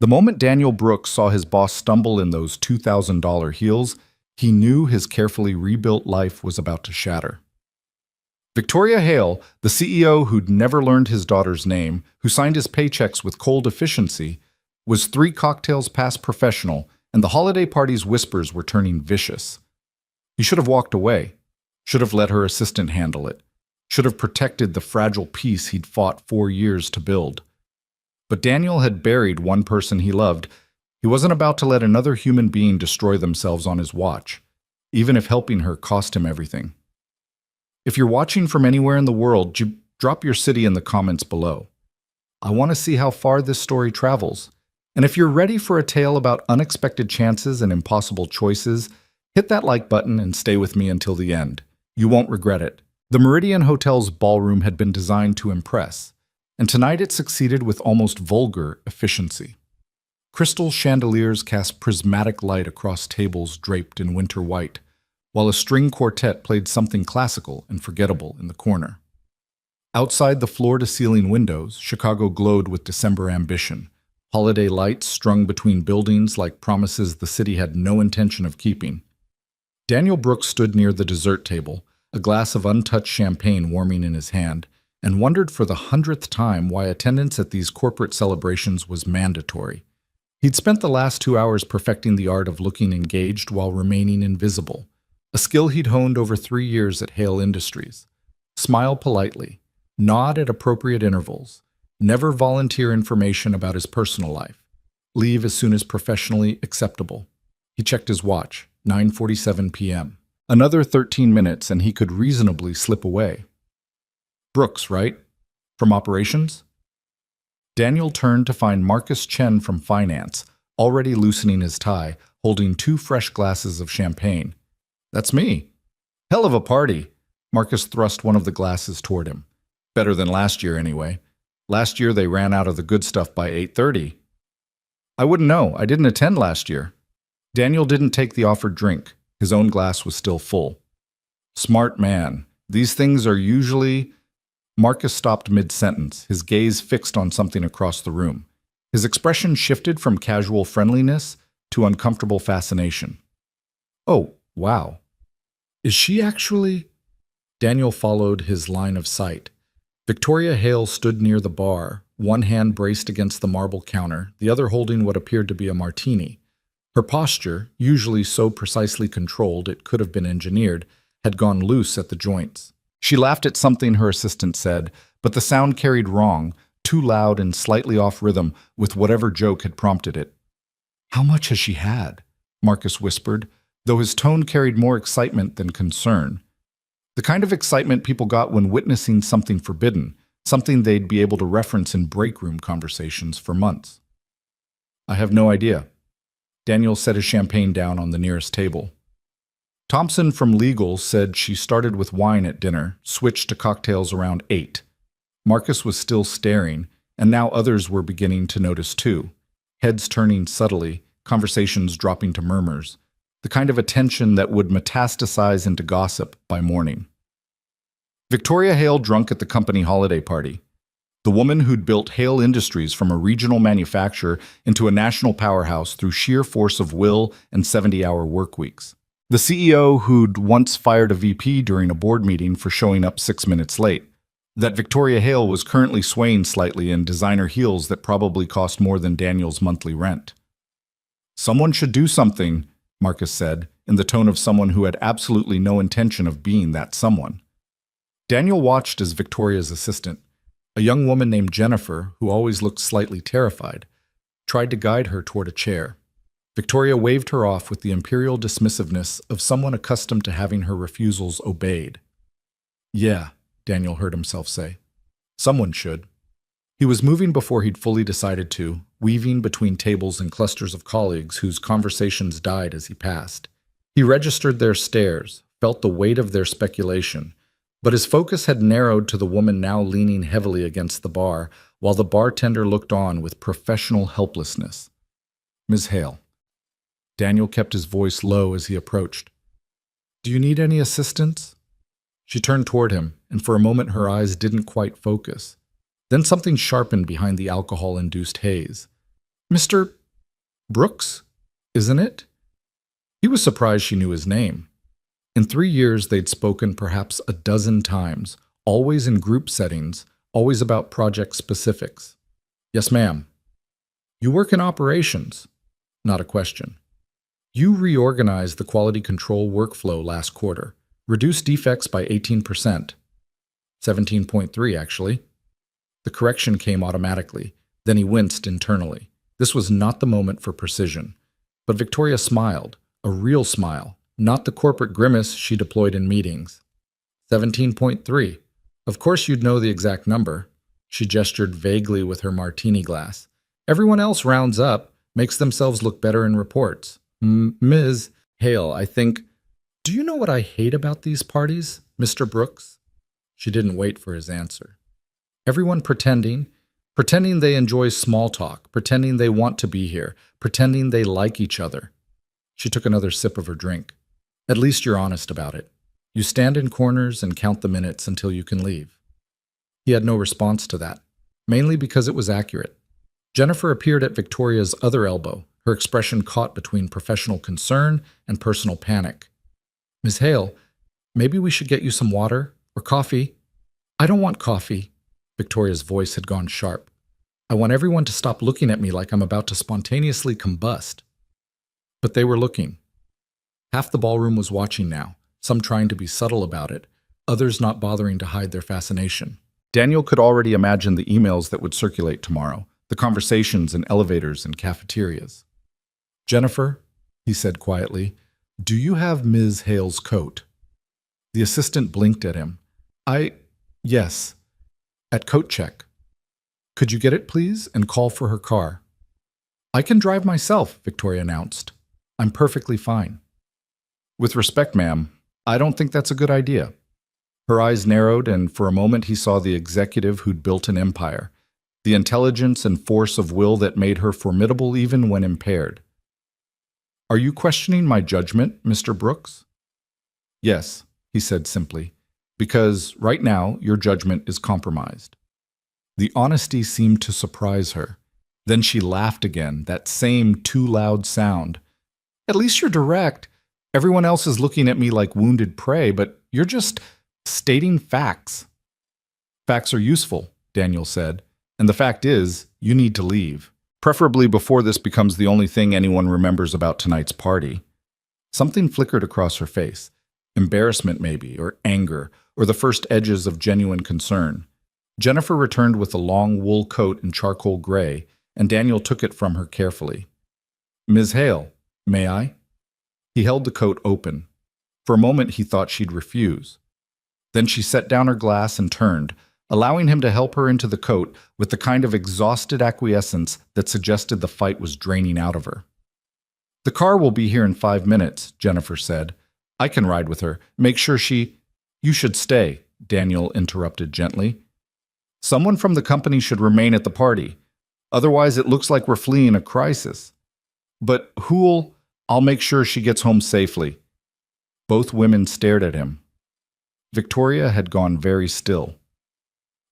The moment Daniel Brooks saw his boss stumble in those $2,000 heels, he knew his carefully rebuilt life was about to shatter. Victoria Hale, the CEO who'd never learned his daughter's name, who signed his paychecks with cold efficiency, was 3 cocktails past professional, and the holiday party's whispers were turning vicious. He should have walked away, should have let her assistant handle it, should have protected the fragile peace he'd fought 4 years to build. But Daniel had buried one person he loved. He wasn't about to let another human being destroy themselves on his watch, even if helping her cost him everything. If you're watching from anywhere in the world, drop your city in the comments below. I want to see how far this story travels. And if you're ready for a tale about unexpected chances and impossible choices, hit that like button and stay with me until the end. You won't regret it. The Meridian Hotel's ballroom had been designed to impress, and tonight it succeeded with almost vulgar efficiency. Crystal chandeliers cast prismatic light across tables draped in winter white, while a string quartet played something classical and forgettable in the corner. Outside the floor-to-ceiling windows, Chicago glowed with December ambition, holiday lights strung between buildings like promises the city had no intention of keeping. Daniel Brooks stood near the dessert table, a glass of untouched champagne warming in his hand, and wondered for the 100th time why attendance at these corporate celebrations was mandatory. He'd spent the last 2 hours perfecting the art of looking engaged while remaining invisible, a skill he'd honed over 3 years at Hale Industries. Smile politely, nod at appropriate intervals, never volunteer information about his personal life, leave as soon as professionally acceptable. He checked his watch, 9:47 p.m. Another 13 minutes and he could reasonably slip away. Brooks, right? From operations? Daniel turned to find Marcus Chen from finance, already loosening his tie, holding 2 fresh glasses of champagne. That's me. Hell of a party. Marcus thrust one of the glasses toward him. Better than last year, anyway. Last year they ran out of the good stuff by 8:30. I wouldn't know. I didn't attend last year. Daniel didn't take the offered drink. His own glass was still full. Smart man. These things are usually... Marcus stopped mid-sentence, his gaze fixed on something across the room. His expression shifted from casual friendliness to uncomfortable fascination. Oh, wow. Is she actually... Daniel followed his line of sight. Victoria Hale stood near the bar, one hand braced against the marble counter, the other holding what appeared to be a martini. Her posture, usually so precisely controlled it could have been engineered, had gone loose at the joints. She laughed at something her assistant said, but the sound carried wrong, too loud and slightly off rhythm with whatever joke had prompted it. How much has she had? Marcus whispered, though his tone carried more excitement than concern. The kind of excitement people got when witnessing something forbidden, something they'd be able to reference in break room conversations for months. I have no idea. Daniel set his champagne down on the nearest table. Thompson from legal said she started with wine at dinner, switched to cocktails around 8. Marcus was still staring, and now others were beginning to notice too. Heads turning subtly, conversations dropping to murmurs, the kind of attention that would metastasize into gossip by morning. Victoria Hale drunk at the company holiday party. The woman who'd built Hale Industries from a regional manufacturer into a national powerhouse through sheer force of will and 70-hour work weeks. The CEO who'd once fired a VP during a board meeting for showing up 6 minutes late. That Victoria Hale was currently swaying slightly in designer heels that probably cost more than Daniel's monthly rent. Someone should do something, Marcus said, in the tone of someone who had absolutely no intention of being that someone. Daniel watched as Victoria's assistant, a young woman named Jennifer, who always looked slightly terrified, tried to guide her toward a chair. Victoria waved her off with the imperial dismissiveness of someone accustomed to having her refusals obeyed. Yeah, Daniel heard himself say. Someone should. He was moving before he'd fully decided to, weaving between tables and clusters of colleagues whose conversations died as he passed. He registered their stares, felt the weight of their speculation, but his focus had narrowed to the woman now leaning heavily against the bar, while the bartender looked on with professional helplessness. Ms. Hale. Daniel kept his voice low as he approached. Do you need any assistance? She turned toward him, and for a moment her eyes didn't quite focus. Then something sharpened behind the alcohol-induced haze. Mr. Brooks, isn't it? He was surprised she knew his name. In 3 years, they'd spoken perhaps a dozen times, always in group settings, always about project specifics. Yes, ma'am. You work in operations. Not a question. You reorganized the quality control workflow last quarter, reduced defects by 18%. 17.3, actually. The correction came automatically. Then he winced internally. This was not the moment for precision. But Victoria smiled, a real smile, not the corporate grimace she deployed in meetings. 17.3. Of course you'd know the exact number. She gestured vaguely with her martini glass. Everyone else rounds up, makes themselves look better in reports. Ms. Hale, I think... Do you know what I hate about these parties, Mr. Brooks? She didn't wait for his answer. Everyone pretending they enjoy small talk, pretending they want to be here, pretending they like each other. She took another sip of her drink. At least you're honest about it. You stand in corners and count the minutes until you can leave. He had no response to that, mainly because it was accurate. Jennifer appeared at Victoria's other elbow, her expression caught between professional concern and personal panic. Ms. Hale, maybe we should get you some water or coffee. I don't want coffee. Victoria's voice had gone sharp. I want everyone to stop looking at me like I'm about to spontaneously combust. But they were looking. Half the ballroom was watching now, some trying to be subtle about it, others not bothering to hide their fascination. Daniel could already imagine the emails that would circulate tomorrow, the conversations in elevators and cafeterias. Jennifer, he said quietly, do you have Ms. Hale's coat? The assistant blinked at him. Yes. At coat check. Could you get it, please, and call for her car? I can drive myself, Victoria announced. I'm perfectly fine. With respect, ma'am, I don't think that's a good idea. Her eyes narrowed, and for a moment he saw the executive who'd built an empire, the intelligence and force of will that made her formidable even when impaired. Are you questioning my judgment, Mr. Brooks? Yes, he said simply, because right now your judgment is compromised. The honesty seemed to surprise her. Then she laughed again, that same too loud sound. At least you're direct. Everyone else is looking at me like wounded prey, but you're just stating facts. Facts are useful, Daniel said, and the fact is, you need to leave. Preferably before this becomes the only thing anyone remembers about tonight's party. Something flickered across her face. Embarrassment maybe, or anger, or the first edges of genuine concern. Jennifer returned with a long wool coat in charcoal gray, and Daniel took it from her carefully. Ms. Hale, may I? He held the coat open. For a moment he thought she'd refuse. Then she set down her glass and turned, allowing him to help her into the coat with the kind of exhausted acquiescence that suggested the fight was draining out of her. The car will be here in 5 minutes, Jennifer said. I can ride with her. Make sure You should stay, Daniel interrupted gently. Someone from the company should remain at the party. Otherwise it looks like we're fleeing a crisis. But I'll make sure she gets home safely. Both women stared at him. Victoria had gone very still.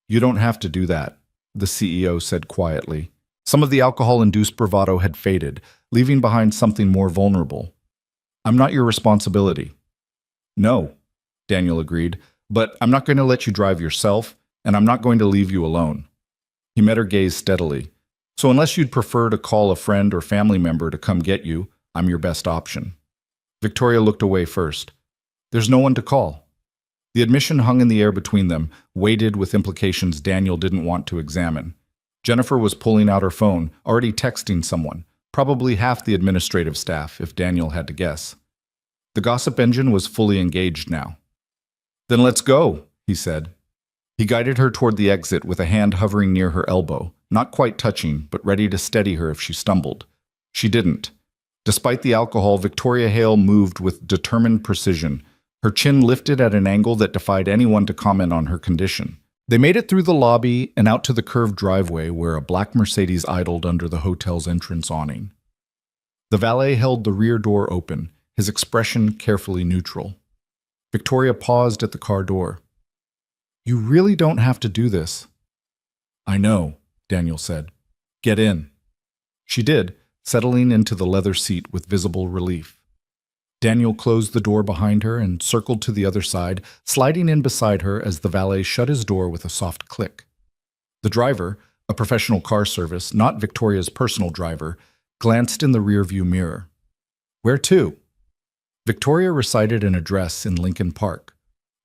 You don't have to do that, the CEO said quietly. Some of the alcohol-induced bravado had faded, leaving behind something more vulnerable. I'm not your responsibility. No, Daniel agreed, but I'm not going to let you drive yourself, and I'm not going to leave you alone. He met her gaze steadily. So unless you'd prefer to call a friend or family member to come get you, I'm your best option. Victoria looked away first. There's no one to call. The admission hung in the air between them, weighted with implications Daniel didn't want to examine. Jennifer was pulling out her phone, already texting someone, probably half the administrative staff, if Daniel had to guess. The gossip engine was fully engaged now. Then let's go, he said. He guided her toward the exit with a hand hovering near her elbow, not quite touching, but ready to steady her if she stumbled. She didn't. Despite the alcohol, Victoria Hale moved with determined precision, her chin lifted at an angle that defied anyone to comment on her condition. They made it through the lobby and out to the curved driveway where a black Mercedes idled under the hotel's entrance awning. The valet held the rear door open, his expression carefully neutral. Victoria paused at the car door. You really don't have to do this. I know, Daniel said. Get in. She did, settling into the leather seat with visible relief. Daniel closed the door behind her and circled to the other side, sliding in beside her as the valet shut his door with a soft click. The driver, a professional car service, not Victoria's personal driver, glanced in the rearview mirror. Where to? Victoria recited an address in Lincoln Park,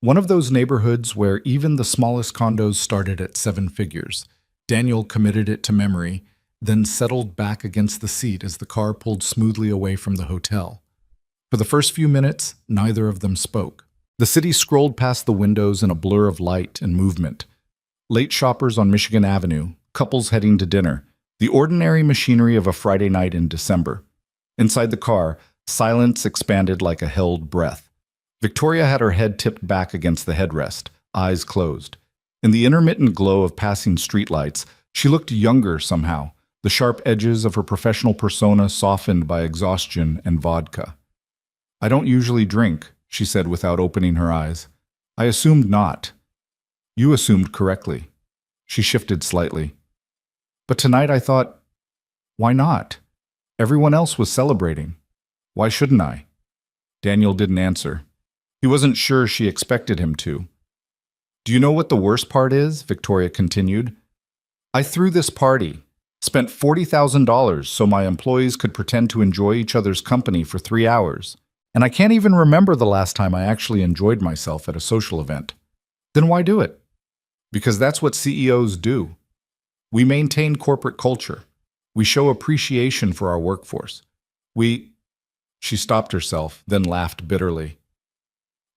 one of those neighborhoods where even the smallest condos started at 7 figures. Daniel committed it to memory, then settled back against the seat as the car pulled smoothly away from the hotel. For the first few minutes, neither of them spoke. The city scrolled past the windows in a blur of light and movement. Late shoppers on Michigan Avenue, couples heading to dinner, the ordinary machinery of a Friday night in December. Inside the car, silence expanded like a held breath. Victoria had her head tipped back against the headrest, eyes closed. In the intermittent glow of passing streetlights, she looked younger somehow, the sharp edges of her professional persona softened by exhaustion and vodka. I don't usually drink, she said without opening her eyes. I assumed not. You assumed correctly. She shifted slightly. But tonight I thought, why not? Everyone else was celebrating. Why shouldn't I? Daniel didn't answer. He wasn't sure she expected him to. Do you know what the worst part is? Victoria continued. I threw this party, spent $40,000 so my employees could pretend to enjoy each other's company for 3 hours. And I can't even remember the last time I actually enjoyed myself at a social event. Then why do it? Because that's what CEOs do. We maintain corporate culture. We show appreciation for our workforce. She stopped herself, then laughed bitterly.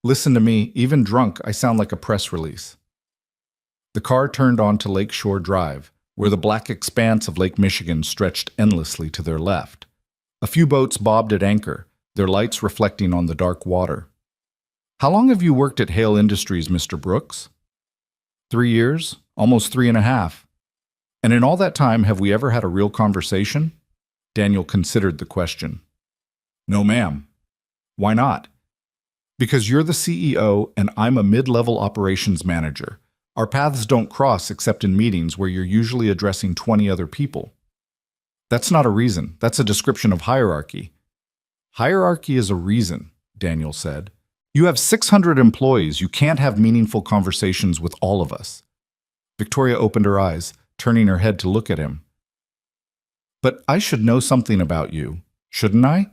Listen to me, even drunk, I sound like a press release. The car turned onto Lakeshore Drive, where the black expanse of Lake Michigan stretched endlessly to their left. A few boats bobbed at anchor, their lights reflecting on the dark water. How long have you worked at Hale Industries, Mr. Brooks? 3 years, almost 3.5. And in all that time, have we ever had a real conversation? Daniel considered the question. No, ma'am. Why not? Because you're the CEO and I'm a mid-level operations manager. Our paths don't cross except in meetings where you're usually addressing 20 other people. That's not a reason. That's a description of hierarchy. Hierarchy is a reason, Daniel said. You have 600 employees. You can't have meaningful conversations with all of us. Victoria opened her eyes, turning her head to look at him. But I should know something about you, shouldn't I?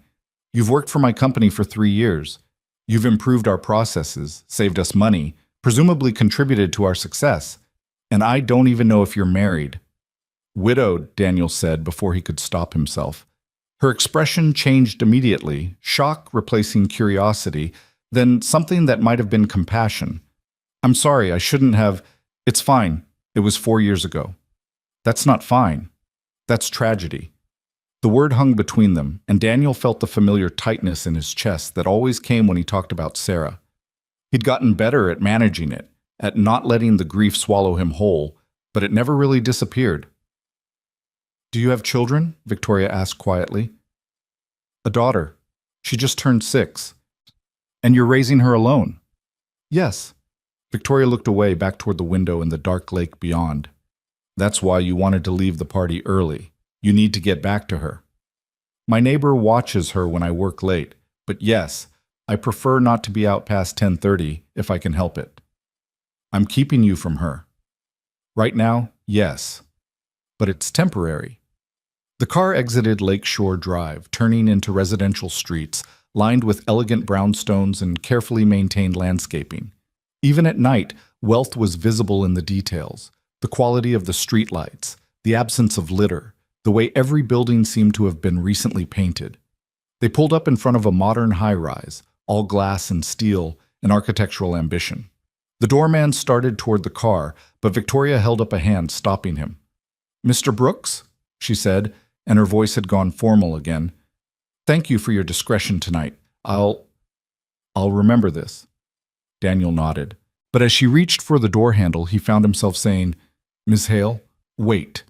You've worked for my company for 3 years. You've improved our processes, saved us money, presumably contributed to our success. And I don't even know if you're married. Widowed, Daniel said before he could stop himself. Her expression changed immediately, shock replacing curiosity, then something that might have been compassion. I'm sorry, I shouldn't have. It's fine. It was 4 years ago. That's not fine. That's tragedy. The word hung between them, and Daniel felt the familiar tightness in his chest that always came when he talked about Sarah. He'd gotten better at managing it, at not letting the grief swallow him whole, but it never really disappeared. Do you have children? Victoria asked quietly. A daughter. She just turned 6. And you're raising her alone? Yes. Victoria looked away back toward the window and the dark lake beyond. That's why you wanted to leave the party early. You need to get back to her. My neighbor watches her when I work late, but yes, I prefer not to be out past 10:30 if I can help it. I'm keeping you from her. Right now, yes. But it's temporary. The car exited Lakeshore Drive, turning into residential streets, lined with elegant brownstones and carefully maintained landscaping. Even at night, wealth was visible in the details, the quality of the streetlights, the absence of litter, the way every building seemed to have been recently painted. They pulled up in front of a modern high-rise, all glass and steel, an architectural ambition. The doorman started toward the car, but Victoria held up a hand, stopping him. Mr. Brooks? She said, and her voice had gone formal again. Thank you for your discretion tonight. I'll remember this. Daniel nodded. But as she reached for the door handle, he found himself saying, Miss Hale, wait.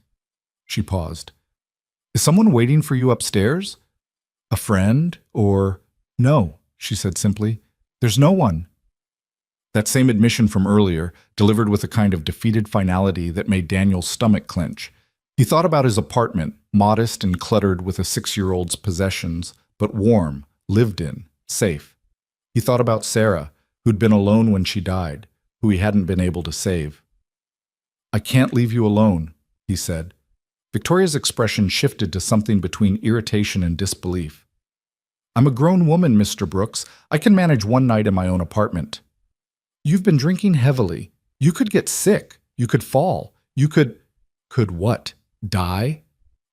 She paused. Is someone waiting for you upstairs? A friend? Or... No, she said simply. There's no one. That same admission from earlier, delivered with a kind of defeated finality that made Daniel's stomach clench. He thought about his apartment, modest and cluttered with a 6-year-old's possessions, but warm, lived in, safe. He thought about Sarah, who'd been alone when she died, who he hadn't been able to save. "I can't leave you alone," he said. Victoria's expression shifted to something between irritation and disbelief. "I'm a grown woman, Mr. Brooks. I can manage one night in my own apartment." "You've been drinking heavily. You could get sick. You could fall. You could—" "Could what? Die?"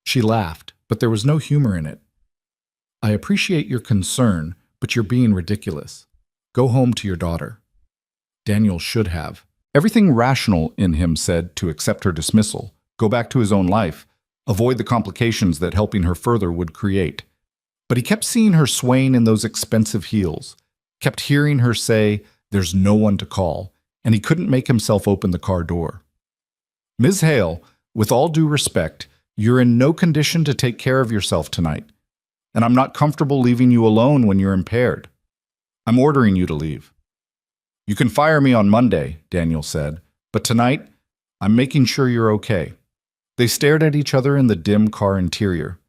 She laughed, but there was no humor in it. "I appreciate your concern, but you're being ridiculous. Go home to your daughter." Daniel should have. Everything rational in him said to accept her dismissal, go back to his own life, avoid the complications that helping her further would create. But he kept seeing her swaying in those expensive heels, kept hearing her say, "There's no one to call," and he couldn't make himself open the car door. "Ms. Hale, with all due respect, you're in no condition to take care of yourself tonight, and I'm not comfortable leaving you alone when you're impaired. I'm ordering you to leave." "You can fire me on Monday," Daniel said, "but tonight, I'm making sure you're okay." They stared at each other in the dim car interior.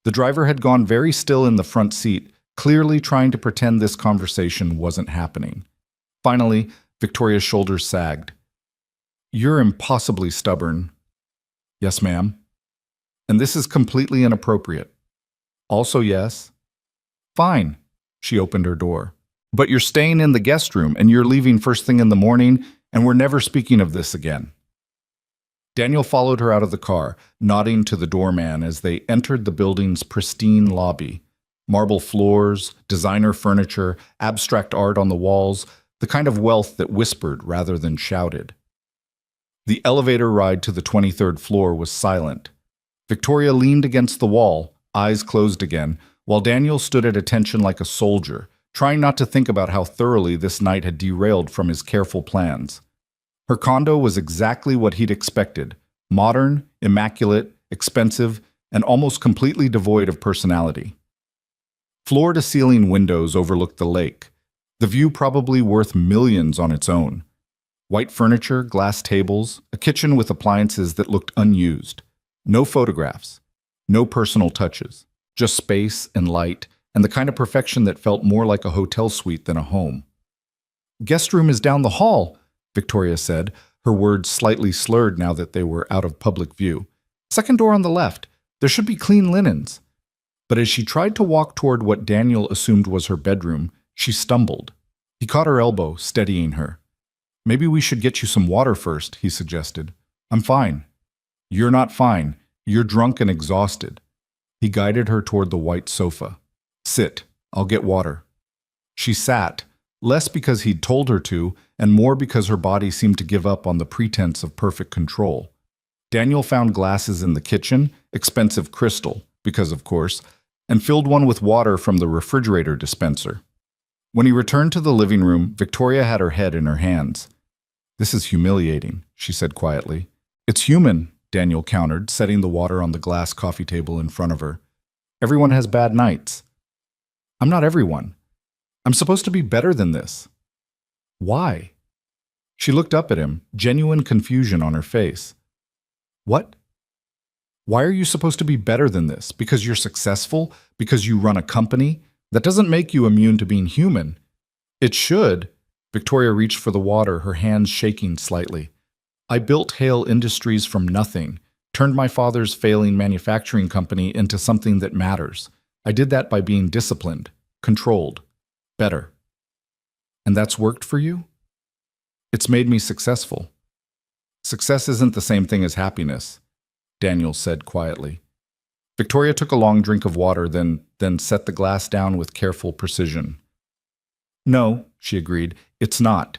The driver had gone very still in the front seat, clearly trying to pretend this conversation wasn't happening. Finally, Victoria's shoulders sagged. "You're impossibly stubborn." "Yes, ma'am." "And this is completely inappropriate." "Also yes." "Fine." She opened her door. "But you're staying in the guest room, and you're leaving first thing in the morning, and we're never speaking of this again." Daniel followed her out of the car, nodding to the doorman as they entered the building's pristine lobby. Marble floors, designer furniture, abstract art on the walls, the kind of wealth that whispered rather than shouted. The elevator ride to the 23rd floor was silent. Victoria leaned against the wall, eyes closed again, while Daniel stood at attention like a soldier, trying not to think about how thoroughly this night had derailed from his careful plans. Her condo was exactly what he'd expected: modern, immaculate, expensive, and almost completely devoid of personality. Floor-to-ceiling windows overlooked the lake, the view probably worth millions on its own. White furniture, glass tables, a kitchen with appliances that looked unused. No photographs, no personal touches, just space and light, and the kind of perfection that felt more like a hotel suite than a home. "Guest room is down the hall," Victoria said, her words slightly slurred now that they were out of public view. "Second door on the left. There should be clean linens." But as she tried to walk toward what Daniel assumed was her bedroom, she stumbled. He caught her elbow, steadying her. "Maybe we should get you some water first," he suggested. "I'm fine." "You're not fine. You're drunk and exhausted." He guided her toward the white sofa. "Sit. I'll get water." She sat, less because he'd told her to, and more because her body seemed to give up on the pretense of perfect control. Daniel found glasses in the kitchen, expensive crystal, because of course, and filled one with water from the refrigerator dispenser. When he returned to the living room, Victoria had her head in her hands. "This is humiliating," she said quietly. "It's human," Daniel countered, setting the water on the glass coffee table in front of her. "Everyone has bad nights." "I'm not everyone. I'm supposed to be better than this." "Why?" She looked up at him, genuine confusion on her face. "What? Why are you supposed to be better than this? Because you're successful? Because you run a company? That doesn't make you immune to being human." "It should." Victoria reached for the water, her hands shaking slightly. "I built Hale Industries from nothing, turned my father's failing manufacturing company into something that matters. I did that by being disciplined, controlled, better." "And that's worked for you?" "It's made me successful." "Success isn't the same thing as happiness," Daniel said quietly. Victoria took a long drink of water, then set the glass down with careful precision. "No," she agreed, "it's not."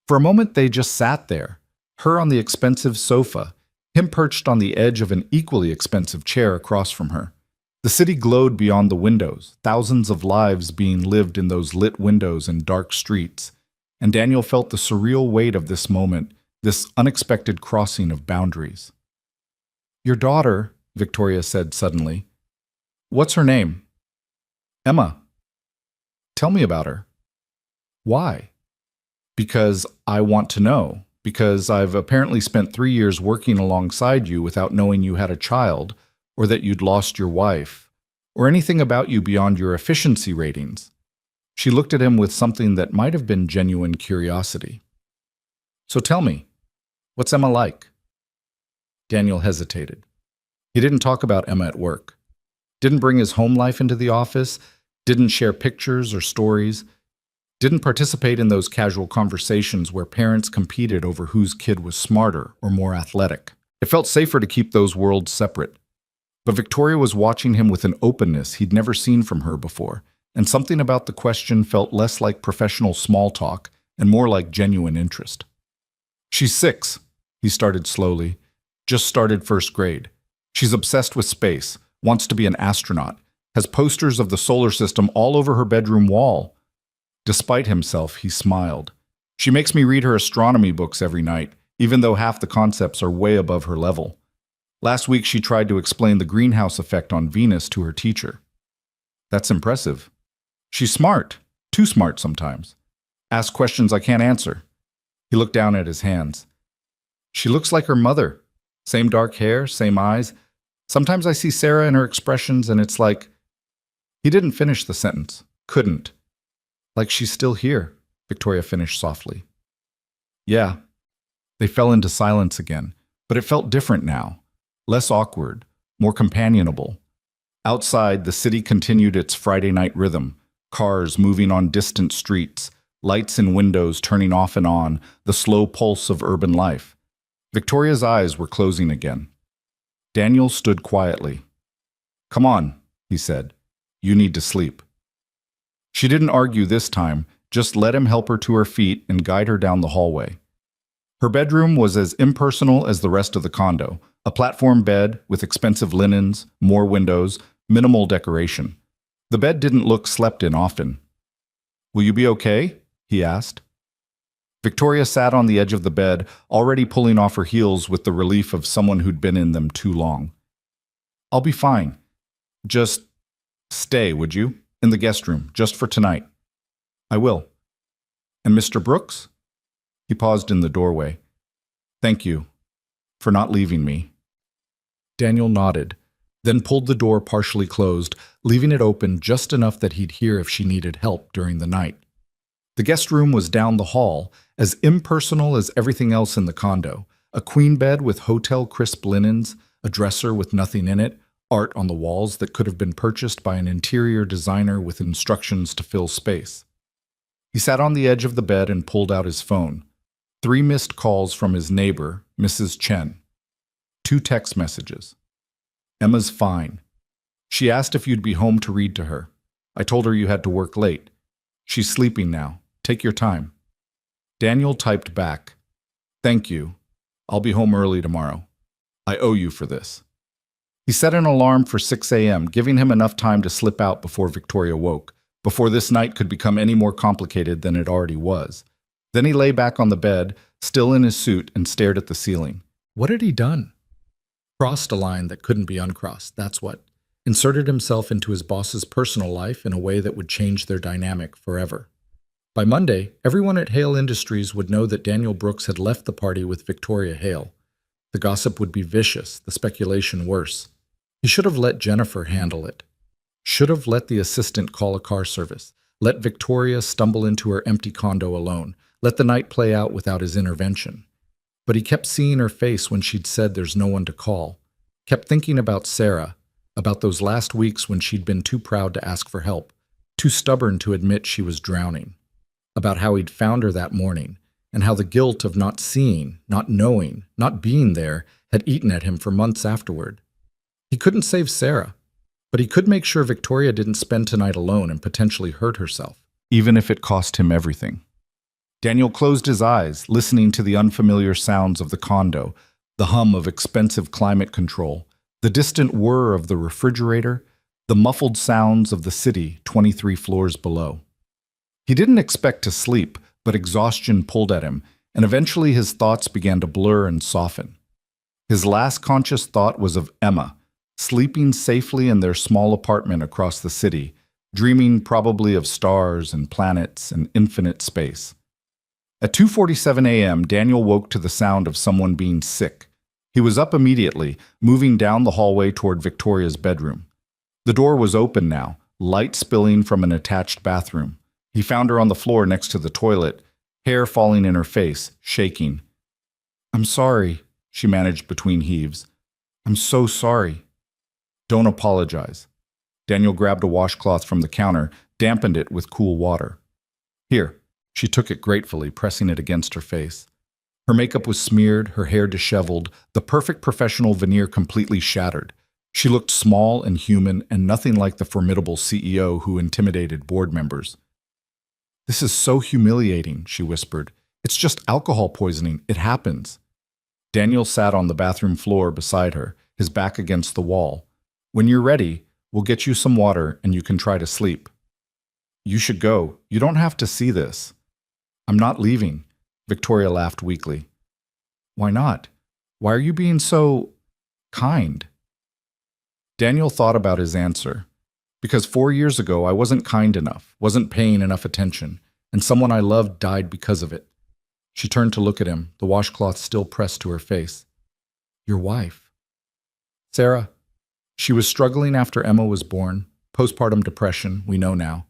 For a moment they just sat there, her on the expensive sofa, him perched on the edge of an equally expensive chair across from her. The city glowed beyond the windows, thousands of lives being lived in those lit windows and dark streets, and Daniel felt the surreal weight of this moment, this unexpected crossing of boundaries. "Your daughter," Victoria said suddenly. "What's her name?" "Emma." "Tell me about her." "Why?" "Because I want to know. because I've apparently spent 3 years working alongside you without knowing you had a child, or that you'd lost your wife, or anything about you beyond your efficiency ratings." She looked at him with something that might have been genuine curiosity. "So tell me, what's Emma like?" Daniel hesitated. He didn't talk about Emma at work, didn't bring his home life into the office, didn't share pictures or stories, didn't participate in those casual conversations where parents competed over whose kid was smarter or more athletic. It felt safer to keep those worlds separate. But Victoria was watching him with an openness he'd never seen from her before, and something about the question felt less like professional small talk and more like genuine interest. "She's 6, he started slowly. "Just started first grade. She's obsessed with space, wants to be an astronaut, has posters of the solar system all over her bedroom wall." Despite himself, he smiled. "She makes me read her astronomy books every night, even though half the concepts are way above her level. Last week she tried to explain the greenhouse effect on Venus to her teacher." "That's impressive." "She's smart, too smart sometimes. Asks questions I can't answer." He looked down at his hands. "She looks like her mother. Same dark hair, same eyes. Sometimes I see Sarah in her expressions and it's like—" He didn't finish the sentence. Couldn't. "Like she's still here," Victoria finished softly. "Yeah." They fell into silence again, but it felt different now. Less awkward, more companionable. Outside, the city continued its Friday night rhythm. Cars moving on distant streets, lights in windows turning off and on, the slow pulse of urban life. Victoria's eyes were closing again. Daniel stood quietly. "Come on," he said. "You need to sleep." She didn't argue this time, just let him help her to her feet and guide her down the hallway. Her bedroom was as impersonal as the rest of the condo, a platform bed with expensive linens, more windows, minimal decoration. The bed didn't look slept in often. "Will you be okay?" he asked. Victoria sat on the edge of the bed, already pulling off her heels with the relief of someone who'd been in them too long. "I'll be fine. Just stay, would you? In the guest room, just for tonight." "I will." "And Mr. Brooks?" He paused in the doorway. "Thank you for not leaving me." Daniel nodded, then pulled the door partially closed, leaving it open just enough that he'd hear if she needed help during the night. The guest room was down the hall, as impersonal as everything else in the condo. A queen bed with hotel crisp linens, a dresser with nothing in it, art on the walls that could have been purchased by an interior designer with instructions to fill space. He sat on the edge of the bed and pulled out his phone. 3 missed calls from his neighbor, Mrs. Chen. 2 text messages. "Emma's fine. She asked if you'd be home to read to her. I told her you had to work late. She's sleeping now. Take your time." Daniel typed back, "Thank you. I'll be home early tomorrow. I owe you for this." He set an alarm for 6 a.m., giving him enough time to slip out before Victoria woke, before this night could become any more complicated than it already was. Then he lay back on the bed, still in his suit, and stared at the ceiling. What had he done? Crossed a line that couldn't be uncrossed, that's what. Inserted himself into his boss's personal life in a way that would change their dynamic forever. By Monday, everyone at Hale Industries would know that Daniel Brooks had left the party with Victoria Hale. The gossip would be vicious, the speculation worse. He should have let Jennifer handle it. Should have let the assistant call a car service. Let Victoria stumble into her empty condo alone. Let the night play out without his intervention. But he kept seeing her face when she'd said there's no one to call. Kept thinking about Sarah, about those last weeks when she'd been too proud to ask for help, too stubborn to admit she was drowning. About how he'd found her that morning, and how the guilt of not seeing, not knowing, not being there had eaten at him for months afterward. He couldn't save Sarah, but he could make sure Victoria didn't spend tonight alone and potentially hurt herself, even if it cost him everything. Daniel closed his eyes, listening to the unfamiliar sounds of the condo, the hum of expensive climate control, the distant whir of the refrigerator, the muffled sounds of the city 23 floors below. He didn't expect to sleep, but exhaustion pulled at him, and eventually his thoughts began to blur and soften. His last conscious thought was of Emma, sleeping safely in their small apartment across the city, dreaming probably of stars and planets and infinite space. At 2:47 a.m., Daniel woke to the sound of someone being sick. He was up immediately, moving down the hallway toward Victoria's bedroom. The door was open now, light spilling from an attached bathroom. He found her on the floor next to the toilet, hair falling in her face, shaking. "I'm sorry," she managed between heaves. "I'm so sorry." "Don't apologize." Daniel grabbed a washcloth from the counter, dampened it with cool water. "Here." She took it gratefully, pressing it against her face. Her makeup was smeared, her hair disheveled, the perfect professional veneer completely shattered. She looked small and human and nothing like the formidable CEO who intimidated board members. "This is so humiliating," she whispered. "It's just alcohol poisoning. It happens." Daniel sat on the bathroom floor beside her, his back against the wall. "When you're ready, we'll get you some water and you can try to sleep." "You should go. You don't have to see this." "I'm not leaving." Victoria laughed weakly. "Why not? Why are you being so kind?" Daniel thought about his answer. "Because 4 years ago I wasn't kind enough, wasn't paying enough attention, and someone I loved died because of it." She turned to look at him, the washcloth still pressed to her face. "Your wife." "Sarah." She was struggling after Emma was born, postpartum depression, we know now.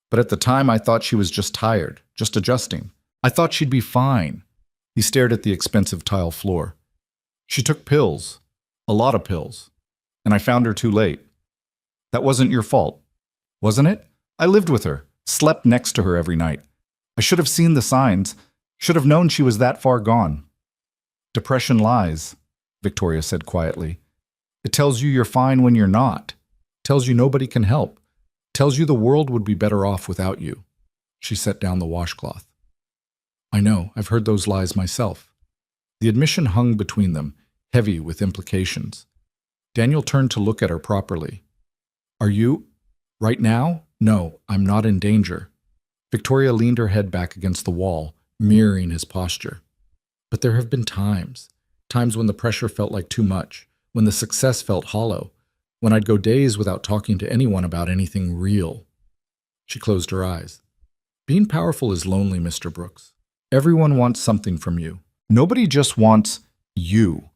But at the time I thought she was just tired, just adjusting. I thought she'd be fine. He stared at the expensive tile floor. "She took pills, a lot of pills, and I found her too late. That wasn't your fault, wasn't it? I lived with her, slept next to her every night. I should have seen the signs, should have known she was that far gone." "Depression lies," Victoria said quietly. "It tells you you're fine when you're not. Tells you nobody can help. Tells you the world would be better off without you." She set down the washcloth. "I know, I've heard those lies myself." The admission hung between them, heavy with implications. Daniel turned to look at her properly. "Are you? Right now? No, I'm not in danger." Victoria leaned her head back against the wall, mirroring his posture. "But there have been times when the pressure felt like too much, when the success felt hollow, when I'd go days without talking to anyone about anything real." She closed her eyes. "Being powerful is lonely, Mr. Brooks. Everyone wants something from you. Nobody just wants you."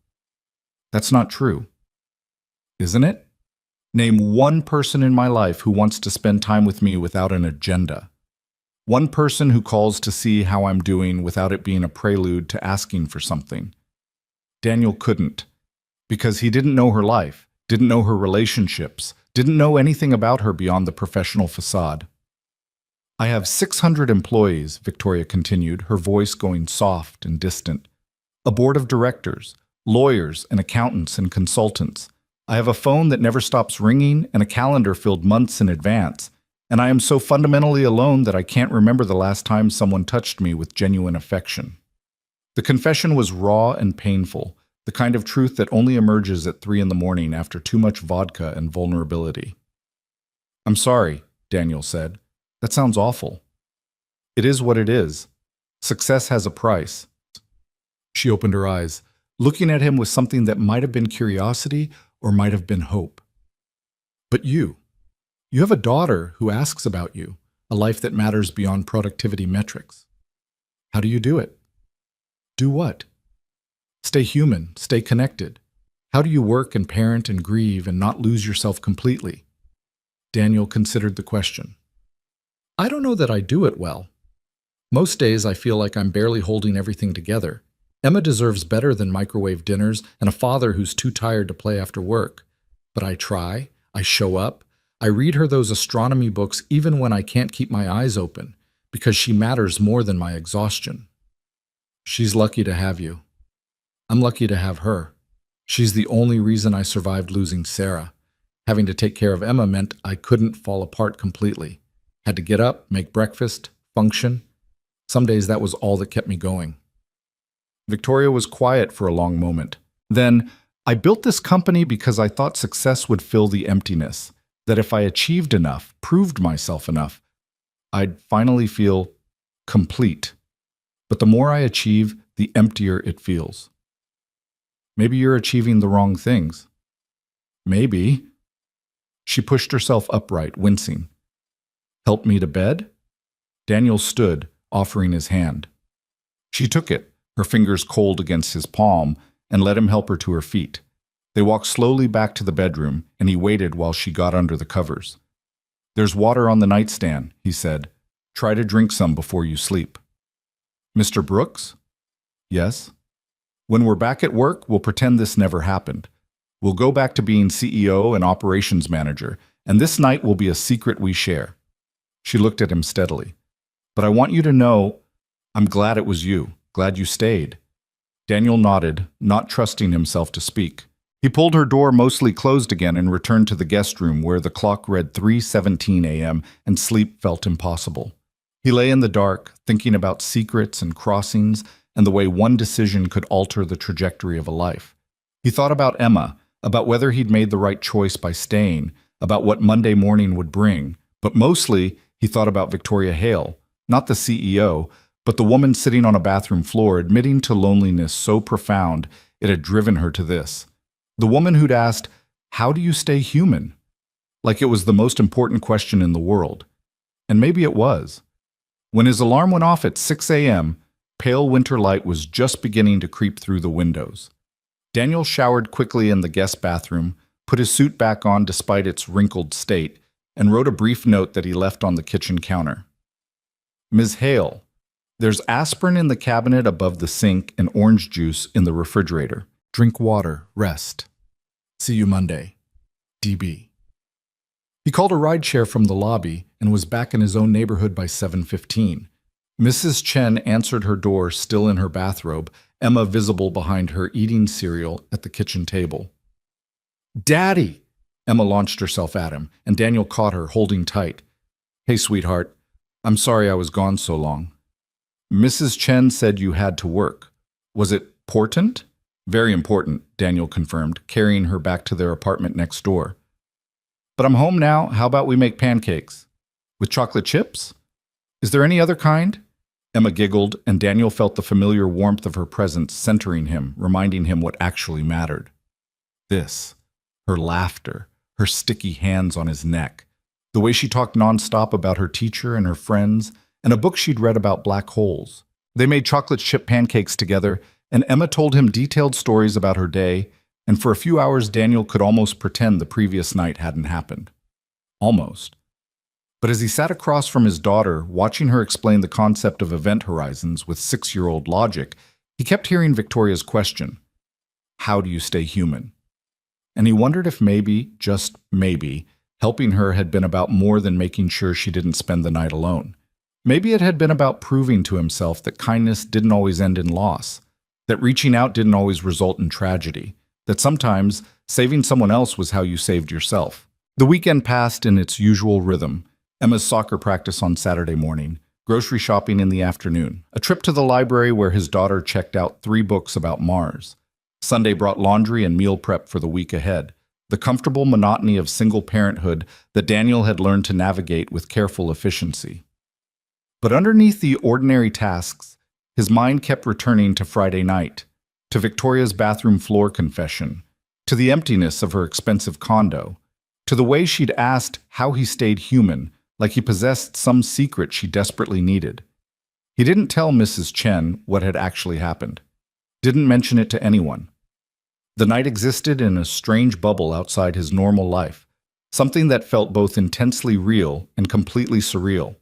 "That's not true." "Isn't it? Name one person in my life who wants to spend time with me without an agenda. One person who calls to see how I'm doing without it being a prelude to asking for something." Daniel couldn't, because he didn't know her life, didn't know her relationships, didn't know anything about her beyond the professional facade. "I have 600 employees," Victoria continued, her voice going soft and distant. "A board of directors, lawyers and accountants and consultants. I have a phone that never stops ringing and a calendar filled months in advance. And I am so fundamentally alone that I can't remember the last time someone touched me with genuine affection." The confession was raw and painful, the kind of truth that only emerges at 3 in the morning after too much vodka and vulnerability. "I'm sorry," Daniel said. "That sounds awful." "It is what it is. Success has a price." She opened her eyes, looking at him with something that might have been curiosity or might have been hope. "But you have a daughter who asks about you, a life that matters beyond productivity metrics. How do you do it?" "Do what?" "Stay human, stay connected. How do you work and parent and grieve and not lose yourself completely?" Daniel considered the question. "I don't know that I do it well. Most days I feel like I'm barely holding everything together. Emma deserves better than microwave dinners and a father who's too tired to play after work. But I try, I show up, I read her those astronomy books even when I can't keep my eyes open, because she matters more than my exhaustion." "She's lucky to have you. I'm lucky to have her. She's the only reason I survived losing Sarah. Having to take care of Emma meant I couldn't fall apart completely. Had to get up, make breakfast, function. Some days that was all that kept me going." Victoria was quiet for a long moment. Then, "I built this company because I thought success would fill the emptiness, that if I achieved enough, proved myself enough, I'd finally feel complete. But the more I achieve, the emptier it feels." "Maybe you're achieving the wrong things." "Maybe." She pushed herself upright, wincing. "Help me to bed?" Daniel stood, offering his hand. She took it, her fingers cold against his palm, and let him help her to her feet. They walked slowly back to the bedroom, and he waited while she got under the covers. "There's water on the nightstand," he said. "Try to drink some before you sleep." "Mr. Brooks?" "Yes." "When we're back at work, we'll pretend this never happened. We'll go back to being CEO and operations manager, and this night will be a secret we share." She looked at him steadily. "But I want you to know, I'm glad it was you. Glad you stayed." Daniel nodded, not trusting himself to speak. He pulled her door mostly closed again and returned to the guest room where the clock read 3:17 a.m. and sleep felt impossible. He lay in the dark, thinking about secrets and crossings and the way one decision could alter the trajectory of a life. He thought about Emma, about whether he'd made the right choice by staying, about what Monday morning would bring, but mostly he thought about Victoria Hale, not the CEO, but the woman sitting on a bathroom floor admitting to loneliness so profound it had driven her to this. The woman who'd asked, "How do you stay human?" Like it was the most important question in the world. And maybe it was. When his alarm went off at 6 a.m., pale winter light was just beginning to creep through the windows. Daniel showered quickly in the guest bathroom, put his suit back on despite its wrinkled state, and wrote a brief note that he left on the kitchen counter. "Ms. Hale, there's aspirin in the cabinet above the sink and orange juice in the refrigerator. Drink water, rest. See you Monday. DB." He called a rideshare from the lobby and was back in his own neighborhood by 7:15. Mrs. Chen answered her door still in her bathrobe, Emma visible behind her eating cereal at the kitchen table. "Daddy!" Emma launched herself at him, and Daniel caught her, holding tight. "Hey, sweetheart. I'm sorry I was gone so long." "Mrs. Chen said you had to work. Was it important?" "Very important," Daniel confirmed, carrying her back to their apartment next door. "But I'm home now. How about we make pancakes? With chocolate chips? Is there any other kind?" Emma giggled, and Daniel felt the familiar warmth of her presence centering him, reminding him what actually mattered. This. Her laughter, her sticky hands on his neck, the way she talked nonstop about her teacher and her friends, and a book she'd read about black holes. They made chocolate chip pancakes together, and Emma told him detailed stories about her day, and for a few hours Daniel could almost pretend the previous night hadn't happened. Almost. But as he sat across from his daughter, watching her explain the concept of event horizons with 6-year-old logic, he kept hearing Victoria's question, "How do you stay human?" And he wondered if maybe, just maybe, helping her had been about more than making sure she didn't spend the night alone. Maybe it had been about proving to himself that kindness didn't always end in loss, that reaching out didn't always result in tragedy, that sometimes saving someone else was how you saved yourself. The weekend passed in its usual rhythm. Emma's soccer practice on Saturday morning, grocery shopping in the afternoon, a trip to the library where his daughter checked out 3 books about Mars. Sunday brought laundry and meal prep for the week ahead, the comfortable monotony of single parenthood that Daniel had learned to navigate with careful efficiency. But underneath the ordinary tasks, his mind kept returning to Friday night, to Victoria's bathroom floor confession, to the emptiness of her expensive condo, to the way she'd asked how he stayed human, like he possessed some secret she desperately needed. He didn't tell Mrs. Chen what had actually happened, didn't mention it to anyone. The night existed in a strange bubble outside his normal life, something that felt both intensely real and completely surreal.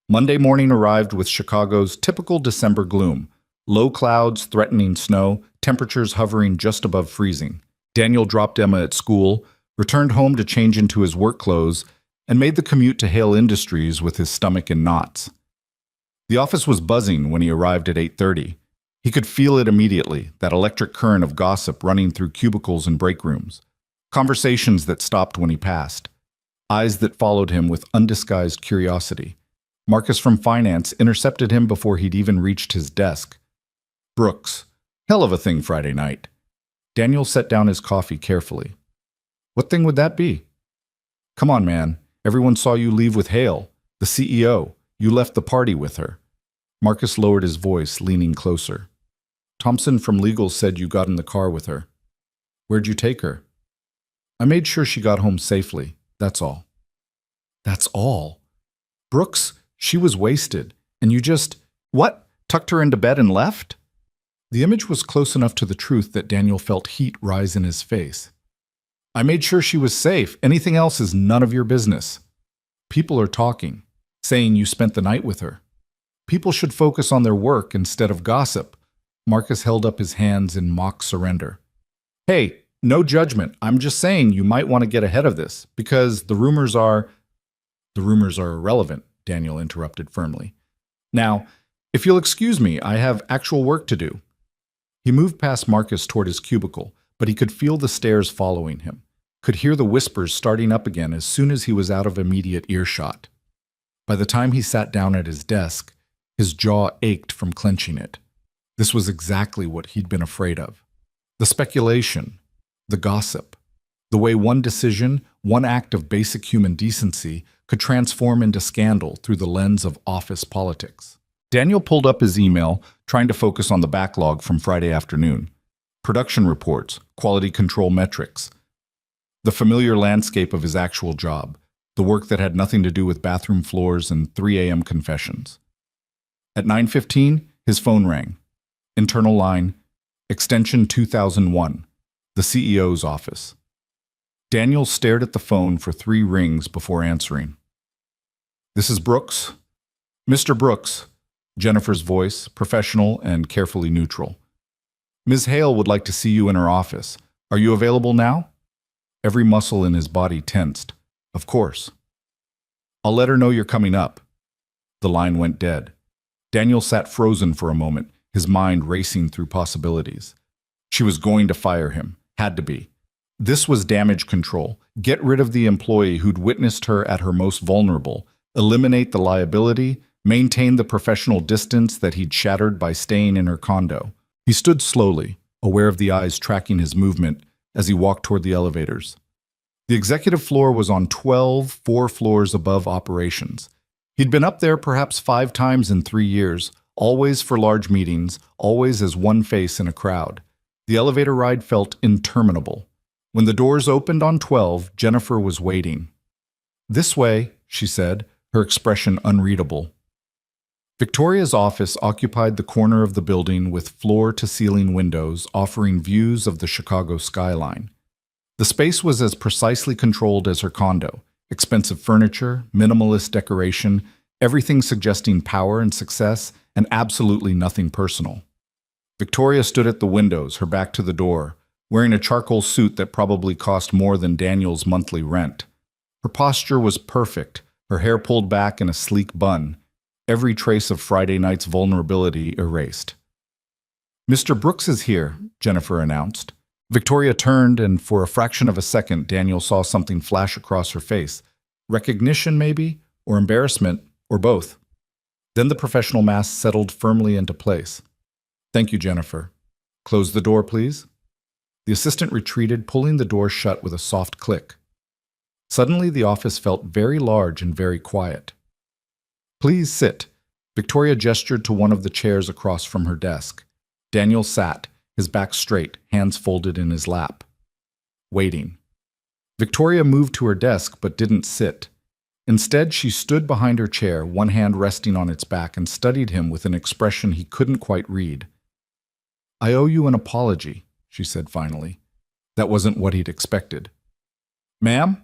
Monday morning arrived with Chicago's typical December gloom, low clouds threatening snow, temperatures hovering just above freezing. Daniel dropped Emma at school, returned home to change into his work clothes, and made the commute to Hale Industries with his stomach in knots. The office was buzzing when he arrived at 8:30. He could feel it immediately, that electric current of gossip running through cubicles and break rooms. Conversations that stopped when he passed. Eyes that followed him with undisguised curiosity. Marcus from finance intercepted him before he'd even reached his desk. "Brooks, hell of a thing Friday night." Daniel set down his coffee carefully. "What thing would that be?" "Come on, man. Everyone saw you leave with Hale, the CEO. You left the party with her." Marcus lowered his voice, leaning closer. "Thompson from legal said you got in the car with her." "Where'd you take her?" "I made sure she got home safely. That's all." "That's all? Brooks, she was wasted, and you just—" "What? Tucked her into bed and left? The image was close enough to the truth that Daniel felt heat rise in his face. I made sure she was safe. Anything else is none of your business. People are talking, saying you spent the night with her. People should focus on their work instead of gossip. Marcus held up his hands in mock surrender. Hey, no judgment. I'm just saying you might want to get ahead of this, because the rumors are irrelevant, Daniel interrupted firmly. Now, if you'll excuse me, I have actual work to do. He moved past Marcus toward his cubicle, but he could feel the stares following him, could hear the whispers starting up again as soon as he was out of immediate earshot. By the time he sat down at his desk, his jaw ached from clenching it. This was exactly what he'd been afraid of. The speculation, the gossip, the way one decision, one act of basic human decency could transform into scandal through the lens of office politics. Daniel pulled up his email, trying to focus on the backlog from Friday afternoon. Production reports, quality control metrics, the familiar landscape of his actual job, the work that had nothing to do with bathroom floors and 3 a.m. confessions. At 9:15, his phone rang. Internal line, extension 2001, the CEO's office. Daniel stared at the phone for 3 rings before answering. This is Brooks. Mr. Brooks, Jennifer's voice, professional and carefully neutral. Ms. Hale would like to see you in her office. Are you available now? Every muscle in his body tensed. Of course. I'll let her know you're coming up. The line went dead. Daniel sat frozen for a moment, his mind racing through possibilities. She was going to fire him. Had to be. This was damage control. Get rid of the employee who'd witnessed her at her most vulnerable, eliminate the liability, maintain the professional distance that he'd shattered by staying in her condo. He stood slowly, aware of the eyes tracking his movement as he walked toward the elevators. The executive floor was on 4 floors above operations. He'd been up there perhaps 5 times in 3 years, always for large meetings, always as one face in a crowd. The elevator ride felt interminable. When the doors opened on 12, Jennifer was waiting. This way, she said, her expression unreadable. Victoria's office occupied the corner of the building with floor-to-ceiling windows offering views of the Chicago skyline. The space was as precisely controlled as her condo. Expensive furniture, minimalist decoration, everything suggesting power and success, and absolutely nothing personal. Victoria stood at the windows, her back to the door, wearing a charcoal suit that probably cost more than Daniel's monthly rent. Her posture was perfect, her hair pulled back in a sleek bun, every trace of Friday night's vulnerability erased. Mr. Brooks is here, Jennifer announced. Victoria turned, and for a fraction of a second, Daniel saw something flash across her face. Recognition, maybe, or embarrassment, or both. Then the professional mask settled firmly into place. Thank you, Jennifer. Close the door, please. The assistant retreated, pulling the door shut with a soft click. Suddenly, the office felt very large and very quiet. Please sit. Victoria gestured to one of the chairs across from her desk. Daniel sat, his back straight, hands folded in his lap. Waiting. Victoria moved to her desk but didn't sit. Instead, she stood behind her chair, one hand resting on its back, and studied him with an expression he couldn't quite read. I owe you an apology, she said finally. That wasn't what he'd expected. Ma'am?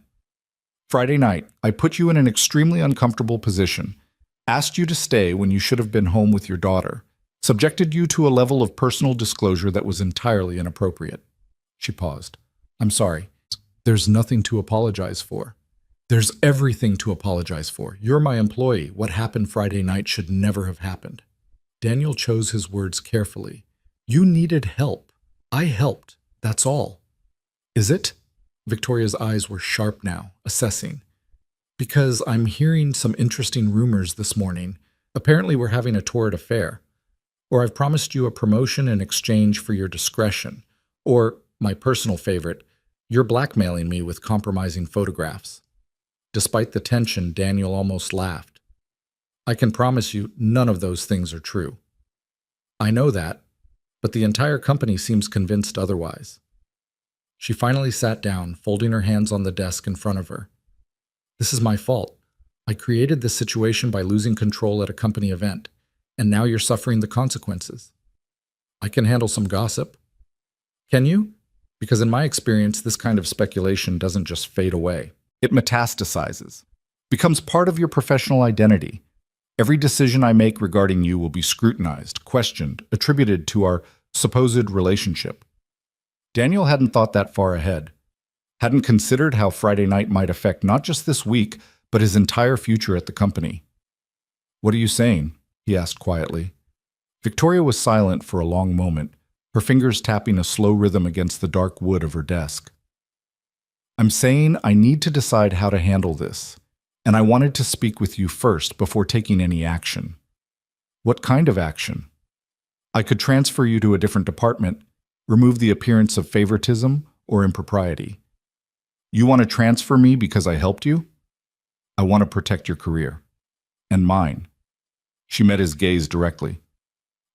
Friday night, I put you in an extremely uncomfortable position, asked you to stay when you should have been home with your daughter, subjected you to a level of personal disclosure that was entirely inappropriate. She paused. I'm sorry. There's nothing to apologize for. There's everything to apologize for. You're my employee. What happened Friday night should never have happened. Daniel chose his words carefully. You needed help. I helped. That's all. Is it? Victoria's eyes were sharp now, assessing. Because I'm hearing some interesting rumors this morning. Apparently we're having a torrid affair. Or I've promised you a promotion in exchange for your discretion. Or, my personal favorite, you're blackmailing me with compromising photographs. Despite the tension, Daniel almost laughed. I can promise you none of those things are true. I know that, but the entire company seems convinced otherwise. She finally sat down, folding her hands on the desk in front of her. This is my fault. I created this situation by losing control at a company event, and now you're suffering the consequences. I can handle some gossip. Can you? Because in my experience, this kind of speculation doesn't just fade away. It metastasizes, becomes part of your professional identity. Every decision I make regarding you will be scrutinized, questioned, attributed to our supposed relationship. Daniel hadn't thought that far ahead, hadn't considered how Friday night might affect not just this week, but his entire future at the company. "What are you saying?" he asked quietly. Victoria was silent for a long moment, her fingers tapping a slow rhythm against the dark wood of her desk. "I'm saying I need to decide how to handle this, and I wanted to speak with you first before taking any action." "What kind of action?" "I could transfer you to a different department, remove the appearance of favoritism or impropriety." "You want to transfer me because I helped you?" "I want to protect your career. And mine." She met his gaze directly.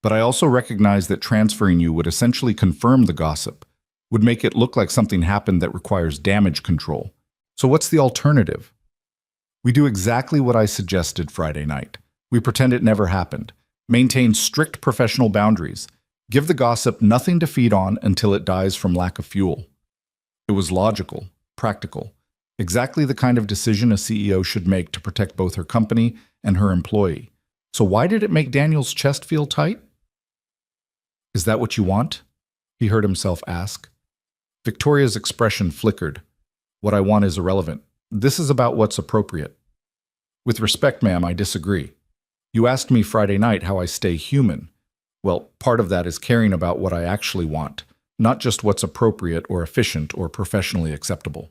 "But I also recognize that transferring you would essentially confirm the gossip, would make it look like something happened that requires damage control. So what's the alternative?" "We do exactly what I suggested Friday night. We pretend it never happened. Maintain strict professional boundaries. Give the gossip nothing to feed on until it dies from lack of fuel." It was logical, practical, exactly the kind of decision a CEO should make to protect both her company and her employee. So why did it make Daniel's chest feel tight? "Is that what you want?" he heard himself ask. Victoria's expression flickered. "What I want is irrelevant. This is about what's appropriate." "With respect, ma'am, I disagree. You asked me Friday night how I stay human. Well, part of that is caring about what I actually want, not just what's appropriate or efficient or professionally acceptable."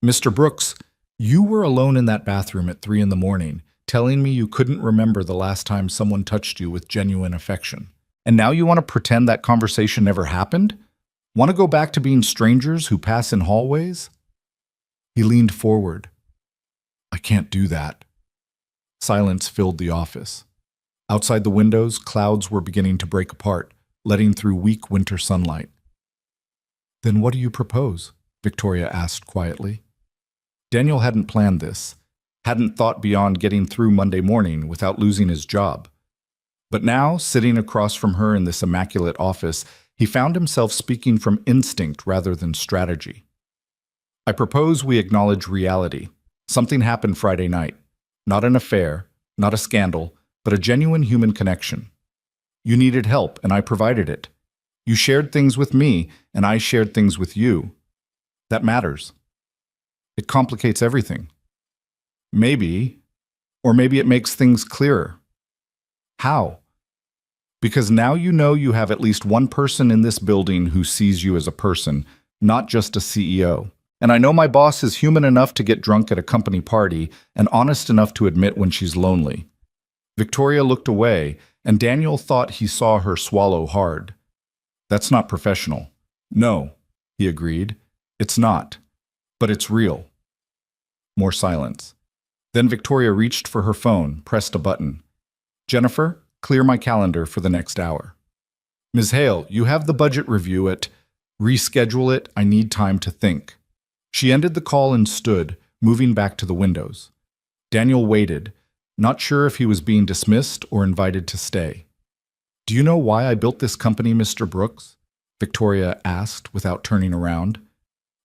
"Mr. Brooks, you were alone in that bathroom at 3 in the morning, telling me you couldn't remember the last time someone touched you with genuine affection. And now you want to pretend that conversation never happened? Want to go back to being strangers who pass in hallways?" He leaned forward. "I can't do that." Silence filled the office. Outside the windows, clouds were beginning to break apart, letting through weak winter sunlight. "Then what do you propose?" Victoria asked quietly. Daniel hadn't planned this, hadn't thought beyond getting through Monday morning without losing his job. But now, sitting across from her in this immaculate office, he found himself speaking from instinct rather than strategy. "I propose we acknowledge reality. Something happened Friday night. Not an affair, not a scandal, but a genuine human connection. You needed help, and I provided it. You shared things with me, and I shared things with you. That matters. It complicates everything. Maybe, or maybe it makes things clearer." "How?" "Because now you know you have at least one person in this building who sees you as a person, not just a CEO. And I know my boss is human enough to get drunk at a company party and honest enough to admit when she's lonely." Victoria looked away, and Daniel thought he saw her swallow hard. "That's not professional." "No," he agreed. "It's not. But it's real." More silence. Then Victoria reached for her phone, pressed a button. "Jennifer, clear my calendar for the next hour." "Ms. Hale, you have the budget review at—" "Reschedule it. I need time to think." She ended the call and stood, moving back to the windows. Daniel waited, not sure if he was being dismissed or invited to stay. "Do you know why I built this company, Mr. Brooks?" Victoria asked without turning around.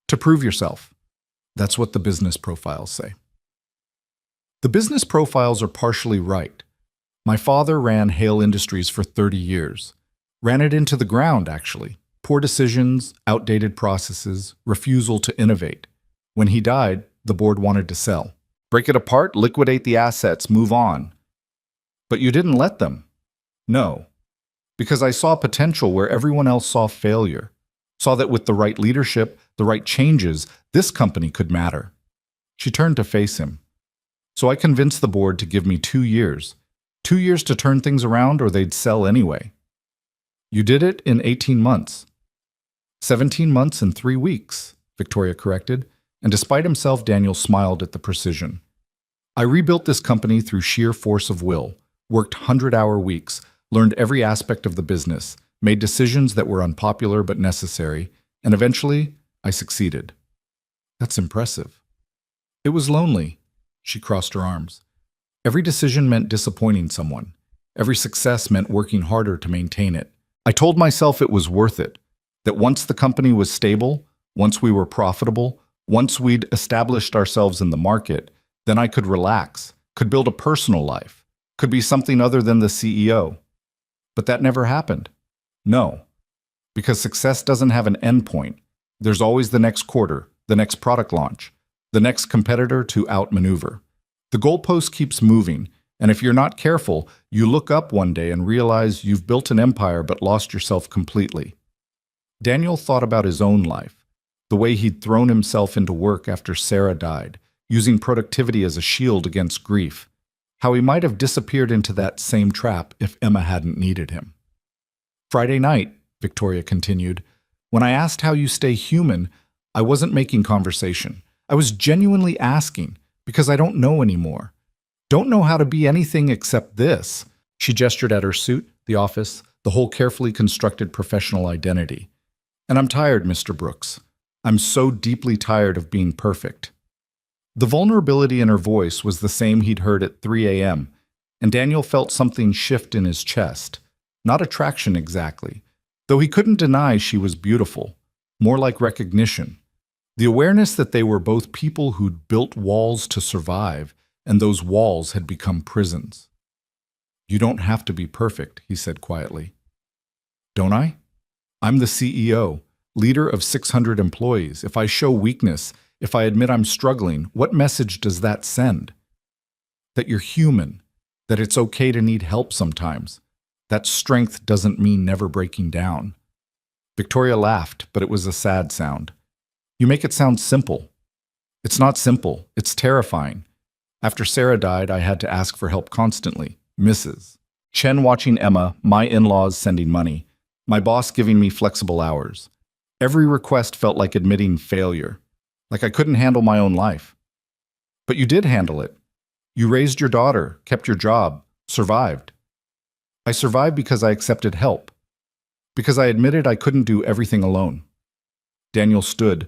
"To prove yourself." That's what the business profiles say. The business profiles are partially right. My father ran Hale Industries for 30 years. Ran it into the ground, actually. Poor decisions, outdated processes, refusal to innovate. When he died, the board wanted to sell. Break it apart, liquidate the assets, move on. But you didn't let them. No. Because I saw potential where everyone else saw failure. Saw that with the right leadership, the right changes, this company could matter. She turned to face him. So I convinced the board to give me 2 years. 2 years to turn things around or they'd sell anyway. You did it in 18 months. 17 months and 3 weeks, Victoria corrected, and despite himself, Daniel smiled at the precision. I rebuilt this company through sheer force of will, worked 100-hour weeks, learned every aspect of the business, made decisions that were unpopular but necessary, and eventually, I succeeded. That's impressive. It was lonely. She crossed her arms. Every decision meant disappointing someone. Every success meant working harder to maintain it. I told myself it was worth it, that once the company was stable, once we were profitable, once we'd established ourselves in the market, then I could relax, could build a personal life, could be something other than the CEO. But that never happened. No, because success doesn't have an end point. There's always the next quarter, the next product launch, the next competitor to outmaneuver. The goalpost keeps moving, and if you're not careful, you look up one day and realize you've built an empire but lost yourself completely. Daniel thought about his own life, the way he'd thrown himself into work after Sarah died, using productivity as a shield against grief, how he might have disappeared into that same trap if Emma hadn't needed him. Friday night, Victoria continued, when I asked how you stay human, I wasn't making conversation. I was genuinely asking, because I don't know anymore. Don't know how to be anything except this. She gestured at her suit, the office, the whole carefully constructed professional identity. And I'm tired, Mr. Brooks. I'm so deeply tired of being perfect. The vulnerability in her voice was the same he'd heard at 3 a.m., and Daniel felt something shift in his chest. Not attraction exactly, though he couldn't deny she was beautiful, more like recognition. The awareness that they were both people who'd built walls to survive, and those walls had become prisons. You don't have to be perfect, he said quietly. Don't I? I'm the CEO, leader of 600 employees. If I show weakness, if I admit I'm struggling, what message does that send? That you're human, that it's okay to need help sometimes. That strength doesn't mean never breaking down. Victoria laughed, but it was a sad sound. You make it sound simple. It's not simple, it's terrifying. After Sarah died, I had to ask for help constantly. Mrs. Chen watching Emma, my in-laws sending money, my boss giving me flexible hours. Every request felt like admitting failure, like I couldn't handle my own life. But you did handle it. You raised your daughter, kept your job, survived. I survived because I accepted help, because I admitted I couldn't do everything alone. Daniel stood,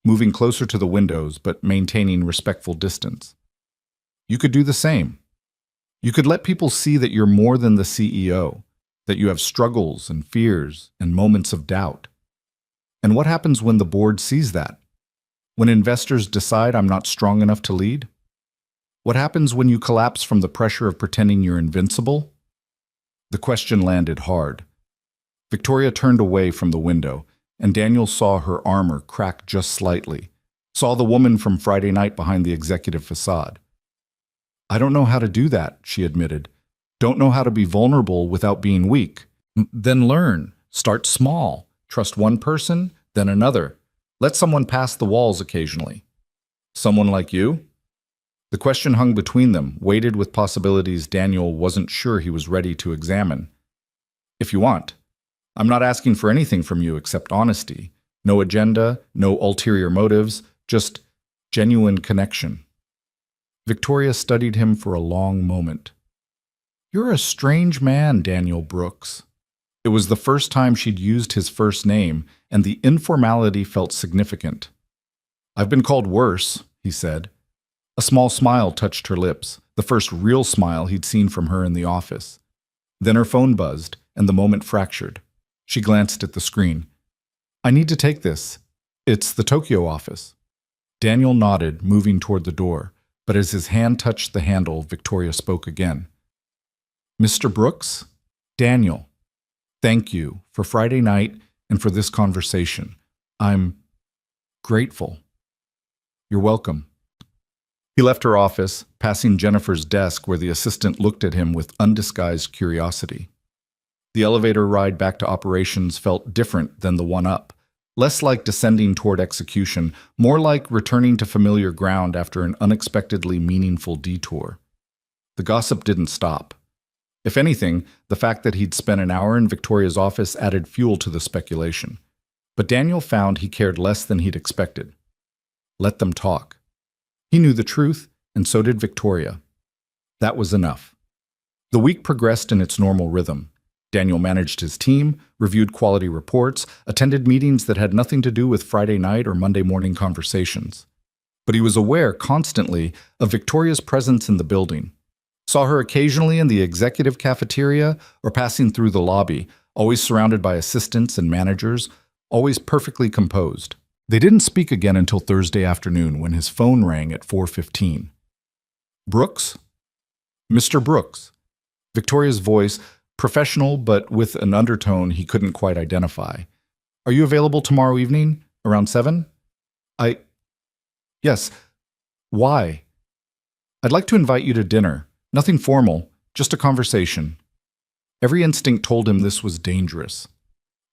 moving closer to the windows but maintaining respectful distance. You could do the same. You could let people see that you're more than the CEO, that you have struggles and fears and moments of doubt. And what happens when the board sees that? When investors decide I'm not strong enough to lead? What happens when you collapse from the pressure of pretending you're invincible? The question landed hard. Victoria turned away from the window, and Daniel saw her armor crack just slightly, saw the woman from Friday night behind the executive facade. I don't know how to do that, she admitted. Don't know how to be vulnerable without being weak. Then learn. Start small. Trust one person, then another. Let someone pass the walls occasionally. Someone like you? The question hung between them, weighted with possibilities Daniel wasn't sure he was ready to examine. If you want. I'm not asking for anything from you except honesty. No agenda, no ulterior motives, just genuine connection. Victoria studied him for a long moment. You're a strange man, Daniel Brooks. It was the first time she'd used his first name, and the informality felt significant. I've been called worse, he said. A small smile touched her lips, the first real smile he'd seen from her in the office. Then her phone buzzed, and the moment fractured. She glanced at the screen. I need to take this. It's the Tokyo office. Daniel nodded, moving toward the door, but as his hand touched the handle, Victoria spoke again. Mr. Brooks? Daniel. Thank you for Friday night and for this conversation. I'm grateful. You're welcome. He left her office, passing Jennifer's desk where the assistant looked at him with undisguised curiosity. The elevator ride back to operations felt different than the one up, less like descending toward execution, more like returning to familiar ground after an unexpectedly meaningful detour. The gossip didn't stop. If anything, the fact that he'd spent an hour in Victoria's office added fuel to the speculation. But Daniel found he cared less than he'd expected. Let them talk. He knew the truth, and so did Victoria. That was enough. The week progressed in its normal rhythm. Daniel managed his team, reviewed quality reports, attended meetings that had nothing to do with Friday night or Monday morning conversations. But he was aware constantly of Victoria's presence in the building. Saw her occasionally in the executive cafeteria or passing through the lobby, always surrounded by assistants and managers, always perfectly composed. They didn't speak again until Thursday afternoon when his phone rang at 4:15. Brooks? Mr. Brooks. Victoria's voice, professional but with an undertone he couldn't quite identify. Are you available tomorrow evening, around 7? I... Yes. Why? I'd like to invite you to dinner. Nothing formal, just a conversation. Every instinct told him this was dangerous.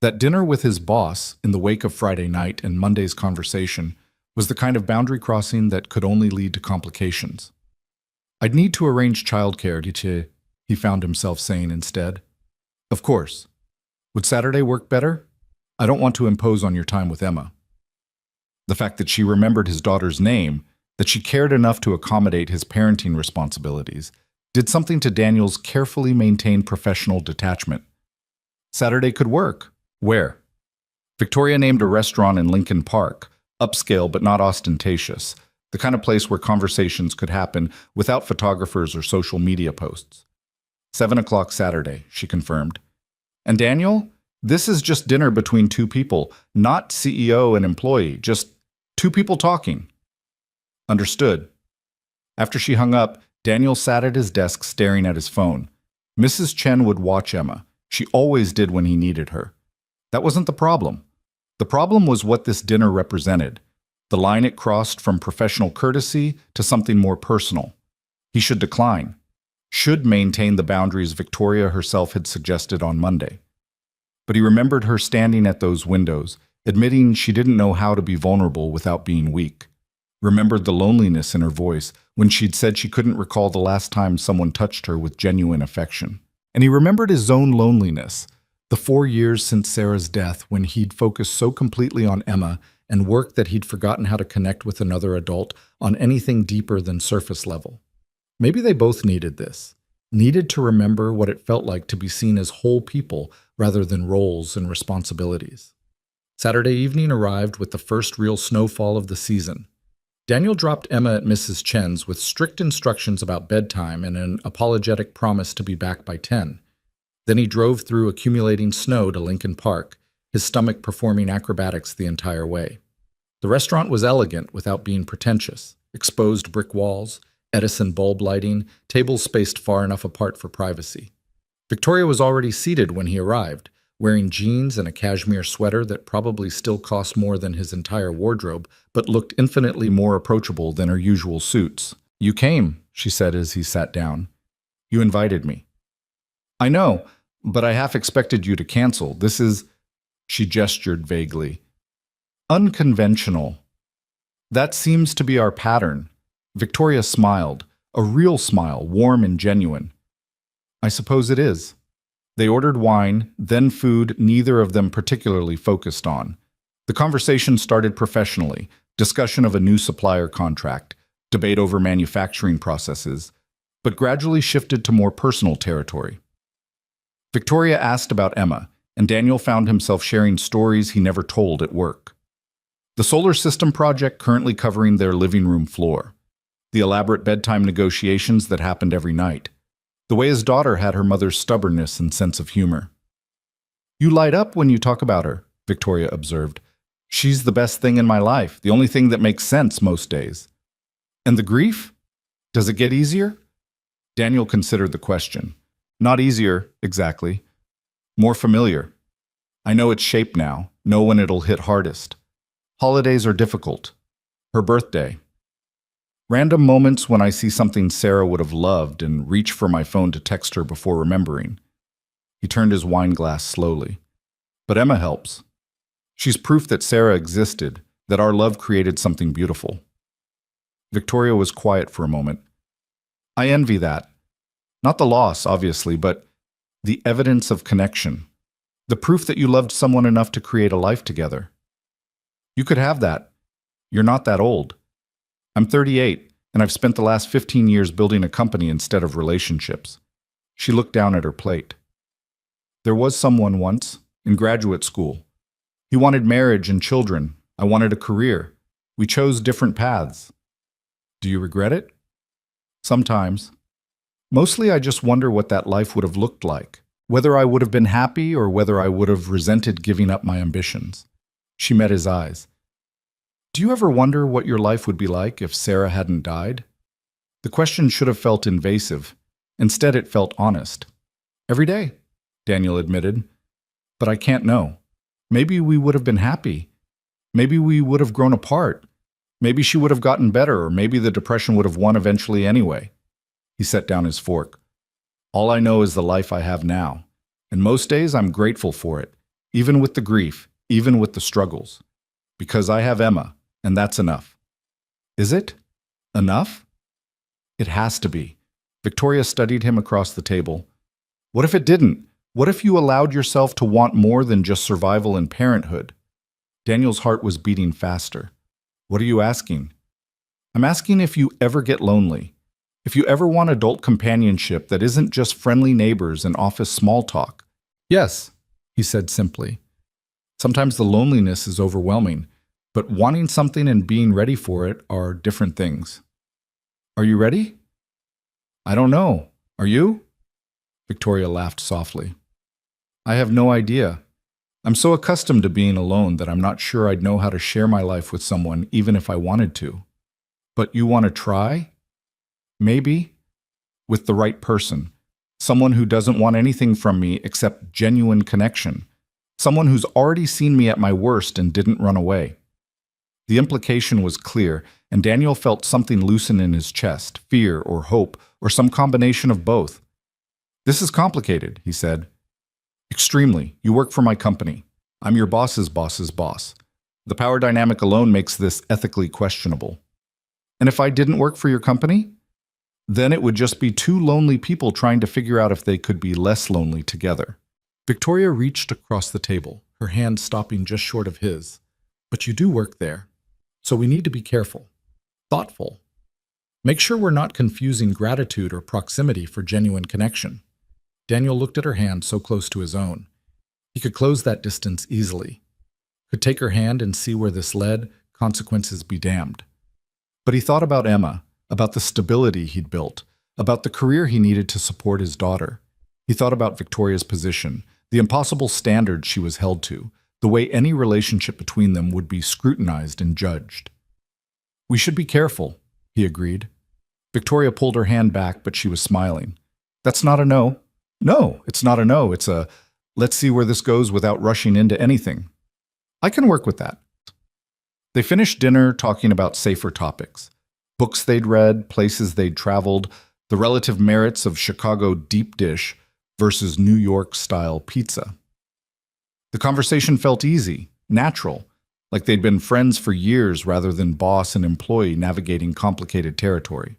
That dinner with his boss, in the wake of Friday night and Monday's conversation, was the kind of boundary crossing that could only lead to complications. I'd need to arrange childcare, he found himself saying instead. Of course. Would Saturday work better? I don't want to impose on your time with Emma. The fact that she remembered his daughter's name, that she cared enough to accommodate his parenting responsibilities, did something to Daniel's carefully maintained professional detachment. Saturday could work. Where? Victoria named a restaurant in Lincoln Park, upscale but not ostentatious, the kind of place where conversations could happen without photographers or social media posts. 7 o'clock Saturday, she confirmed. And Daniel, this is just dinner between two people, not CEO and employee, just two people talking. Understood. After she hung up, Daniel sat at his desk staring at his phone. Mrs. Chen would watch Emma. She always did when he needed her. That wasn't the problem. The problem was what this dinner represented, the line it crossed from professional courtesy to something more personal. He should decline, should maintain the boundaries Victoria herself had suggested on Monday. But he remembered her standing at those windows, admitting she didn't know how to be vulnerable without being weak. Remembered the loneliness in her voice when she'd said she couldn't recall the last time someone touched her with genuine affection. And he remembered his own loneliness, the 4 years since Sarah's death when he'd focused so completely on Emma and work that he'd forgotten how to connect with another adult on anything deeper than surface level. Maybe they both needed this, needed to remember what it felt like to be seen as whole people rather than roles and responsibilities. Saturday evening arrived with the first real snowfall of the season. Daniel dropped Emma at Mrs. Chen's with strict instructions about bedtime and an apologetic promise to be back by 10. Then he drove through accumulating snow to Lincoln Park, his stomach performing acrobatics the entire way. The restaurant was elegant without being pretentious. Exposed brick walls, Edison bulb lighting, tables spaced far enough apart for privacy. Victoria was already seated when he arrived, wearing jeans and a cashmere sweater that probably still cost more than his entire wardrobe, but looked infinitely more approachable than her usual suits. You came, she said as he sat down. You invited me. I know, but I half expected you to cancel. This is, she gestured vaguely, unconventional. That seems to be our pattern. Victoria smiled, a real smile, warm and genuine. I suppose it is. They ordered wine, then food neither of them particularly focused on. The conversation started professionally, discussion of a new supplier contract, debate over manufacturing processes, but gradually shifted to more personal territory. Victoria asked about Emma, and Daniel found himself sharing stories he never told at work. The solar system project currently covering their living room floor, the elaborate bedtime negotiations that happened every night, the way his daughter had her mother's stubbornness and sense of humor. You light up when you talk about her, Victoria observed. She's the best thing in my life, the only thing that makes sense most days. And the grief? Does it get easier? Daniel considered the question. Not easier, exactly. More familiar. I know its shape now, know when it'll hit hardest. Holidays are difficult. Her birthday. Random moments when I see something Sarah would have loved and reach for my phone to text her before remembering. He turned his wine glass slowly. But Emma helps. She's proof that Sarah existed, that our love created something beautiful. Victoria was quiet for a moment. I envy that. Not the loss, obviously, but the evidence of connection. The proof that you loved someone enough to create a life together. You could have that. You're not that old. I'm 38, and I've spent the last 15 years building a company instead of relationships. She looked down at her plate. There was someone once, in graduate school. He wanted marriage and children. I wanted a career. We chose different paths. Do you regret it? Sometimes. Mostly I just wonder what that life would have looked like, whether I would have been happy or whether I would have resented giving up my ambitions. She met his eyes. Do you ever wonder what your life would be like if Sarah hadn't died? The question should have felt invasive. Instead, it felt honest. Every day, Daniel admitted. But I can't know. Maybe we would have been happy. Maybe we would have grown apart. Maybe she would have gotten better, or maybe the depression would have won eventually anyway. He set down his fork. All I know is the life I have now. And most days I'm grateful for it, even with the grief, even with the struggles. Because I have Emma, and that's enough. Is it? Enough? It has to be. Victoria studied him across the table. What if it didn't? What if you allowed yourself to want more than just survival and parenthood? Daniel's heart was beating faster. What are you asking? I'm asking if you ever get lonely. If you ever want adult companionship that isn't just friendly neighbors and office small talk. Yes, he said simply. Sometimes the loneliness is overwhelming, but wanting something and being ready for it are different things. Are you ready? I don't know. Are you? Victoria laughed softly. I have no idea. I'm so accustomed to being alone that I'm not sure I'd know how to share my life with someone even if I wanted to. But you want to try? Maybe. With the right person. Someone who doesn't want anything from me except genuine connection. Someone who's already seen me at my worst and didn't run away. The implication was clear, and Daniel felt something loosen in his chest, fear or hope, or some combination of both. This is complicated, he said. Extremely. You work for my company. I'm your boss's boss's boss. The power dynamic alone makes this ethically questionable. And if I didn't work for your company? Then it would just be two lonely people trying to figure out if they could be less lonely together. Victoria reached across the table, her hand stopping just short of his. But you do work there, so we need to be careful, thoughtful. Make sure we're not confusing gratitude or proximity for genuine connection. Daniel looked at her hand so close to his own. He could close that distance easily. Could take her hand and see where this led, consequences be damned. But he thought about Emma, about the stability he'd built, about the career he needed to support his daughter. He thought about Victoria's position, the impossible standards she was held to, the way any relationship between them would be scrutinized and judged. We should be careful, he agreed. Victoria pulled her hand back, but she was smiling. That's not a no. No, it's not a no. It's a, let's see where this goes without rushing into anything. I can work with that. They finished dinner talking about safer topics. Books they'd read, places they'd traveled, the relative merits of Chicago deep dish versus New York-style pizza. The conversation felt easy, natural, like they'd been friends for years rather than boss and employee navigating complicated territory.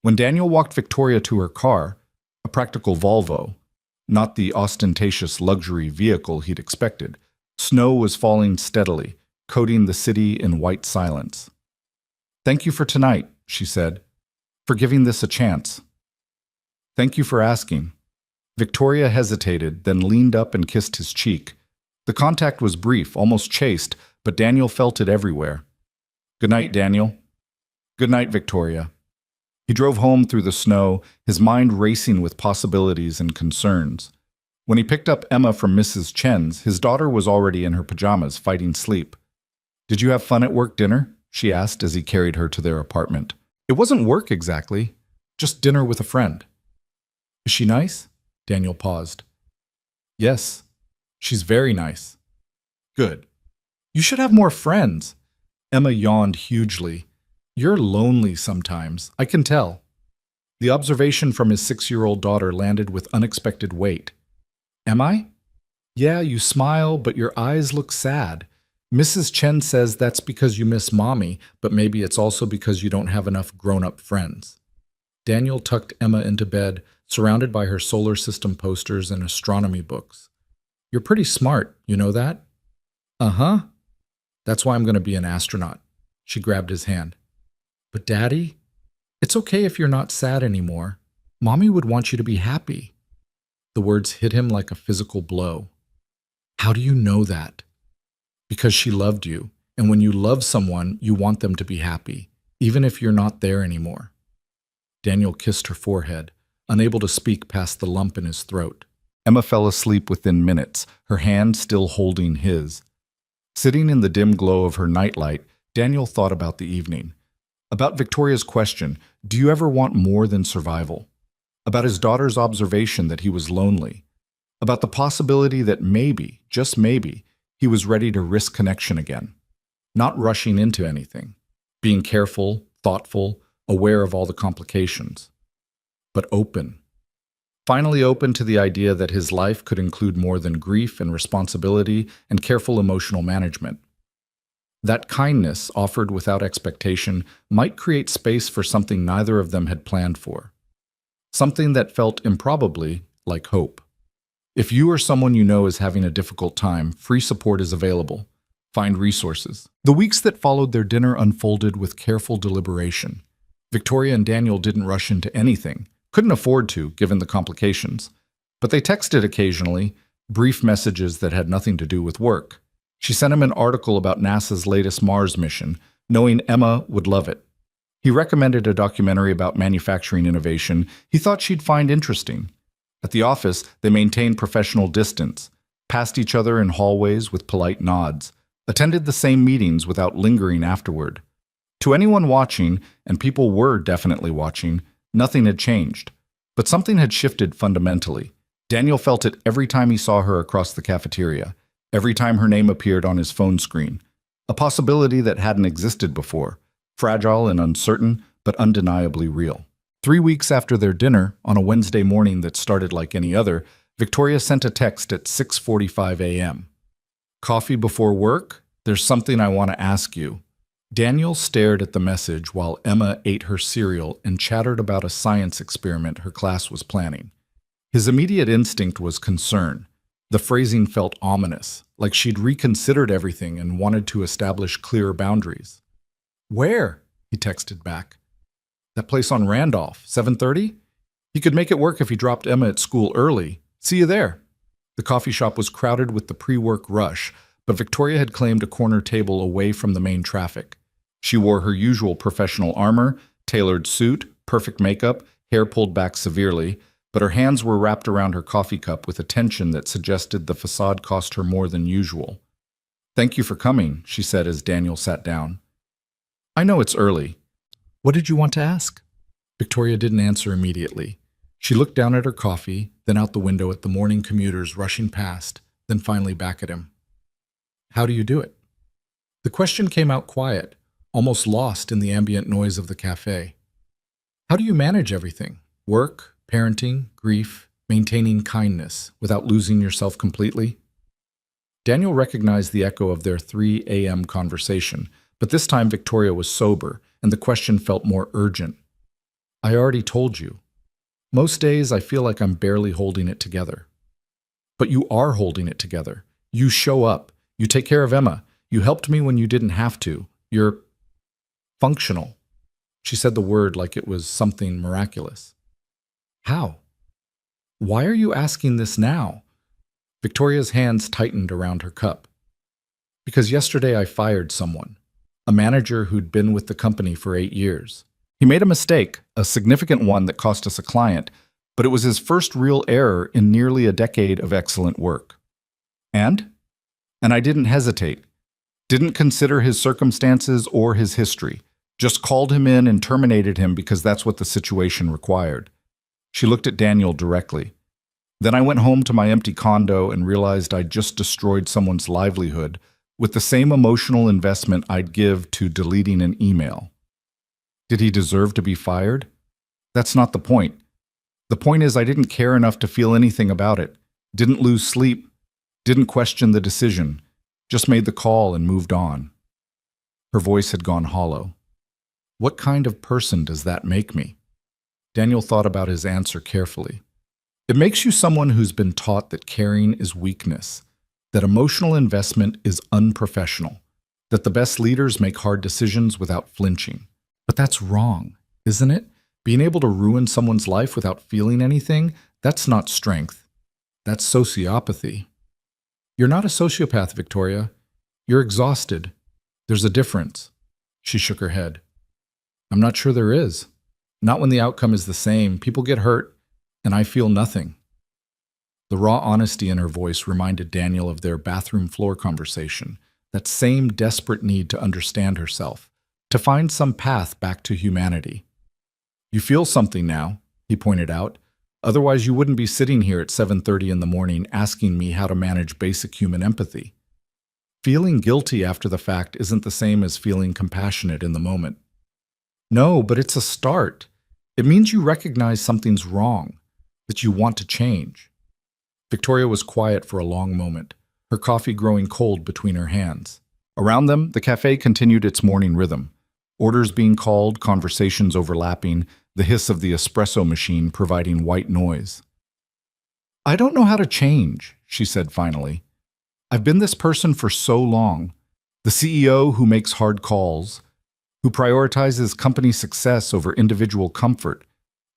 When Daniel walked Victoria to her car, a practical Volvo, not the ostentatious luxury vehicle he'd expected, snow was falling steadily, coating the city in white silence. Thank you for tonight, she said, for giving this a chance. Thank you for asking. Victoria hesitated, then leaned up and kissed his cheek. The contact was brief, almost chaste, but Daniel felt it everywhere. Good night, Daniel. Good night, Victoria. He drove home through the snow, his mind racing with possibilities and concerns. When he picked up Emma from Mrs. Chen's, his daughter was already in her pajamas, fighting sleep. Did you have fun at work dinner? She asked as he carried her to their apartment. It wasn't work exactly, just dinner with a friend. Is she nice? Daniel paused. Yes, she's very nice. Good. You should have more friends. Emma yawned hugely. You're lonely sometimes, I can tell. The observation from his 6-year-old daughter landed with unexpected weight. Am I? Yeah, you smile, but your eyes look sad. Mrs. Chen says that's because you miss Mommy, but maybe it's also because you don't have enough grown-up friends. Daniel tucked Emma into bed, surrounded by her solar system posters and astronomy books. You're pretty smart, you know that? Uh-huh. That's why I'm going to be an astronaut. She grabbed his hand. But Daddy, it's okay if you're not sad anymore. Mommy would want you to be happy. The words hit him like a physical blow. How do you know that? Because she loved you, and when you love someone, you want them to be happy, even if you're not there anymore. Daniel kissed her forehead. unable to speak past the lump in his throat. Emma fell asleep within minutes, her hand still holding his. Sitting in the dim glow of her nightlight, Daniel thought about the evening. About Victoria's question, do you ever want more than survival? About his daughter's observation that he was lonely. About the possibility that maybe, just maybe, he was ready to risk connection again. Not rushing into anything. Being careful, thoughtful, aware of all the complications. But open. Finally open to the idea that his life could include more than grief and responsibility and careful emotional management. That kindness, offered without expectation, might create space for something neither of them had planned for. Something that felt improbably like hope. If you or someone you know is having a difficult time, free support is available. Find resources. The weeks that followed their dinner unfolded with careful deliberation. Victoria and Daniel didn't rush into anything. Couldn't afford to, given the complications. But they texted occasionally, brief messages that had nothing to do with work. She sent him an article about NASA's latest Mars mission, knowing Emma would love it. He recommended a documentary about manufacturing innovation he thought she'd find interesting. At the office, they maintained professional distance, passed each other in hallways with polite nods, attended the same meetings without lingering afterward. To anyone watching, and people were definitely watching, nothing had changed. But something had shifted fundamentally. Daniel felt it every time he saw her across the cafeteria, every time her name appeared on his phone screen. A possibility that hadn't existed before, fragile and uncertain, but undeniably real. 3 weeks after their dinner, on a Wednesday morning that started like any other, Victoria sent a text at 6:45 a.m. Coffee before work? There's something I want to ask you. Daniel stared at the message while Emma ate her cereal and chattered about a science experiment her class was planning. His immediate instinct was concern. The phrasing felt ominous, like she'd reconsidered everything and wanted to establish clearer boundaries. Where? He texted back. That place on Randolph, 7:30? He could make it work if he dropped Emma at school early. See you there. The coffee shop was crowded with the pre-work rush, but Victoria had claimed a corner table away from the main traffic. She wore her usual professional armor, tailored suit, perfect makeup, hair pulled back severely, but her hands were wrapped around her coffee cup with a tension that suggested the facade cost her more than usual. Thank you for coming, she said as Daniel sat down. I know it's early. What did you want to ask? Victoria didn't answer immediately. She looked down at her coffee, then out the window at the morning commuters rushing past, then finally back at him. How do you do it? The question came out quiet, almost lost in the ambient noise of the cafe. How do you manage everything? Work, parenting, grief, maintaining kindness, without losing yourself completely? Daniel recognized the echo of their 3 a.m. conversation, but this time Victoria was sober, and the question felt more urgent. I already told you. Most days I feel like I'm barely holding it together. But you are holding it together. You show up. You take care of Emma. You helped me when you didn't have to. You're functional. She said the word like it was something miraculous. How? Why are you asking this now? Victoria's hands tightened around her cup. Because yesterday I fired someone, a manager who'd been with the company for 8 years. He made a mistake, a significant one that cost us a client, but it was his first real error in nearly a decade of excellent work. And I didn't hesitate. Didn't consider his circumstances or his history. Just called him in and terminated him because that's what the situation required. She looked at Daniel directly. Then I went home to my empty condo and realized I'd just destroyed someone's livelihood with the same emotional investment I'd give to deleting an email. Did he deserve to be fired? That's not the point. The point is I didn't care enough to feel anything about it, didn't lose sleep, didn't question the decision, just made the call and moved on. Her voice had gone hollow. What kind of person does that make me? Daniel thought about his answer carefully. It makes you someone who's been taught that caring is weakness, that emotional investment is unprofessional, that the best leaders make hard decisions without flinching. But that's wrong, isn't it? Being able to ruin someone's life without feeling anything, that's not strength. That's sociopathy. You're not a sociopath, Victoria. You're exhausted. There's a difference. She shook her head. I'm not sure there is. Not when the outcome is the same. People get hurt. And I feel nothing. The raw honesty in her voice reminded Daniel of their bathroom floor conversation, that same desperate need to understand herself, to find some path back to humanity. You feel something now, he pointed out. Otherwise you wouldn't be sitting here at 7:30 in the morning asking me how to manage basic human empathy. Feeling guilty after the fact isn't the same as feeling compassionate in the moment. No, but it's a start. It means you recognize something's wrong, that you want to change. Victoria was quiet for a long moment, her coffee growing cold between her hands. Around them, the cafe continued its morning rhythm. Orders being called, conversations overlapping, the hiss of the espresso machine providing white noise. I don't know how to change, she said finally. I've been this person for so long. The CEO who makes hard calls, who prioritizes company success over individual comfort,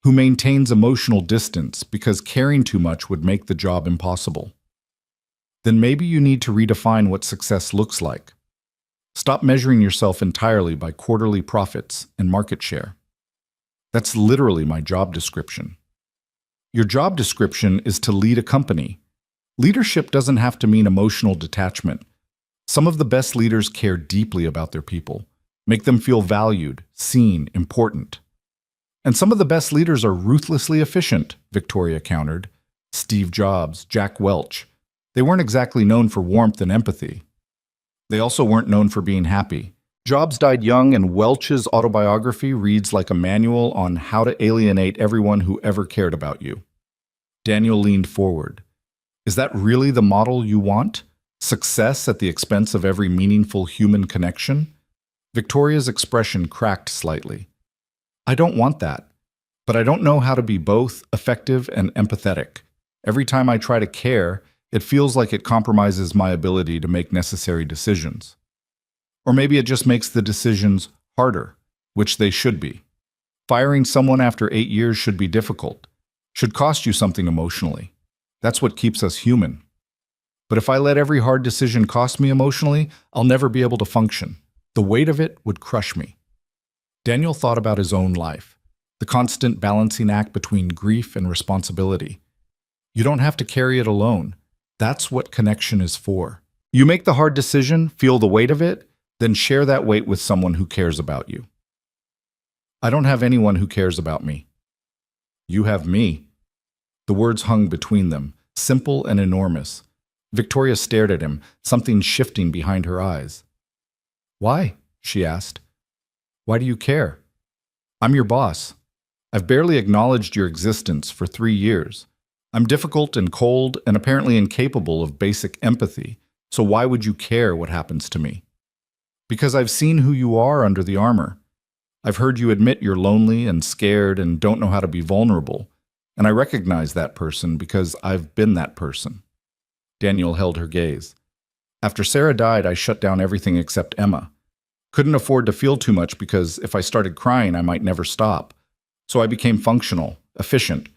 who maintains emotional distance because caring too much would make the job impossible. Then maybe you need to redefine what success looks like. Stop measuring yourself entirely by quarterly profits and market share. That's literally my job description. Your job description is to lead a company. Leadership doesn't have to mean emotional detachment. Some of the best leaders care deeply about their people, make them feel valued, seen, important. And some of the best leaders are ruthlessly efficient, Victoria countered. Steve Jobs, Jack Welch. They weren't exactly known for warmth and empathy. They also weren't known for being happy. Jobs died young, and Welch's autobiography reads like a manual on how to alienate everyone who ever cared about you. Daniel leaned forward. Is that really the model you want? Success at the expense of every meaningful human connection? Victoria's expression cracked slightly. I don't want that, but I don't know how to be both effective and empathetic. Every time I try to care, it feels like it compromises my ability to make necessary decisions. Or maybe it just makes the decisions harder, which they should be. Firing someone after 8 years should be difficult, should cost you something emotionally. That's what keeps us human. But if I let every hard decision cost me emotionally, I'll never be able to function. The weight of it would crush me. Daniel thought about his own life, the constant balancing act between grief and responsibility. You don't have to carry it alone. That's what connection is for. You make the hard decision, feel the weight of it, then share that weight with someone who cares about you. I don't have anyone who cares about me. You have me. The words hung between them, simple and enormous. Victoria stared at him, something shifting behind her eyes. Why? She asked. Why do you care? I'm your boss. I've barely acknowledged your existence for 3 years. I'm difficult and cold and apparently incapable of basic empathy, so why would you care what happens to me? Because I've seen who you are under the armor. I've heard you admit you're lonely and scared and don't know how to be vulnerable, and I recognize that person because I've been that person. Daniel held her gaze. After Sarah died, I shut down everything except Emma. Couldn't afford to feel too much because if I started crying, I might never stop. So I became functional, efficient,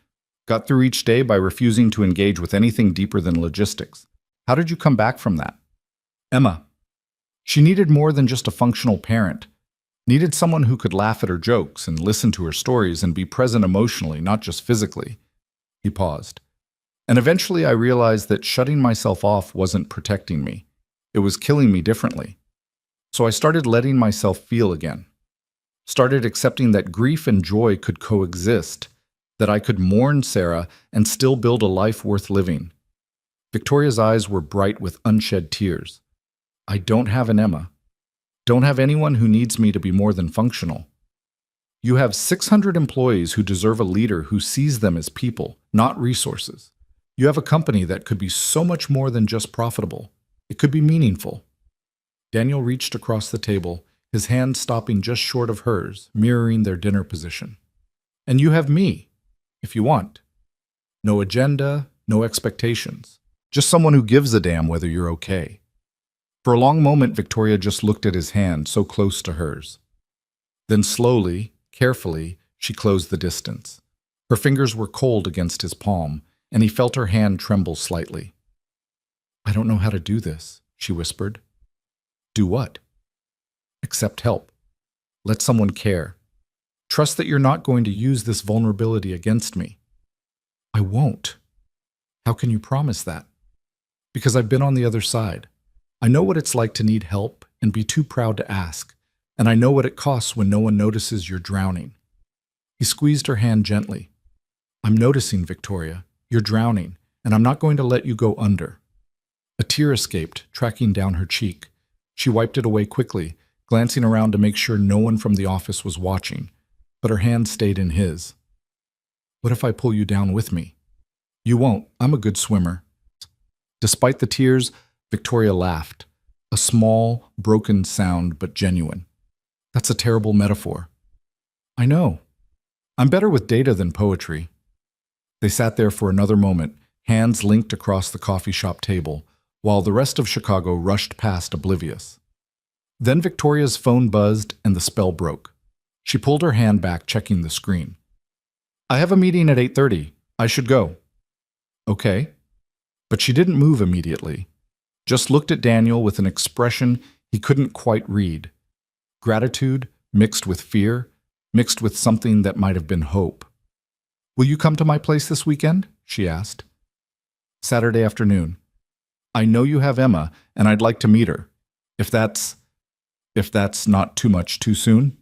got through each day by refusing to engage with anything deeper than logistics. How did you come back from that? Emma. She needed more than just a functional parent. Needed someone who could laugh at her jokes and listen to her stories and be present emotionally, not just physically. He paused. And eventually I realized that shutting myself off wasn't protecting me. It was killing me differently. So I started letting myself feel again. Started accepting that grief and joy could coexist, that I could mourn Sarah and still build a life worth living. Victoria's eyes were bright with unshed tears. I don't have an Emma. Don't have anyone who needs me to be more than functional. You have 600 employees who deserve a leader who sees them as people, not resources. You have a company that could be so much more than just profitable. It could be meaningful. Daniel reached across the table, his hand stopping just short of hers, mirroring their dinner position. And you have me, if you want. No agenda, no expectations. Just someone who gives a damn whether you're okay. For a long moment, Victoria just looked at his hand so close to hers. Then slowly, carefully, she closed the distance. Her fingers were cold against his palm, and he felt her hand tremble slightly. I don't know how to do this, she whispered. Do what? Accept help. Let someone care. Trust that you're not going to use this vulnerability against me. I won't. How can you promise that? Because I've been on the other side. I know what it's like to need help and be too proud to ask, and I know what it costs when no one notices you're drowning. He squeezed her hand gently. I'm noticing, Victoria. You're drowning, and I'm not going to let you go under. A tear escaped, tracking down her cheek. She wiped it away quickly, glancing around to make sure no one from the office was watching, but her hand stayed in his. What if I pull you down with me? You won't. I'm a good swimmer. Despite the tears, Victoria laughed. A small, broken sound, but genuine. That's a terrible metaphor. I know. I'm better with data than poetry. They sat there for another moment, hands linked across the coffee shop table, while the rest of Chicago rushed past oblivious. Then Victoria's phone buzzed and the spell broke. She pulled her hand back, checking the screen. I have a meeting at 8:30. I should go. Okay. But she didn't move immediately. Just looked at Daniel with an expression he couldn't quite read. Gratitude mixed with fear, mixed with something that might have been hope. Will you come to my place this weekend? She asked. Saturday afternoon. I know you have Emma, and I'd like to meet her. If that's not too much too soon.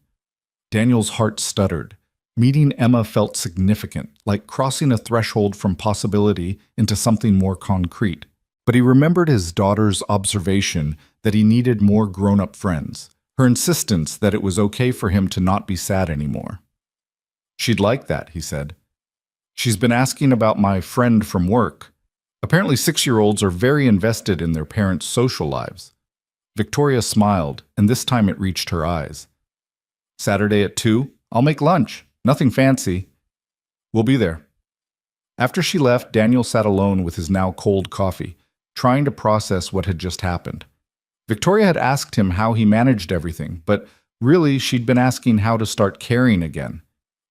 Daniel's heart stuttered. Meeting Emma felt significant, like crossing a threshold from possibility into something more concrete. But he remembered his daughter's observation that he needed more grown-up friends, her insistence that it was okay for him to not be sad anymore. She'd like that, he said. She's been asking about my friend from work. Apparently 6-year-olds are very invested in their parents' social lives. Victoria smiled, and this time it reached her eyes. Saturday at 2, I'll make lunch. Nothing fancy. We'll be there. After she left, Daniel sat alone with his now cold coffee, trying to process what had just happened. Victoria had asked him how he managed everything, but really she'd been asking how to start caring again,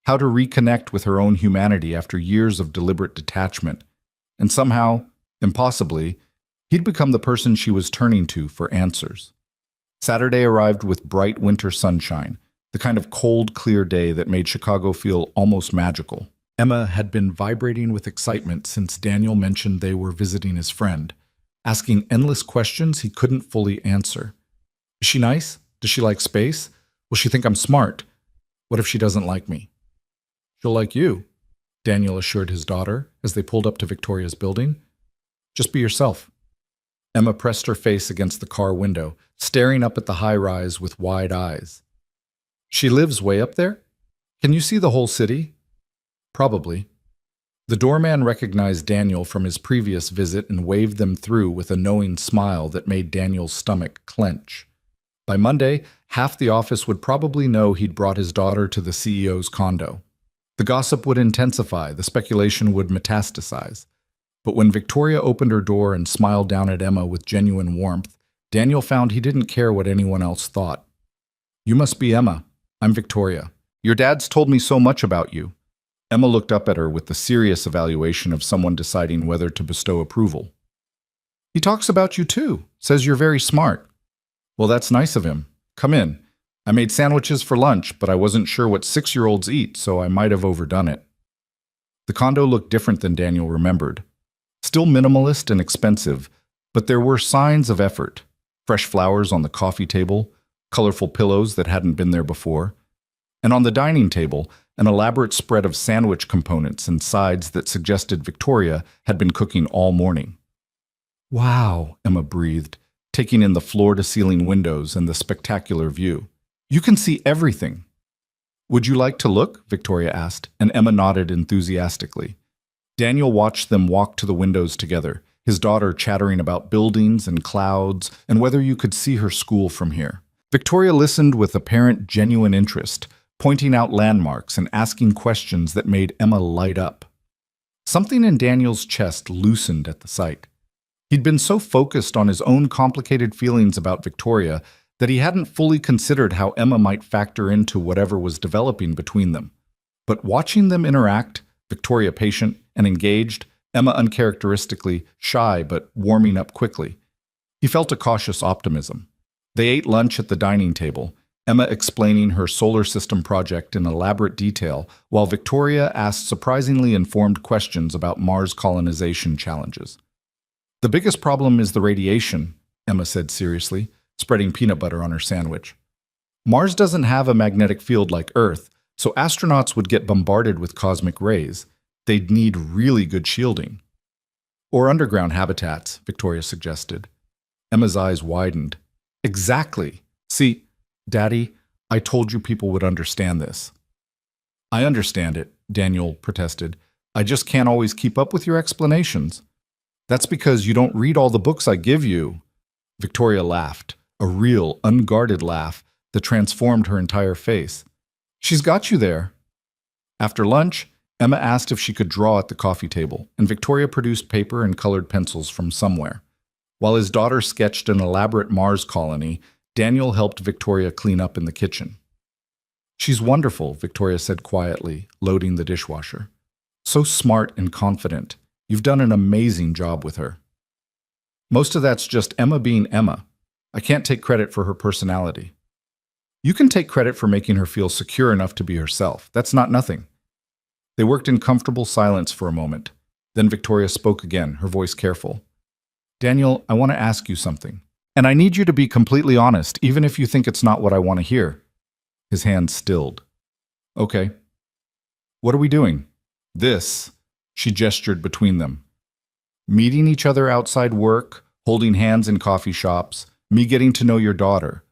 how to reconnect with her own humanity after years of deliberate detachment. And somehow, impossibly, he'd become the person she was turning to for answers. Saturday arrived with bright winter sunshine, the kind of cold, clear day that made Chicago feel almost magical. Emma had been vibrating with excitement since Daniel mentioned they were visiting his friend, asking endless questions he couldn't fully answer. Is she nice? Does she like space? Will she think I'm smart? What if she doesn't like me? She'll like you, Daniel assured his daughter as they pulled up to Victoria's building. Just be yourself. Emma pressed her face against the car window, staring up at the high-rise with wide eyes. She lives way up there? Can you see the whole city? Probably. The doorman recognized Daniel from his previous visit and waved them through with a knowing smile that made Daniel's stomach clench. By Monday, half the office would probably know he'd brought his daughter to the CEO's condo. The gossip would intensify, the speculation would metastasize. But when Victoria opened her door and smiled down at Emma with genuine warmth, Daniel found he didn't care what anyone else thought. You must be Emma. I'm Victoria. Your dad's told me so much about you. Emma looked up at her with the serious evaluation of someone deciding whether to bestow approval. He talks about you too, says you're very smart. Well, that's nice of him. Come in. I made sandwiches for lunch, but I wasn't sure what 6-year-olds eat, so I might have overdone it. The condo looked different than Daniel remembered. Still minimalist and expensive, but there were signs of effort. Fresh flowers on the coffee table, colorful pillows that hadn't been there before, and on the dining table, an elaborate spread of sandwich components and sides that suggested Victoria had been cooking all morning. Wow, Emma breathed, taking in the floor-to-ceiling windows and the spectacular view. You can see everything. Would you like to look? Victoria asked, and Emma nodded enthusiastically. Daniel watched them walk to the windows together, his daughter chattering about buildings and clouds and whether you could see her school from here. Victoria listened with apparent genuine interest, pointing out landmarks and asking questions that made Emma light up. Something in Daniel's chest loosened at the sight. He'd been so focused on his own complicated feelings about Victoria that he hadn't fully considered how Emma might factor into whatever was developing between them. But watching them interact, Victoria patient and engaged, Emma uncharacteristically shy but warming up quickly, he felt a cautious optimism. They ate lunch at the dining table. Emma explaining her solar system project in elaborate detail, while Victoria asked surprisingly informed questions about Mars colonization challenges. The biggest problem is the radiation, Emma said seriously, spreading peanut butter on her sandwich. Mars doesn't have a magnetic field like Earth, so astronauts would get bombarded with cosmic rays. They'd need really good shielding. Or underground habitats, Victoria suggested. Emma's eyes widened. Exactly. See, Daddy, I told you people would understand this. I understand it, Daniel protested. I just can't always keep up with your explanations. That's because you don't read all the books I give you. Victoria laughed, a real, unguarded laugh that transformed her entire face. She's got you there. After lunch, Emma asked if she could draw at the coffee table, and Victoria produced paper and colored pencils from somewhere. While his daughter sketched an elaborate Mars colony, Daniel helped Victoria clean up in the kitchen. She's wonderful, Victoria said quietly, loading the dishwasher. So smart and confident. You've done an amazing job with her. Most of that's just Emma being Emma. I can't take credit for her personality. You can take credit for making her feel secure enough to be herself. That's not nothing. They worked in comfortable silence for a moment. Then Victoria spoke again, her voice careful. Daniel, I want to ask you something. And I need you to be completely honest, even if you think it's not what I want to hear. His hand stilled. Okay. What are we doing? This, she gestured between them. Meeting each other outside work, holding hands in coffee shops, me getting to know your daughter.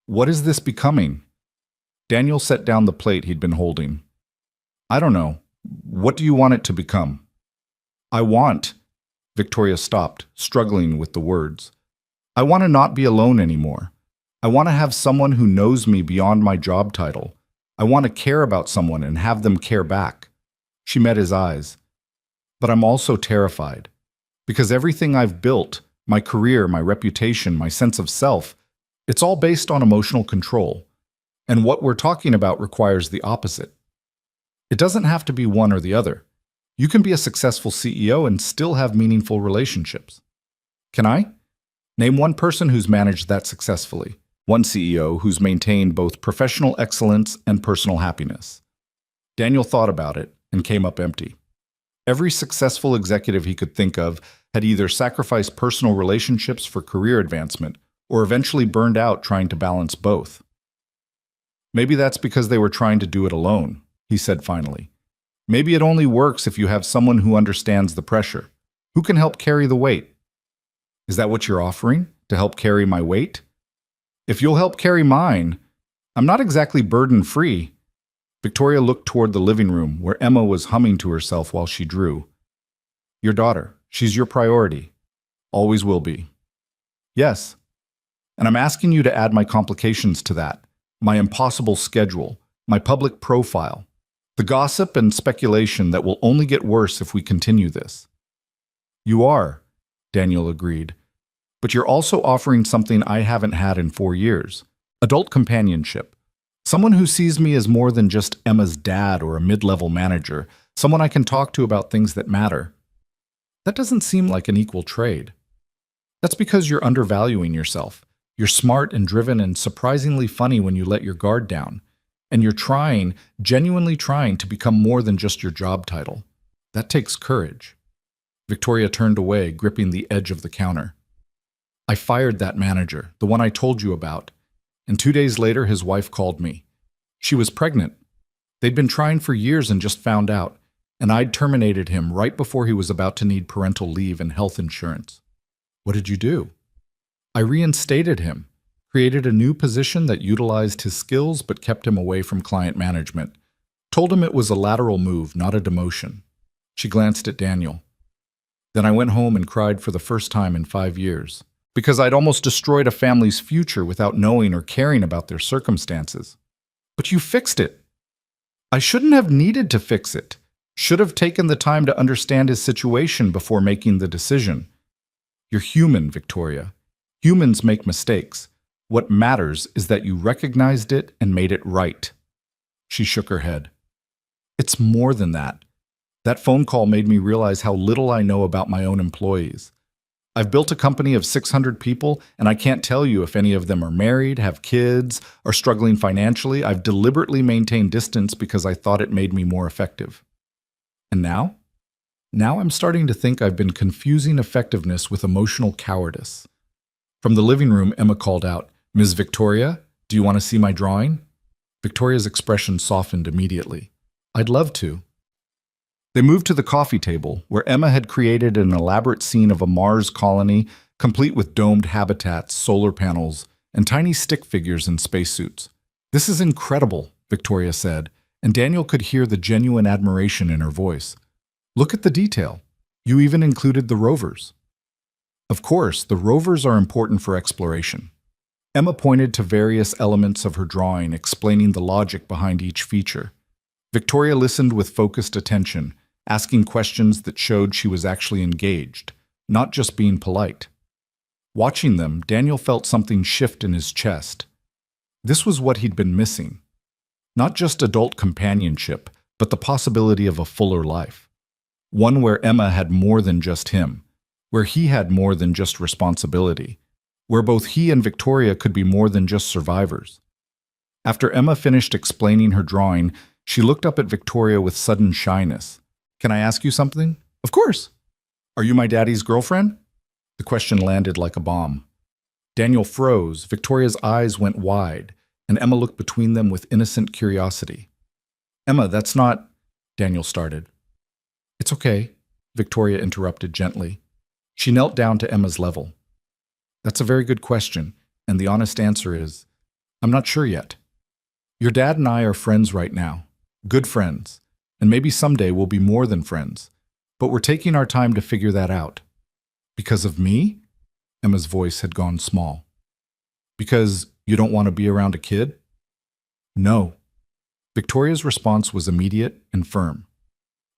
What is this becoming? Daniel set down the plate he'd been holding. I don't know. What do you want it to become? I want. Victoria stopped, struggling with the words. I want to not be alone anymore. I want to have someone who knows me beyond my job title. I want to care about someone and have them care back. She met his eyes. But I'm also terrified. Because everything I've built, my career, my reputation, my sense of self, it's all based on emotional control. And what we're talking about requires the opposite. It doesn't have to be one or the other. You can be a successful CEO and still have meaningful relationships. Can I? Name one person who's managed that successfully. One CEO who's maintained both professional excellence and personal happiness. Daniel thought about it and came up empty. Every successful executive he could think of had either sacrificed personal relationships for career advancement or eventually burned out trying to balance both. Maybe that's because they were trying to do it alone, he said finally. Maybe it only works if you have someone who understands the pressure, who can help carry the weight. Is that what you're offering, to help carry my weight? If you'll help carry mine, I'm not exactly burden-free. Victoria looked toward the living room where Emma was humming to herself while she drew. Your daughter, she's your priority. Always will be. Yes. And I'm asking you to add my complications to that, my impossible schedule, my public profile, the gossip and speculation that will only get worse if we continue this. You are, Daniel agreed. But you're also offering something I haven't had in 4 years. Adult companionship. Someone who sees me as more than just Emma's dad or a mid-level manager. Someone I can talk to about things that matter. That doesn't seem like an equal trade. That's because you're undervaluing yourself. You're smart and driven and surprisingly funny when you let your guard down. And you're trying, genuinely trying to become more than just your job title. That takes courage. Victoria turned away, gripping the edge of the counter. I fired that manager, the one I told you about, and 2 days later his wife called me. She was pregnant. They'd been trying for years and just found out, and I'd terminated him right before he was about to need parental leave and health insurance. What did you do? I reinstated him, created a new position that utilized his skills but kept him away from client management. Told him it was a lateral move, not a demotion. She glanced at Daniel. Then I went home and cried for the first time in 5 years. Because I'd almost destroyed a family's future without knowing or caring about their circumstances. But you fixed it. I shouldn't have needed to fix it. Should have taken the time to understand his situation before making the decision. You're human, Victoria. Humans make mistakes. What matters is that you recognized it and made it right. She shook her head. It's more than that. That phone call made me realize how little I know about my own employees. I've built a company of 600 people, and I can't tell you if any of them are married, have kids, are struggling financially. I've deliberately maintained distance because I thought it made me more effective. And now? Now I'm starting to think I've been confusing effectiveness with emotional cowardice. From the living room, Emma called out, "Ms. Victoria, do you want to see my drawing?" Victoria's expression softened immediately. "I'd love to." They moved to the coffee table, where Emma had created an elaborate scene of a Mars colony, complete with domed habitats, solar panels, and tiny stick figures in spacesuits. "This is incredible," Victoria said, and Daniel could hear the genuine admiration in her voice. "Look at the detail. You even included the rovers." Of course, the rovers are important for exploration. Emma pointed to various elements of her drawing, explaining the logic behind each feature. Victoria listened with focused attention, asking questions that showed she was actually engaged, not just being polite. Watching them, Daniel felt something shift in his chest. This was what he'd been missing. Not just adult companionship, but the possibility of a fuller life. One where Emma had more than just him, where he had more than just responsibility, where both he and Victoria could be more than just survivors. After Emma finished explaining her drawing, she looked up at Victoria with sudden shyness. "Can I ask you something?" "Of course." "Are you my daddy's girlfriend?" The question landed like a bomb. Daniel froze, Victoria's eyes went wide, and Emma looked between them with innocent curiosity. "Emma, that's not—" Daniel started. "It's okay," Victoria interrupted gently. She knelt down to Emma's level. "That's a very good question, and the honest answer is, I'm not sure yet. Your dad and I are friends right now, good friends, and maybe someday we'll be more than friends, but we're taking our time to figure that out." "Because of me?" Emma's voice had gone small. "Because you don't want to be around a kid?" "No." Victoria's response was immediate and firm.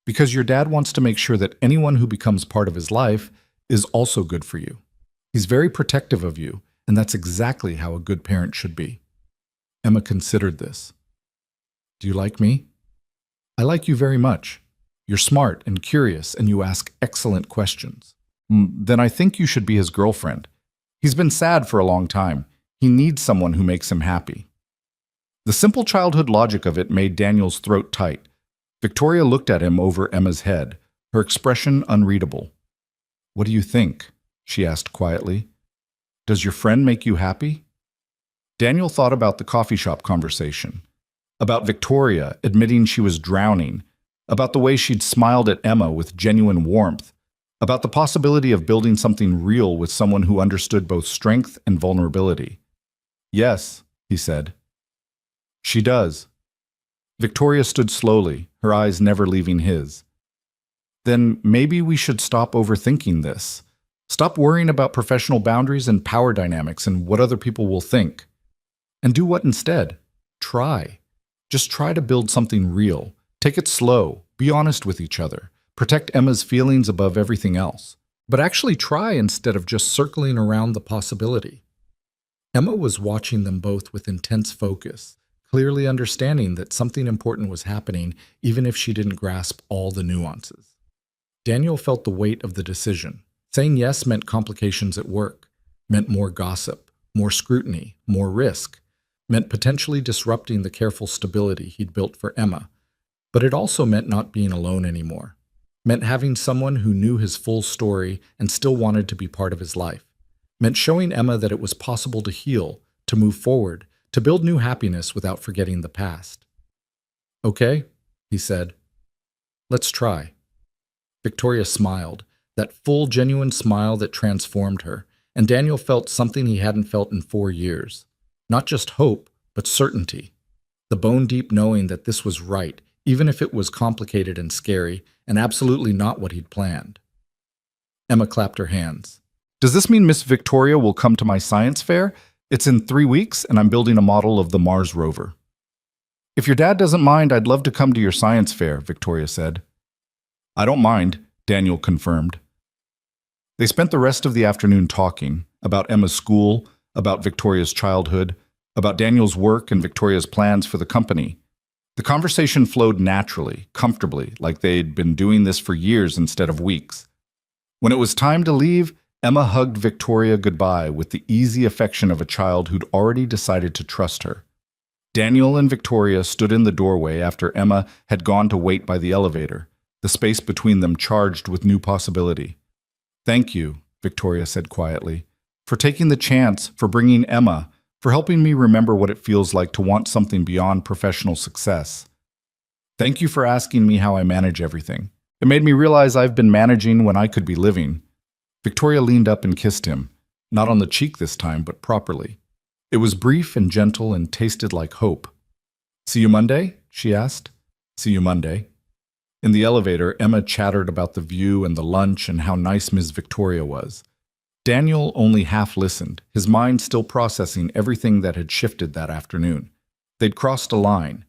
"Because your dad wants to make sure that anyone who becomes part of his life is also good for you. He's very protective of you, and that's exactly how a good parent should be." Emma considered this. "Do you like me?" "I like you very much. You're smart and curious, and you ask excellent questions." "Then I think you should be his girlfriend. He's been sad for a long time. He needs someone who makes him happy." The simple childhood logic of it made Daniel's throat tight. Victoria looked at him over Emma's head, her expression unreadable. "What do you think?" she asked quietly. "Does your friend make you happy?" Daniel thought about the coffee shop conversation, about Victoria admitting she was drowning, about the way she'd smiled at Emma with genuine warmth, about the possibility of building something real with someone who understood both strength and vulnerability. "Yes," he said. "She does." Victoria stood slowly, her eyes never leaving his. "Then maybe we should stop overthinking this. Stop worrying about professional boundaries and power dynamics and what other people will think. And do what instead? Try. Just try to build something real. Take it slow. Be honest with each other. Protect Emma's feelings above everything else. But actually try instead of just circling around the possibility." Emma was watching them both with intense focus, clearly understanding that something important was happening even if she didn't grasp all the nuances. Daniel felt the weight of the decision. Saying yes meant complications at work, meant more gossip, more scrutiny, more risk, meant potentially disrupting the careful stability he'd built for Emma. But it also meant not being alone anymore, meant having someone who knew his full story and still wanted to be part of his life, meant showing Emma that it was possible to heal, to move forward, to build new happiness without forgetting the past. "Okay," he said. "Let's try." Victoria smiled, that full, genuine smile that transformed her, and Daniel felt something he hadn't felt in 4 years. Not just hope, but certainty. The bone-deep knowing that this was right, even if it was complicated and scary, and absolutely not what he'd planned. Emma clapped her hands. "Does this mean Miss Victoria will come to my science fair? It's in 3 weeks, and I'm building a model of the Mars rover." "If your dad doesn't mind, I'd love to come to your science fair," Victoria said. "I don't mind," Daniel confirmed. They spent the rest of the afternoon talking about Emma's school, about Victoria's childhood, about Daniel's work and Victoria's plans for the company. The conversation flowed naturally, comfortably, like they'd been doing this for years instead of weeks. When it was time to leave, Emma hugged Victoria goodbye with the easy affection of a child who'd already decided to trust her. Daniel and Victoria stood in the doorway after Emma had gone to wait by the elevator, the space between them charged with new possibility. "Thank you," Victoria said quietly, "for taking the chance, for bringing Emma, for helping me remember what it feels like to want something beyond professional success. Thank you for asking me how I manage everything. It made me realize I've been managing when I could be living." Victoria leaned up and kissed him, not on the cheek this time, but properly. It was brief and gentle and tasted like hope. "See you Monday?" she asked. "See you Monday." In the elevator, Emma chattered about the view and the lunch and how nice Ms. Victoria was. Daniel only half listened, his mind still processing everything that had shifted that afternoon. They'd crossed a line,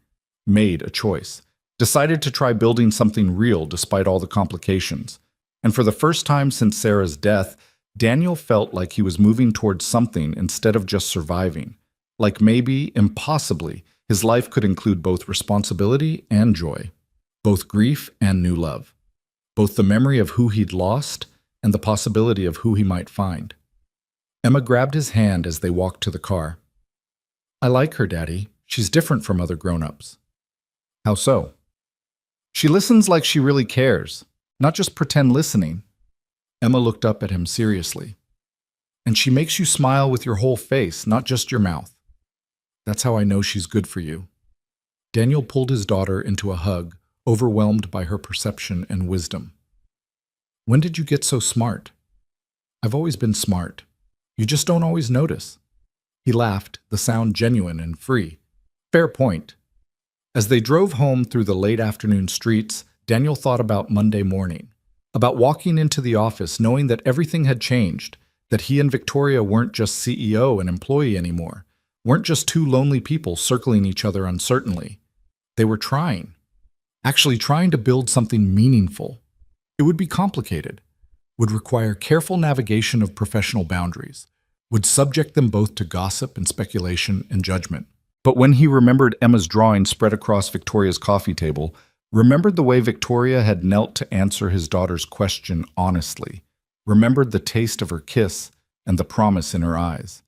made a choice, decided to try building something real despite all the complications. And for the first time since Sarah's death, Daniel felt like he was moving towards something instead of just surviving. Like maybe, impossibly, his life could include both responsibility and joy, both grief and new love, both the memory of who he'd lost and the possibility of who he might find. Emma grabbed his hand as they walked to the car. "I like her, Daddy. She's different from other grown-ups." "How so?" "She listens like she really cares, not just pretend listening." Emma looked up at him seriously. "And she makes you smile with your whole face, not just your mouth. That's how I know she's good for you." Daniel pulled his daughter into a hug, overwhelmed by her perception and wisdom. "When did you get so smart?" "I've always been smart. You just don't always notice." He laughed, the sound genuine and free. "Fair point." As they drove home through the late afternoon streets, Daniel thought about Monday morning, about walking into the office knowing that everything had changed, that he and Victoria weren't just CEO and employee anymore, weren't just two lonely people circling each other uncertainly. They were trying, actually trying to build something meaningful. It would be complicated, would require careful navigation of professional boundaries, would subject them both to gossip and speculation and judgment. But when he remembered Emma's drawing spread across Victoria's coffee table, remembered the way Victoria had knelt to answer his daughter's question honestly, remembered the taste of her kiss and the promise in her eyes,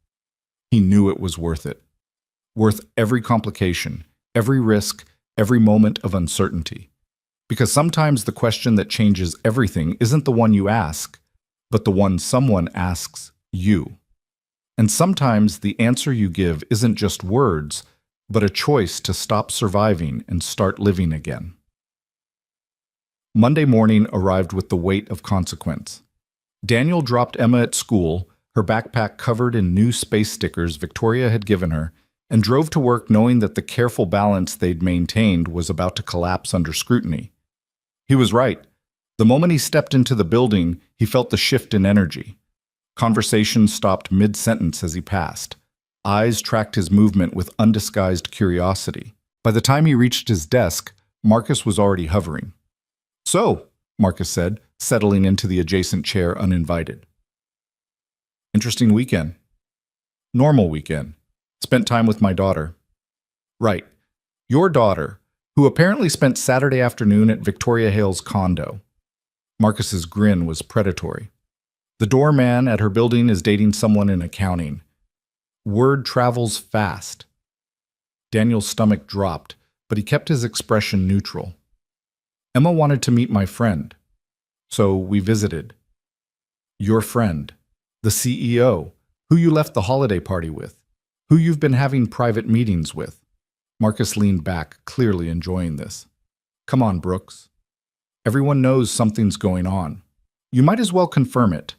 he knew it was worth it. Worth every complication, every risk, every moment of uncertainty. Because sometimes the question that changes everything isn't the one you ask, but the one someone asks you. And sometimes the answer you give isn't just words, but a choice to stop surviving and start living again. Monday morning arrived with the weight of consequence. Daniel dropped Emma at school, her backpack covered in new space stickers Victoria had given her, and drove to work knowing that the careful balance they'd maintained was about to collapse under scrutiny. He was right. The moment he stepped into the building, he felt the shift in energy. Conversation stopped mid-sentence as he passed. Eyes tracked his movement with undisguised curiosity. By the time he reached his desk, Marcus was already hovering. "So," Marcus said, settling into the adjacent chair uninvited. "Interesting weekend." "Normal weekend. Spent time with my daughter." "Right. Your daughter, who apparently spent Saturday afternoon at Victoria Hale's condo." Marcus's grin was predatory. "The doorman at her building is dating someone in accounting. Word travels fast." Daniel's stomach dropped, but he kept his expression neutral. "Emma wanted to meet my friend, so we visited." "Your friend, the CEO, who you left the holiday party with, who you've been having private meetings with." Marcus leaned back, clearly enjoying this. "Come on, Brooks. Everyone knows something's going on. You might as well confirm it."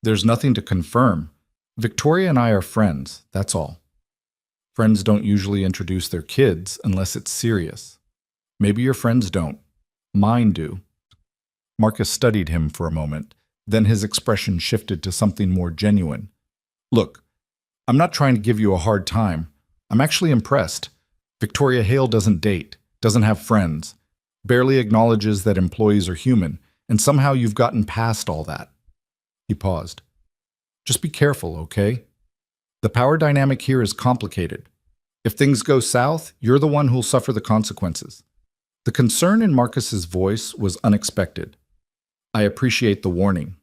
"There's nothing to confirm. Victoria and I are friends, that's all." "Friends don't usually introduce their kids unless it's serious. Maybe your friends don't. Mine do." Marcus studied him for a moment, then his expression shifted to something more genuine. "Look, I'm not trying to give you a hard time. I'm actually impressed. Victoria Hale doesn't date, doesn't have friends, barely acknowledges that employees are human, and somehow you've gotten past all that." He paused. "Just be careful, okay? The power dynamic here is complicated. If things go south, you're the one who'll suffer the consequences." The concern in Marcus's voice was unexpected. "I appreciate the warning."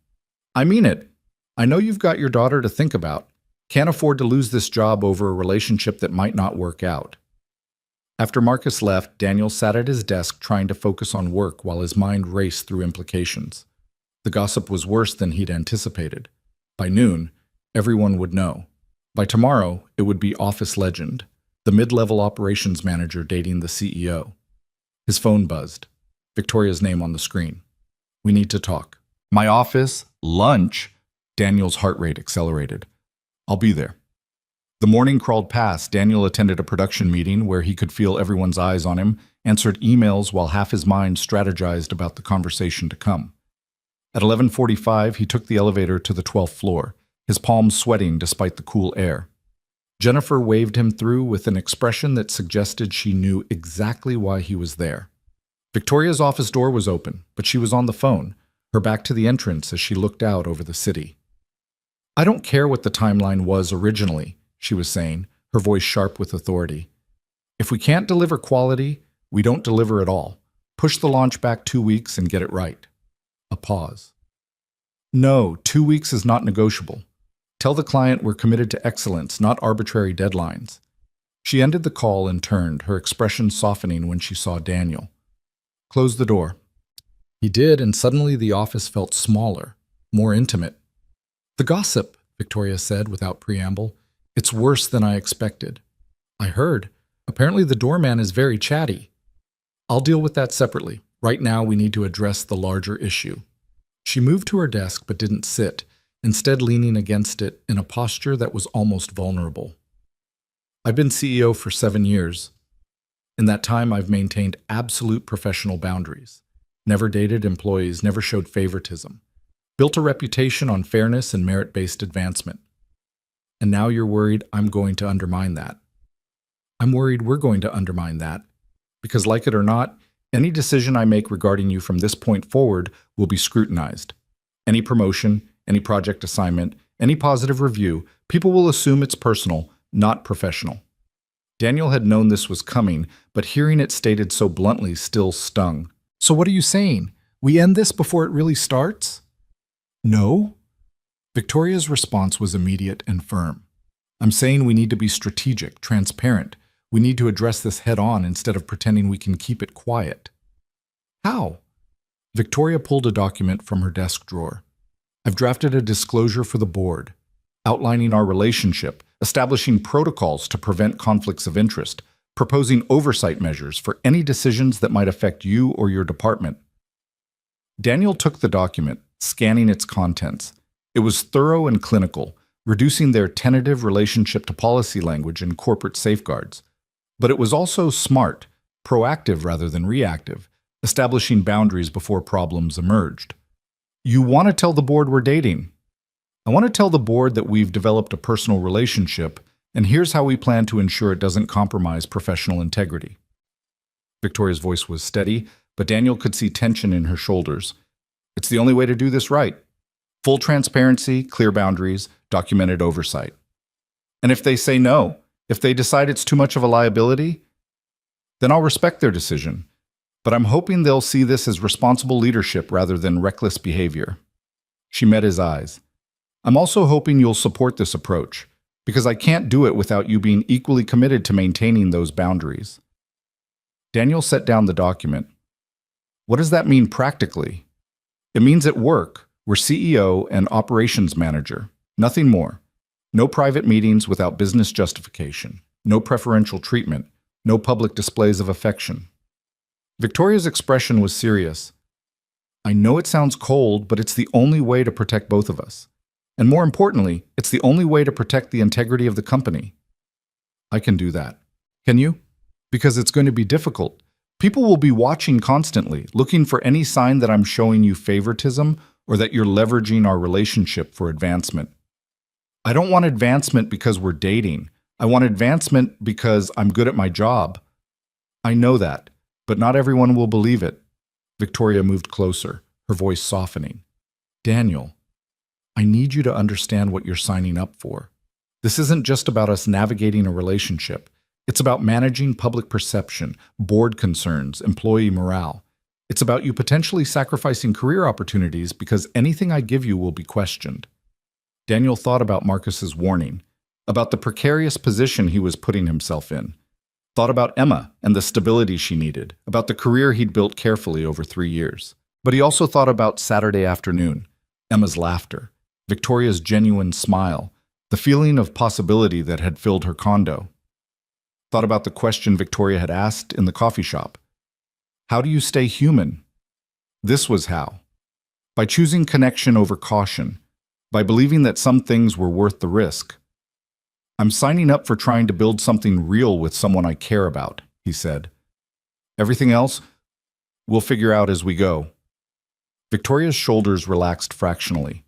"I mean it. I know you've got your daughter to think about. Can't afford to lose this job over a relationship that might not work out. After Marcus left, Daniel sat at his desk trying to focus on work while his mind raced through implications. The gossip was worse than he'd anticipated. By noon, everyone would know. By tomorrow, it would be office legend, the mid-level operations manager dating the CEO. His phone buzzed. Victoria's name on the screen. We need to talk. My office? Lunch? Daniel's heart rate accelerated. I'll be there. The morning crawled past. Daniel attended a production meeting where he could feel everyone's eyes on him, answered emails while half his mind strategized about the conversation to come. At 11:45, he took the elevator to the 12th floor, his palms sweating despite the cool air. Jennifer waved him through with an expression that suggested she knew exactly why he was there. Victoria's office door was open, but she was on the phone, her back to the entrance as she looked out over the city. I don't care what the timeline was originally, she was saying, her voice sharp with authority. If we can't deliver quality, we don't deliver at all. Push the launch back 2 weeks and get it right. A pause. No, 2 weeks is not negotiable. Tell the client we're committed to excellence, not arbitrary deadlines. She ended the call and turned, her expression softening when she saw Daniel. Close the door. He did, and suddenly the office felt smaller, more intimate. The gossip, Victoria said without preamble. It's worse than I expected. I heard. Apparently the doorman is very chatty. I'll deal with that separately. Right now we need to address the larger issue. She moved to her desk but didn't sit, instead leaning against it in a posture that was almost vulnerable. I've been CEO for 7 years. In that time, I've maintained absolute professional boundaries. Never dated employees, never showed favoritism. Built a reputation on fairness and merit-based advancement. And now you're worried I'm going to undermine that. I'm worried we're going to undermine that. Because like it or not, any decision I make regarding you from this point forward will be scrutinized. Any promotion, any project assignment, any positive review, people will assume it's personal, not professional. Daniel had known this was coming, but hearing it stated so bluntly still stung. So what are you saying? We end this before it really starts? No. Victoria's response was immediate and firm. I'm saying we need to be strategic, transparent. We need to address this head on instead of pretending we can keep it quiet. How? Victoria pulled a document from her desk drawer. I've drafted a disclosure for the board, outlining our relationship, establishing protocols to prevent conflicts of interest, proposing oversight measures for any decisions that might affect you or your department. Daniel took the document, scanning its contents. It was thorough and clinical, reducing their tentative relationship to policy language and corporate safeguards. But it was also smart, proactive rather than reactive, establishing boundaries before problems emerged. You want to tell the board we're dating. I want to tell the board that we've developed a personal relationship, and here's how we plan to ensure it doesn't compromise professional integrity. Victoria's voice was steady, but Daniel could see tension in her shoulders. It's the only way to do this right. Full transparency, clear boundaries, documented oversight. And if they say no, if they decide it's too much of a liability, then I'll respect their decision. But I'm hoping they'll see this as responsible leadership rather than reckless behavior. She met his eyes. I'm also hoping you'll support this approach, because I can't do it without you being equally committed to maintaining those boundaries. Daniel set down the document. What does that mean practically? It means at work, we're CEO and operations manager, nothing more. No private meetings without business justification, no preferential treatment, no public displays of affection. Victoria's expression was serious. I know it sounds cold, but it's the only way to protect both of us. And more importantly, it's the only way to protect the integrity of the company. I can do that. Can you? Because it's going to be difficult. People will be watching constantly, looking for any sign that I'm showing you favoritism or that you're leveraging our relationship for advancement. I don't want advancement because we're dating. I want advancement because I'm good at my job. I know that, but not everyone will believe it. Victoria moved closer, her voice softening. Daniel, I need you to understand what you're signing up for. This isn't just about us navigating a relationship. It's about managing public perception, board concerns, employee morale. It's about you potentially sacrificing career opportunities because anything I give you will be questioned. Daniel thought about Marcus's warning, about the precarious position he was putting himself in, thought about Emma and the stability she needed, about the career he'd built carefully over 3 years. But he also thought about Saturday afternoon, Emma's laughter, Victoria's genuine smile, the feeling of possibility that had filled her condo. Thought about the question Victoria had asked in the coffee shop. How do you stay human? This was how. By choosing connection over caution, by believing that some things were worth the risk. I'm signing up for trying to build something real with someone I care about, he said. Everything else, we'll figure out as we go. Victoria's shoulders relaxed fractionally.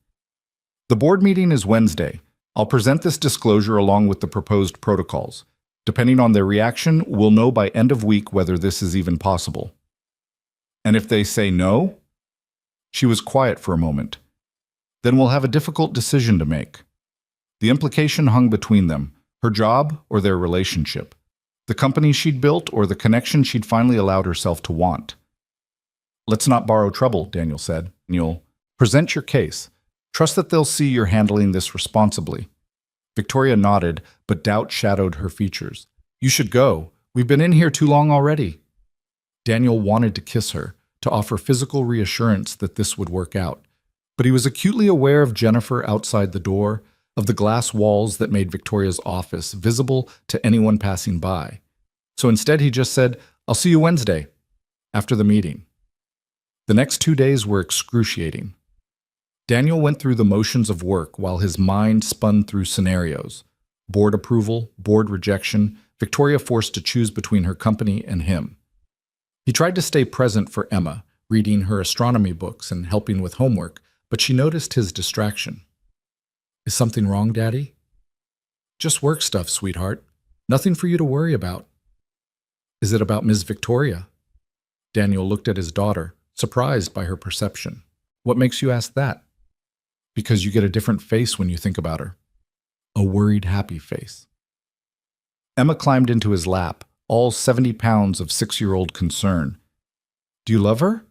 The board meeting is Wednesday. I'll present this disclosure along with the proposed protocols. Depending on their reaction, we'll know by end of week whether this is even possible. And if they say no? She was quiet for a moment. Then we'll have a difficult decision to make. The implication hung between them, her job or their relationship, the company she'd built or the connection she'd finally allowed herself to want. Let's not borrow trouble, Daniel said. You'll present your case. Trust that they'll see you're handling this responsibly. Victoria nodded, but doubt shadowed her features. You should go. We've been in here too long already. Daniel wanted to kiss her, to offer physical reassurance that this would work out. But he was acutely aware of Jennifer outside the door, of the glass walls that made Victoria's office visible to anyone passing by. So instead he just said, I'll see you Wednesday, after the meeting. The next 2 days were excruciating. Daniel went through the motions of work while his mind spun through scenarios. Board approval, board rejection, Victoria forced to choose between her company and him. He tried to stay present for Emma, reading her astronomy books and helping with homework, but she noticed his distraction. Is something wrong, Daddy? Just work stuff, sweetheart. Nothing for you to worry about. Is it about Ms. Victoria? Daniel looked at his daughter, surprised by her perception. What makes you ask that? Because you get a different face when you think about her. A worried, happy face. Emma climbed into his lap, all 70 pounds of 6-year-old concern. Do you love her?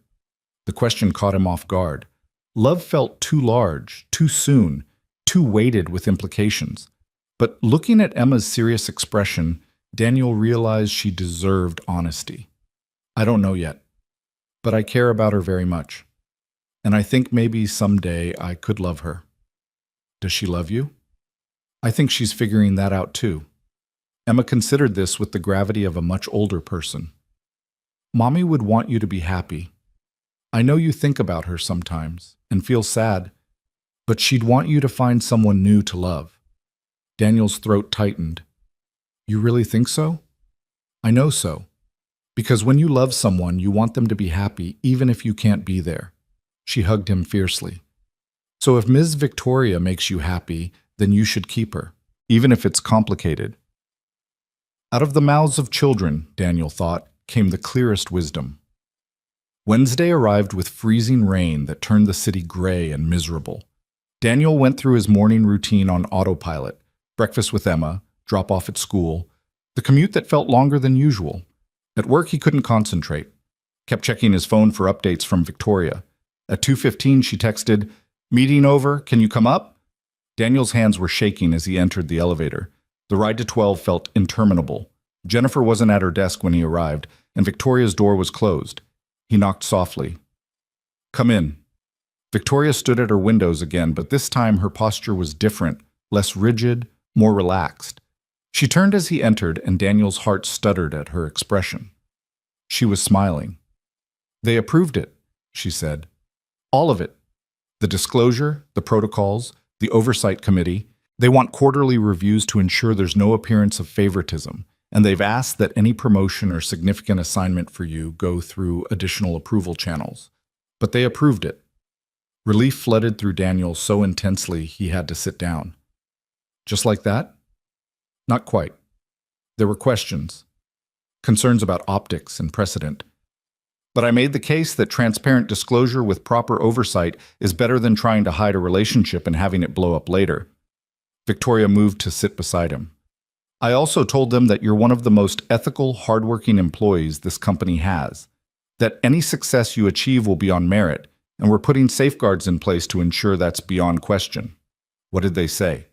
The question caught him off guard. Love felt too large, too soon, too weighted with implications. But looking at Emma's serious expression, Daniel realized she deserved honesty. I don't know yet, but I care about her very much. And I think maybe someday I could love her. Does she love you? I think she's figuring that out too. Emma considered this with the gravity of a much older person. Mommy would want you to be happy. I know you think about her sometimes and feel sad, but she'd want you to find someone new to love. Daniel's throat tightened. You really think so? I know so. Because when you love someone, you want them to be happy even if you can't be there. She hugged him fiercely. So if Ms. Victoria makes you happy, then you should keep her, even if it's complicated. Out of the mouths of children, Daniel thought, came the clearest wisdom. Wednesday arrived with freezing rain that turned the city gray and miserable. Daniel went through his morning routine on autopilot, breakfast with Emma, drop off at school, the commute that felt longer than usual. At work, he couldn't concentrate. Kept checking his phone for updates from Victoria. At 2:15, she texted, Meeting over, can you come up? Daniel's hands were shaking as he entered the elevator. The ride to 12 felt interminable. Jennifer wasn't at her desk when he arrived, and Victoria's door was closed. He knocked softly. Come in. Victoria stood at her windows again, but this time her posture was different, less rigid, more relaxed. She turned as he entered, and Daniel's heart stuttered at her expression. She was smiling. They approved it, she said. All of it. The disclosure, the protocols, the oversight committee. They want quarterly reviews to ensure there's no appearance of favoritism, and they've asked that any promotion or significant assignment for you go through additional approval channels. But they approved it. Relief flooded through Daniel so intensely he had to sit down. Just like that? Not quite. There were questions, concerns about optics and precedent. But I made the case that transparent disclosure with proper oversight is better than trying to hide a relationship and having it blow up later. Victoria moved to sit beside him. I also told them that you're one of the most ethical, hardworking employees this company has, that any success you achieve will be on merit, and we're putting safeguards in place to ensure that's beyond question. What did they say?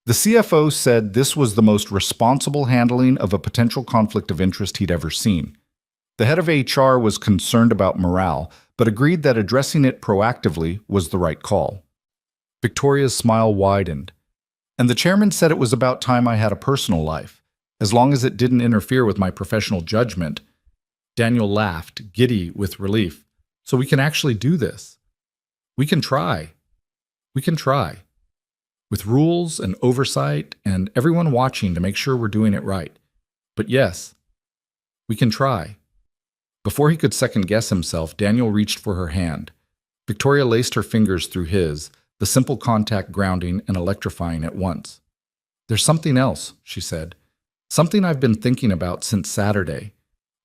The CFO said this was the most responsible handling of a potential conflict of interest he'd ever seen. The head of HR was concerned about morale, but agreed that addressing it proactively was the right call. Victoria's smile widened. And the chairman said it was about time I had a personal life, as long as it didn't interfere with my professional judgment. Daniel laughed, giddy with relief. So we can actually do this. We can try. We can try. With rules and oversight and everyone watching to make sure we're doing it right. But yes, we can try. Before he could second-guess himself, Daniel reached for her hand. Victoria laced her fingers through his, the simple contact grounding and electrifying at once. There's something else, she said. Something I've been thinking about since Saturday.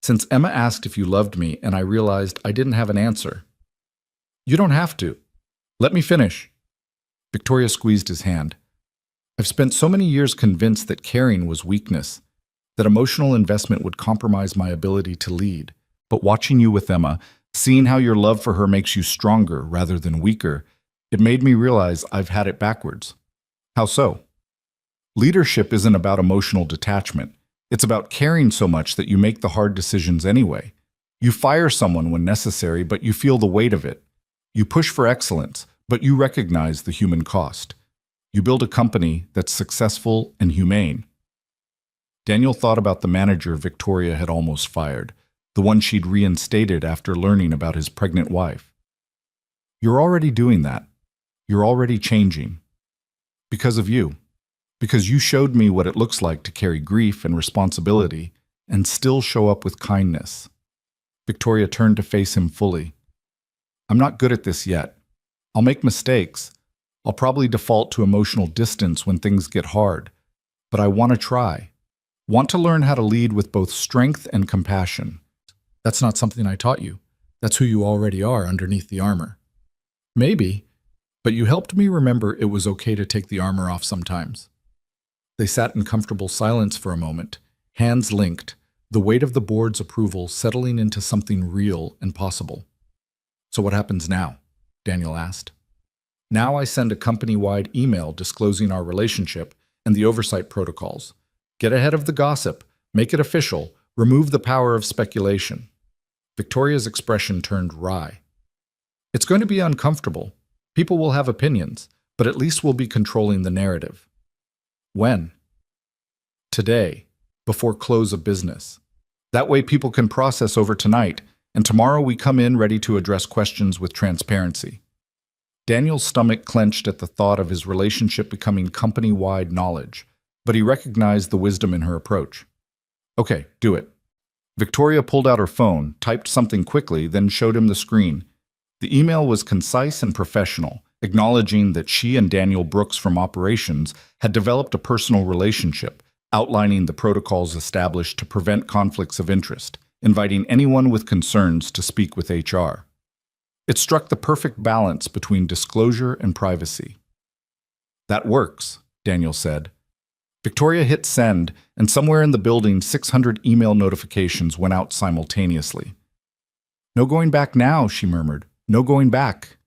Since Emma asked if you loved me and I realized I didn't have an answer. You don't have to. Let me finish. Victoria squeezed his hand. I've spent so many years convinced that caring was weakness, that emotional investment would compromise my ability to lead. But watching you with Emma, seeing how your love for her makes you stronger rather than weaker, it made me realize I've had it backwards. How so? Leadership isn't about emotional detachment. It's about caring so much that you make the hard decisions anyway. You fire someone when necessary, but you feel the weight of it. You push for excellence, but you recognize the human cost. You build a company that's successful and humane. Daniel thought about the manager Victoria had almost fired, the one she'd reinstated after learning about his pregnant wife. You're already doing that. You're already changing. Because of you. Because you showed me what it looks like to carry grief and responsibility and still show up with kindness. Victoria turned to face him fully. I'm not good at this yet. I'll make mistakes. I'll probably default to emotional distance when things get hard. But I want to try. Want to learn how to lead with both strength and compassion. That's not something I taught you. That's who you already are underneath the armor. Maybe, but you helped me remember it was okay to take the armor off sometimes. They sat in comfortable silence for a moment, hands linked, the weight of the board's approval settling into something real and possible. So what happens now? Daniel asked. Now I send a company-wide email disclosing our relationship and the oversight protocols. Get ahead of the gossip, make it official, remove the power of speculation. Victoria's expression turned wry. It's going to be uncomfortable. People will have opinions, but at least we'll be controlling the narrative. When? Today, before close of business. That way people can process over tonight, and tomorrow we come in ready to address questions with transparency. Daniel's stomach clenched at the thought of his relationship becoming company-wide knowledge, but he recognized the wisdom in her approach. Okay, do it. Victoria pulled out her phone, typed something quickly, then showed him the screen. The email was concise and professional, acknowledging that she and Daniel Brooks from operations had developed a personal relationship, outlining the protocols established to prevent conflicts of interest, inviting anyone with concerns to speak with HR. It struck the perfect balance between disclosure and privacy. That works, Daniel said. Victoria hit send, and somewhere in the building 600 email notifications went out simultaneously. No going back now, she murmured. No going back.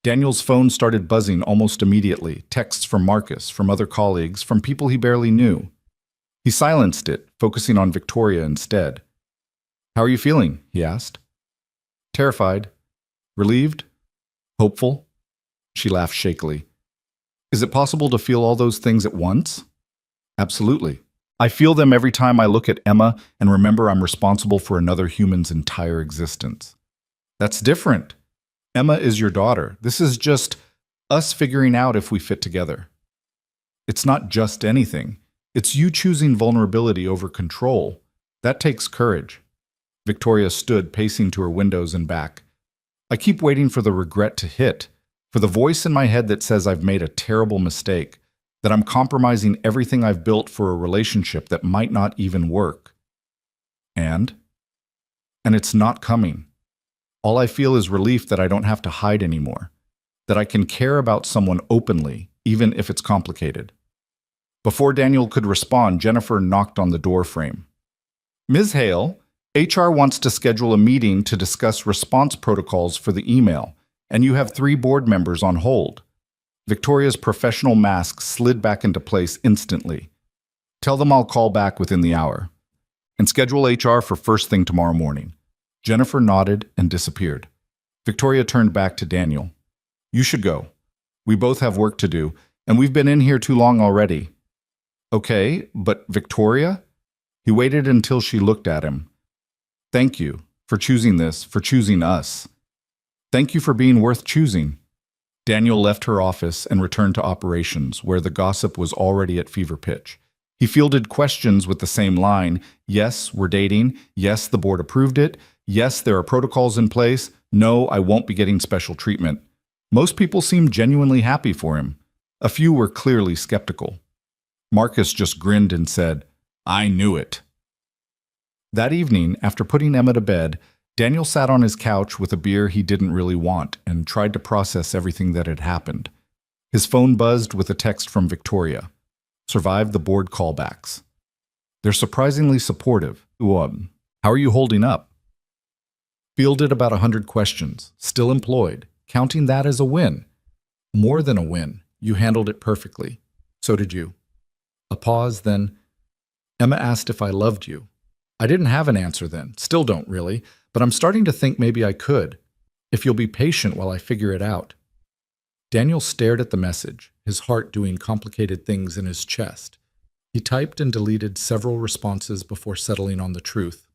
Daniel's phone started buzzing almost immediately, texts from Marcus, from other colleagues, from people he barely knew. He silenced it, focusing on Victoria instead. How are you feeling? He asked. Terrified. Relieved? Hopeful? She laughed shakily. Is it possible to feel all those things at once? Absolutely. I feel them every time I look at Emma and remember I'm responsible for another human's entire existence. That's different. Emma is your daughter. This is just us figuring out if we fit together. It's not just anything. It's you choosing vulnerability over control. That takes courage. Victoria stood, pacing to her windows and back. I keep waiting for the regret to hit, for the voice in my head that says I've made a terrible mistake, that I'm compromising everything I've built for a relationship that might not even work. And it's not coming. All I feel is relief that I don't have to hide anymore, that I can care about someone openly, even if it's complicated. Before Daniel could respond, Jennifer knocked on the door frame. Ms. Hale, HR wants to schedule a meeting to discuss response protocols for the email, and you have 3 board members on hold. Victoria's professional mask slid back into place instantly. Tell them I'll call back within the hour. And schedule HR for first thing tomorrow morning. Jennifer nodded and disappeared. Victoria turned back to Daniel. You should go. We both have work to do, and we've been in here too long already. Okay, but Victoria? He waited until she looked at him. Thank you for choosing this, for choosing us. Thank you for being worth choosing. Daniel left her office and returned to operations, where the gossip was already at fever pitch. He fielded questions with the same line. Yes, we're dating. Yes, the board approved it. Yes, there are protocols in place. No, I won't be getting special treatment. Most people seemed genuinely happy for him. A few were clearly skeptical. Marcus just grinned and said, I knew it. That evening, after putting Emma to bed, Daniel sat on his couch with a beer he didn't really want and tried to process everything that had happened. His phone buzzed with a text from Victoria. Survived the board callbacks. They're surprisingly supportive. How are you holding up? Fielded about 100 questions. Still employed. Counting that as a win. More than a win. You handled it perfectly. So did you. A pause, then. Emma asked if I loved you. I didn't have an answer then. Still don't really. But I'm starting to think maybe I could. If you'll be patient while I figure it out. Daniel stared at the message, his heart doing complicated things in his chest. He typed and deleted several responses before settling on the truth.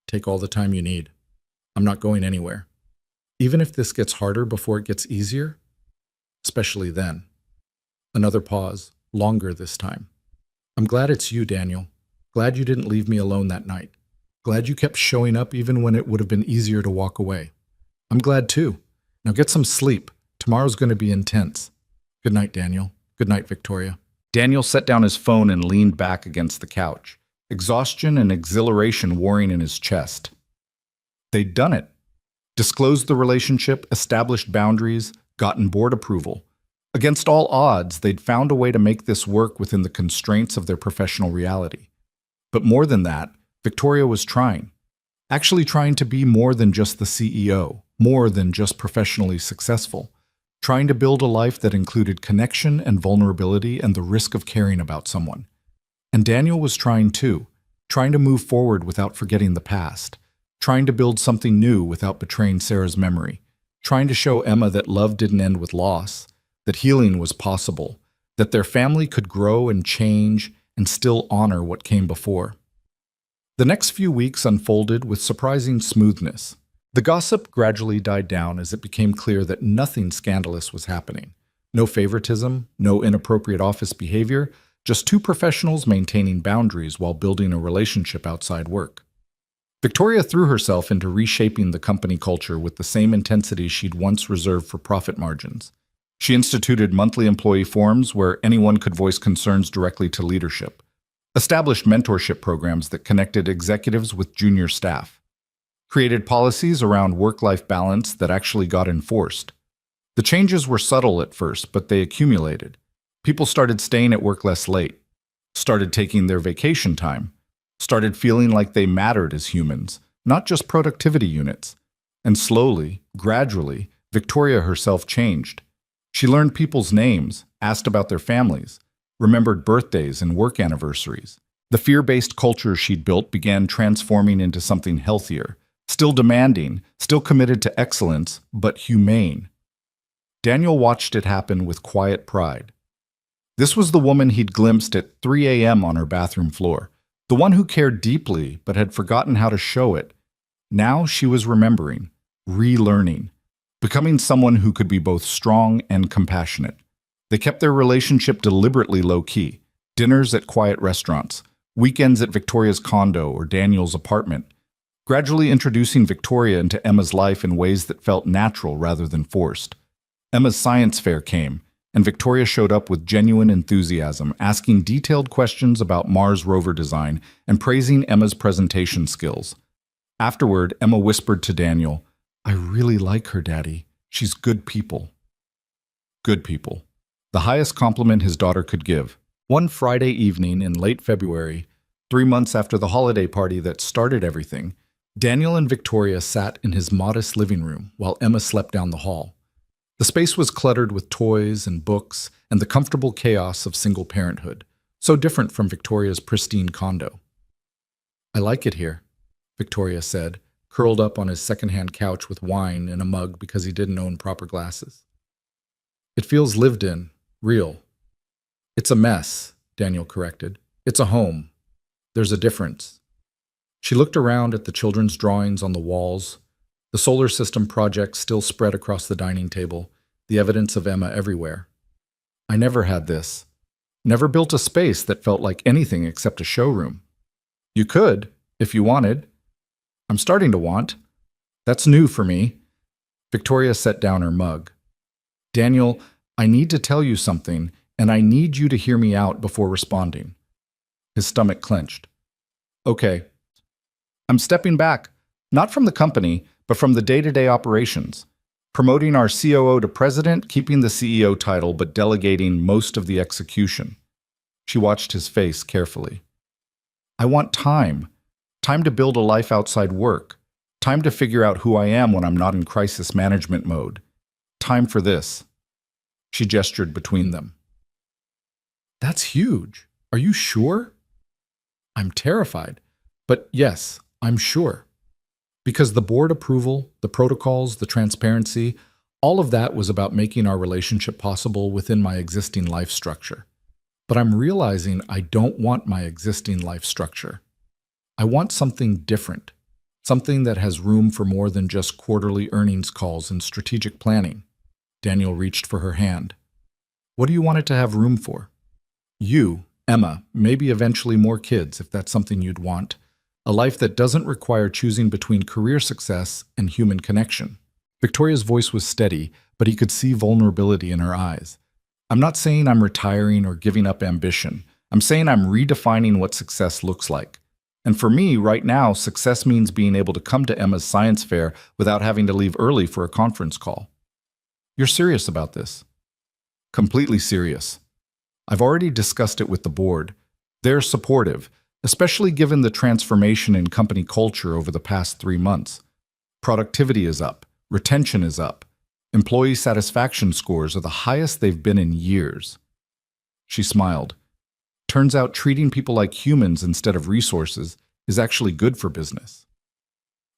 Take all the time you need. I'm not going anywhere. Even if this gets harder before it gets easier, especially then. Another pause, longer this time. I'm glad it's you, Daniel. Glad you didn't leave me alone that night. Glad you kept showing up even when it would have been easier to walk away. I'm glad too. Now get some sleep. Tomorrow's going to be intense. Good night, Daniel. Good night, Victoria. Daniel set down his phone and leaned back against the couch, exhaustion and exhilaration warring in his chest. They'd done it. Disclosed the relationship, established boundaries, gotten board approval. Against all odds, they'd found a way to make this work within the constraints of their professional reality. But more than that, Victoria was trying. Actually trying to be more than just the CEO, more than just professionally successful. Trying to build a life that included connection and vulnerability and the risk of caring about someone. And Daniel was trying too, trying to move forward without forgetting the past, trying to build something new without betraying Sarah's memory, trying to show Emma that love didn't end with loss, that healing was possible, that their family could grow and change and still honor what came before. The next few weeks unfolded with surprising smoothness. The gossip gradually died down as it became clear that nothing scandalous was happening. No favoritism, no inappropriate office behavior, just two professionals maintaining boundaries while building a relationship outside work. Victoria threw herself into reshaping the company culture with the same intensity she'd once reserved for profit margins. She instituted monthly employee forums where anyone could voice concerns directly to leadership, established mentorship programs that connected executives with junior staff, created policies around work-life balance that actually got enforced. The changes were subtle at first, but they accumulated. People started staying at work less late, started taking their vacation time, started feeling like they mattered as humans, not just productivity units. And slowly, gradually, Victoria herself changed. She learned people's names, asked about their families, remembered birthdays and work anniversaries. The fear-based culture she'd built began transforming into something healthier, still demanding, still committed to excellence, but humane. Daniel watched it happen with quiet pride. This was the woman he'd glimpsed at 3 a.m. on her bathroom floor, the one who cared deeply but had forgotten how to show it. Now she was remembering, relearning, becoming someone who could be both strong and compassionate. They kept their relationship deliberately low-key, dinners at quiet restaurants, weekends at Victoria's condo or Daniel's apartment, gradually introducing Victoria into Emma's life in ways that felt natural rather than forced. Emma's science fair came, and Victoria showed up with genuine enthusiasm, asking detailed questions about Mars rover design and praising Emma's presentation skills. Afterward, Emma whispered to Daniel, "I really like her, Daddy. She's good people." Good people. The highest compliment his daughter could give. One Friday evening in late February, 3 months after the holiday party that started everything, Daniel and Victoria sat in his modest living room while Emma slept down the hall. The space was cluttered with toys and books and the comfortable chaos of single parenthood, so different from Victoria's pristine condo. "I like it here," Victoria said, curled up on his secondhand couch with wine in a mug because he didn't own proper glasses. "It feels lived in, real." "It's a mess," Daniel corrected. "It's a home. There's a difference." She looked around at the children's drawings on the walls, the solar system project still spread across the dining table, the evidence of Emma everywhere. "I never had this. Never built a space that felt like anything except a showroom." "You could, if you wanted." "I'm starting to want. That's new for me." Victoria set down her mug. "Daniel, I need to tell you something, and I need you to hear me out before responding." His stomach clenched. "Okay. I'm stepping back, not from the company, but from the day-to-day operations. Promoting our COO to president, keeping the CEO title, but delegating most of the execution." She watched his face carefully. "I want time. Time to build a life outside work. Time to figure out who I am when I'm not in crisis management mode. Time for this." She gestured between them. "That's huge. Are you sure?" "I'm terrified. But yes, I'm sure. Because the board approval, the protocols, the transparency, all of that was about making our relationship possible within my existing life structure. But I'm realizing I don't want my existing life structure. I want something different, something that has room for more than just quarterly earnings calls and strategic planning." Daniel reached for her hand. "What do you want it to have room for?" "You, Emma, maybe eventually more kids if that's something you'd want. A life that doesn't require choosing between career success and human connection." Victoria's voice was steady, but he could see vulnerability in her eyes. "I'm not saying I'm retiring or giving up ambition. I'm saying I'm redefining what success looks like. And for me, right now, success means being able to come to Emma's science fair without having to leave early for a conference call." "You're serious about this?" "Completely serious. I've already discussed it with the board. They're supportive, especially given the transformation in company culture over the past 3 months. Productivity is up, retention is up, employee satisfaction scores are the highest they've been in years." She smiled. "Turns out treating people like humans instead of resources is actually good for business."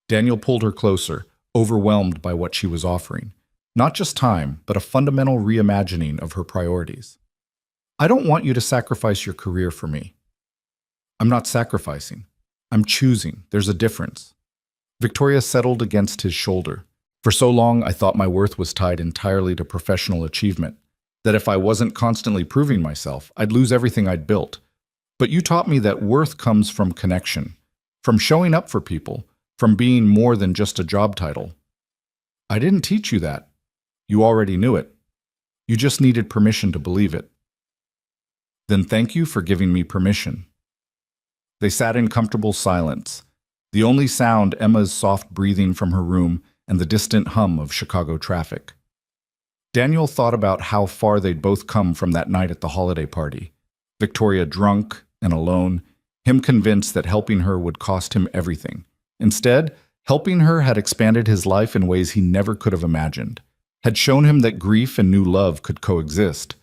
Daniel pulled her closer, overwhelmed by what she was offering. Not just time, but a fundamental reimagining of her priorities. "I don't want you to sacrifice your career for me." "I'm not sacrificing. I'm choosing. There's a difference." Victoria settled against his shoulder. "For so long, I thought my worth was tied entirely to professional achievement, that if I wasn't constantly proving myself, I'd lose everything I'd built. But you taught me that worth comes from connection, from showing up for people, from being more than just a job title." "I didn't teach you that. You already knew it. You just needed permission to believe it." "Then thank you for giving me permission." They sat in comfortable silence, the only sound Emma's soft breathing from her room and the distant hum of Chicago traffic. Daniel thought about how far they'd both come from that night at the holiday party. Victoria drunk and alone, him convinced that helping her would cost him everything. Instead, helping her had expanded his life in ways he never could have imagined, had shown him that grief and new love could coexist,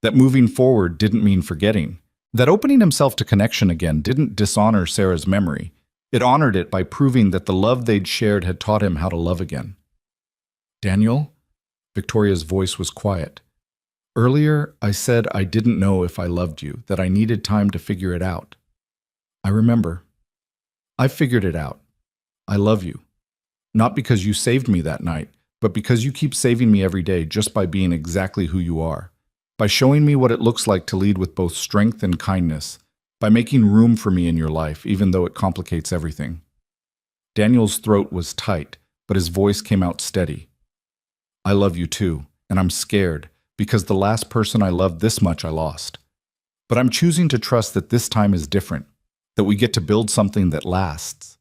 that moving forward didn't mean forgetting, that opening himself to connection again didn't dishonor Sarah's memory. It honored it by proving that the love they'd shared had taught him how to love again. "Daniel?" Victoria's voice was quiet. "Earlier, I said I didn't know if I loved you, that I needed time to figure it out. I remember. I figured it out. I love you. Not because you saved me that night, but because you keep saving me every day just by being exactly who you are. By showing me what it looks like to lead with both strength and kindness, by making room for me in your life, even though it complicates everything." Daniel's throat was tight, but his voice came out steady. "I love you too, and I'm scared, because the last person I loved this much I lost. But I'm choosing to trust that this time is different, that we get to build something that lasts."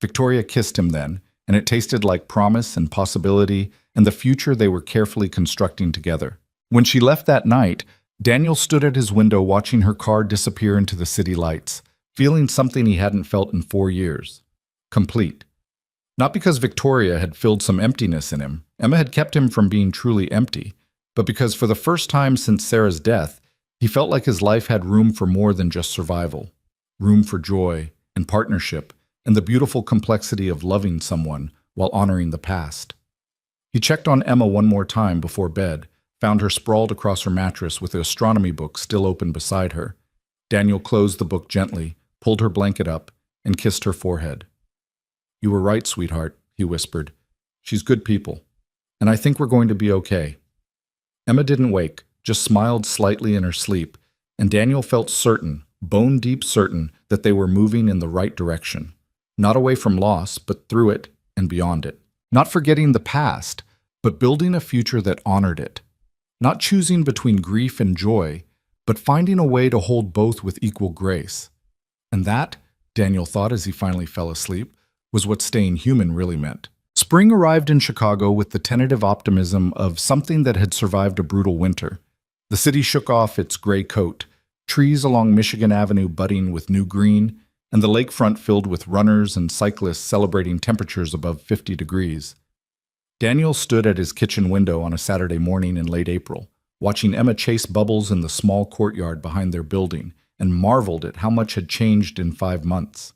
Victoria kissed him then, and it tasted like promise and possibility and the future they were carefully constructing together. When she left that night, Daniel stood at his window watching her car disappear into the city lights, feeling something he hadn't felt in 4 years. Complete. Not because Victoria had filled some emptiness in him, Emma had kept him from being truly empty, but because for the first time since Sarah's death, he felt like his life had room for more than just survival, room for joy and partnership and the beautiful complexity of loving someone while honoring the past. He checked on Emma one more time before bed, found her sprawled across her mattress with the astronomy book still open beside her. Daniel closed the book gently, pulled her blanket up, and kissed her forehead. "You were right, sweetheart," he whispered. "She's good people, and I think we're going to be okay." Emma didn't wake, just smiled slightly in her sleep, and Daniel felt certain, bone-deep certain, that they were moving in the right direction. Not away from loss, but through it and beyond it. Not forgetting the past, but building a future that honored it. Not choosing between grief and joy, but finding a way to hold both with equal grace. And that, Daniel thought as he finally fell asleep, was what staying human really meant. Spring arrived in Chicago with the tentative optimism of something that had survived a brutal winter. The city shook off its gray coat, trees along Michigan Avenue budding with new green, and the lakefront filled with runners and cyclists celebrating temperatures above 50 degrees. Daniel stood at his kitchen window on a Saturday morning in late April, watching Emma chase bubbles in the small courtyard behind their building, and marveled at how much had changed in 5 months.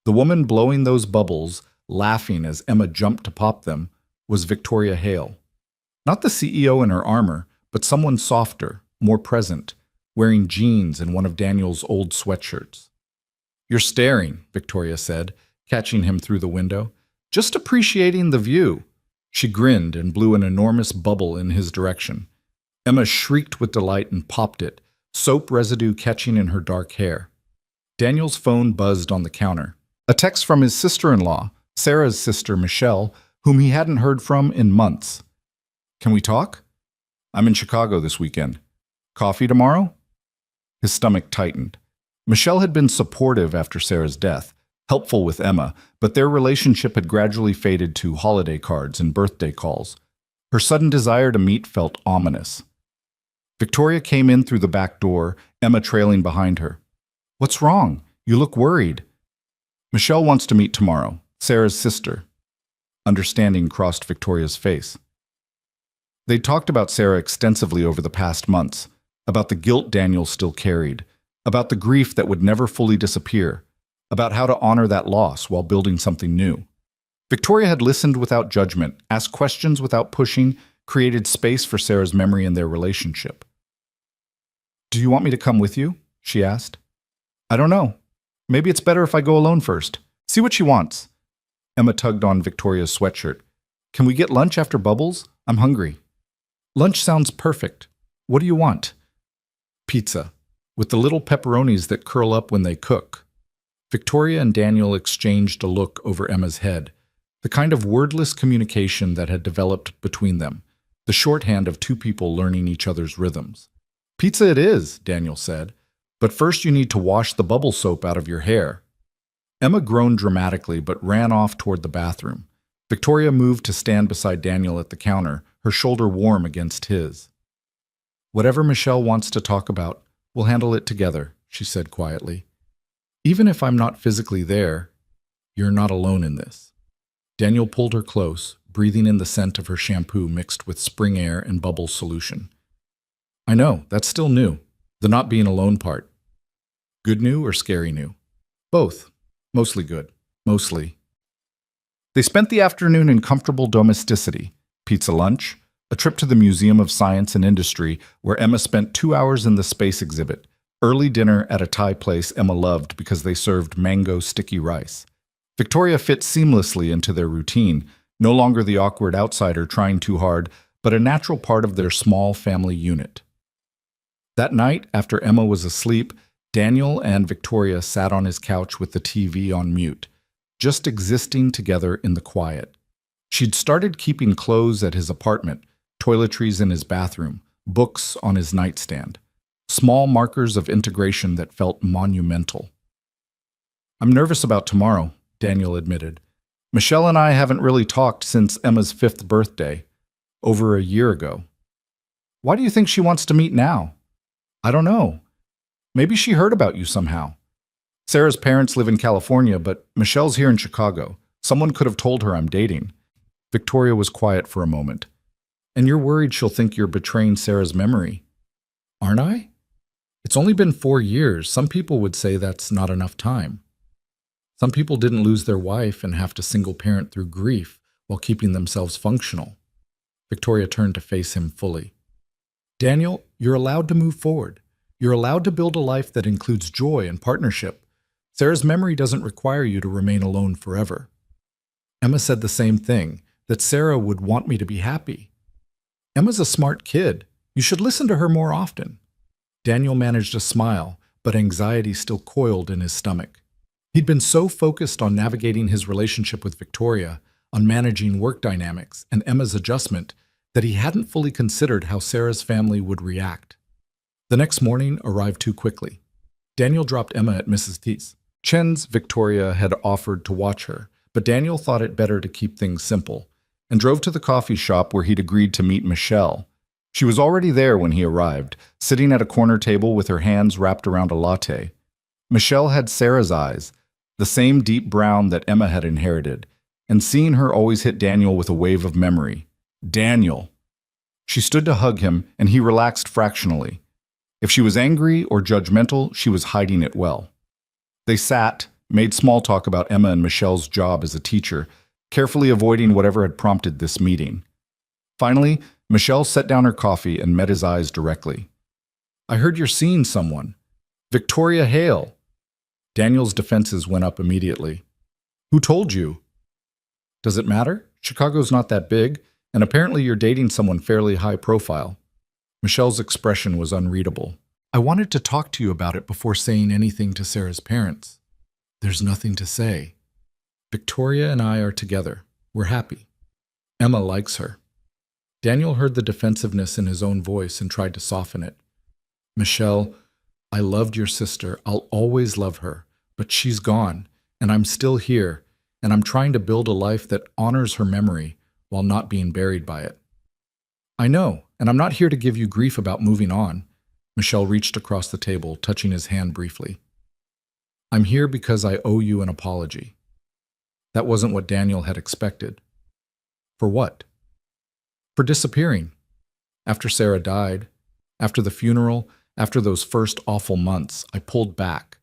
The woman blowing those bubbles, laughing as Emma jumped to pop them, was Victoria Hale. Not the CEO in her armor, but someone softer, more present, wearing jeans and one of Daniel's old sweatshirts. "You're staring," Victoria said, catching him through the window. "Just appreciating the view." She grinned and blew an enormous bubble in his direction. Emma shrieked with delight and popped it, soap residue catching in her dark hair. Daniel's phone buzzed on the counter. A text from his sister-in-law, Sarah's sister, Michelle, whom he hadn't heard from in months. "Can we talk? I'm in Chicago this weekend. Coffee tomorrow?" His stomach tightened. Michelle had been supportive after Sarah's death, helpful with Emma, but their relationship had gradually faded to holiday cards and birthday calls. Her sudden desire to meet felt ominous. Victoria came in through the back door, Emma trailing behind her. "What's wrong? You look worried." "Michelle wants to meet tomorrow, Sarah's sister." Understanding crossed Victoria's face. They'd talked about Sarah extensively over the past months, about the guilt Daniel still carried, about the grief that would never fully disappear, about how to honor that loss while building something new. Victoria had listened without judgment, asked questions without pushing, created space for Sarah's memory in their relationship. "Do you want me to come with you?" she asked. "I don't know. Maybe it's better if I go alone first. See what she wants." Emma tugged on Victoria's sweatshirt. "Can we get lunch after Bubbles? I'm hungry." "Lunch sounds perfect. What do you want?" "Pizza, with the little pepperonis that curl up when they cook." Victoria and Daniel exchanged a look over Emma's head, the kind of wordless communication that had developed between them, the shorthand of two people learning each other's rhythms. "Pizza it is," Daniel said, "but first you need to wash the bubble soap out of your hair." Emma groaned dramatically but ran off toward the bathroom. Victoria moved to stand beside Daniel at the counter, her shoulder warm against his. "Whatever Michelle wants to talk about, we'll handle it together," she said quietly. "Even if I'm not physically there, you're not alone in this." Daniel pulled her close, breathing in the scent of her shampoo mixed with spring air and bubble solution. "I know, that's still new, the not being alone part. Good new or scary new?" "Both. Mostly good. Mostly." They spent the afternoon in comfortable domesticity, pizza lunch, a trip to the Museum of Science and Industry where Emma spent 2 hours in the space exhibit, early dinner at a Thai place Emma loved because they served mango sticky rice. Victoria fit seamlessly into their routine, no longer the awkward outsider trying too hard, but a natural part of their small family unit. That night, after Emma was asleep, Daniel and Victoria sat on his couch with the TV on mute, just existing together in the quiet. She'd started keeping clothes at his apartment, toiletries in his bathroom, books on his nightstand. Small markers of integration that felt monumental. "I'm nervous about tomorrow," Daniel admitted. "Michelle and I haven't really talked since Emma's 5th birthday, over a year ago." "Why do you think she wants to meet now?" "I don't know. Maybe she heard about you somehow. Sarah's parents live in California, but Michelle's here in Chicago. Someone could have told her I'm dating." Victoria was quiet for a moment. And you're worried she'll think you're betraying Sarah's memory. Aren't I? It's only been 4 years. Some people would say that's not enough time. Some people didn't lose their wife and have to single parent through grief while keeping themselves functional. Victoria turned to face him fully. Daniel, you're allowed to move forward. You're allowed to build a life that includes joy and partnership. Sarah's memory doesn't require you to remain alone forever. Emma said the same thing, that Sarah would want me to be happy. Emma's a smart kid. You should listen to her more often. Daniel managed a smile, but anxiety still coiled in his stomach. He'd been so focused on navigating his relationship with Victoria, on managing work dynamics and Emma's adjustment, that he hadn't fully considered how Sarah's family would react. The next morning arrived too quickly. Daniel dropped Emma at Mrs. T's. Chen's Victoria had offered to watch her, but Daniel thought it better to keep things simple, and drove to the coffee shop where he'd agreed to meet Michelle. She was already there when he arrived, sitting at a corner table with her hands wrapped around a latte. Michelle had Sarah's eyes, the same deep brown that Emma had inherited, and seeing her always hit Daniel with a wave of memory. Daniel! She stood to hug him, and he relaxed fractionally. If she was angry or judgmental, she was hiding it well. They sat, made small talk about Emma and Michelle's job as a teacher, carefully avoiding whatever had prompted this meeting. Finally, Michelle set down her coffee and met his eyes directly. I heard you're seeing someone. Victoria Hale. Daniel's defenses went up immediately. Who told you? Does it matter? Chicago's not that big, and apparently you're dating someone fairly high profile. Michelle's expression was unreadable. I wanted to talk to you about it before saying anything to Sarah's parents. There's nothing to say. Victoria and I are together. We're happy. Emma likes her. Daniel heard the defensiveness in his own voice and tried to soften it. Michelle, I loved your sister. I'll always love her. But she's gone, and I'm still here, and I'm trying to build a life that honors her memory while not being buried by it. I know, and I'm not here to give you grief about moving on. Michelle reached across the table, touching his hand briefly. I'm here because I owe you an apology. That wasn't what Daniel had expected. For what? For disappearing. After Sarah died, after the funeral, after those first awful months, I pulled back,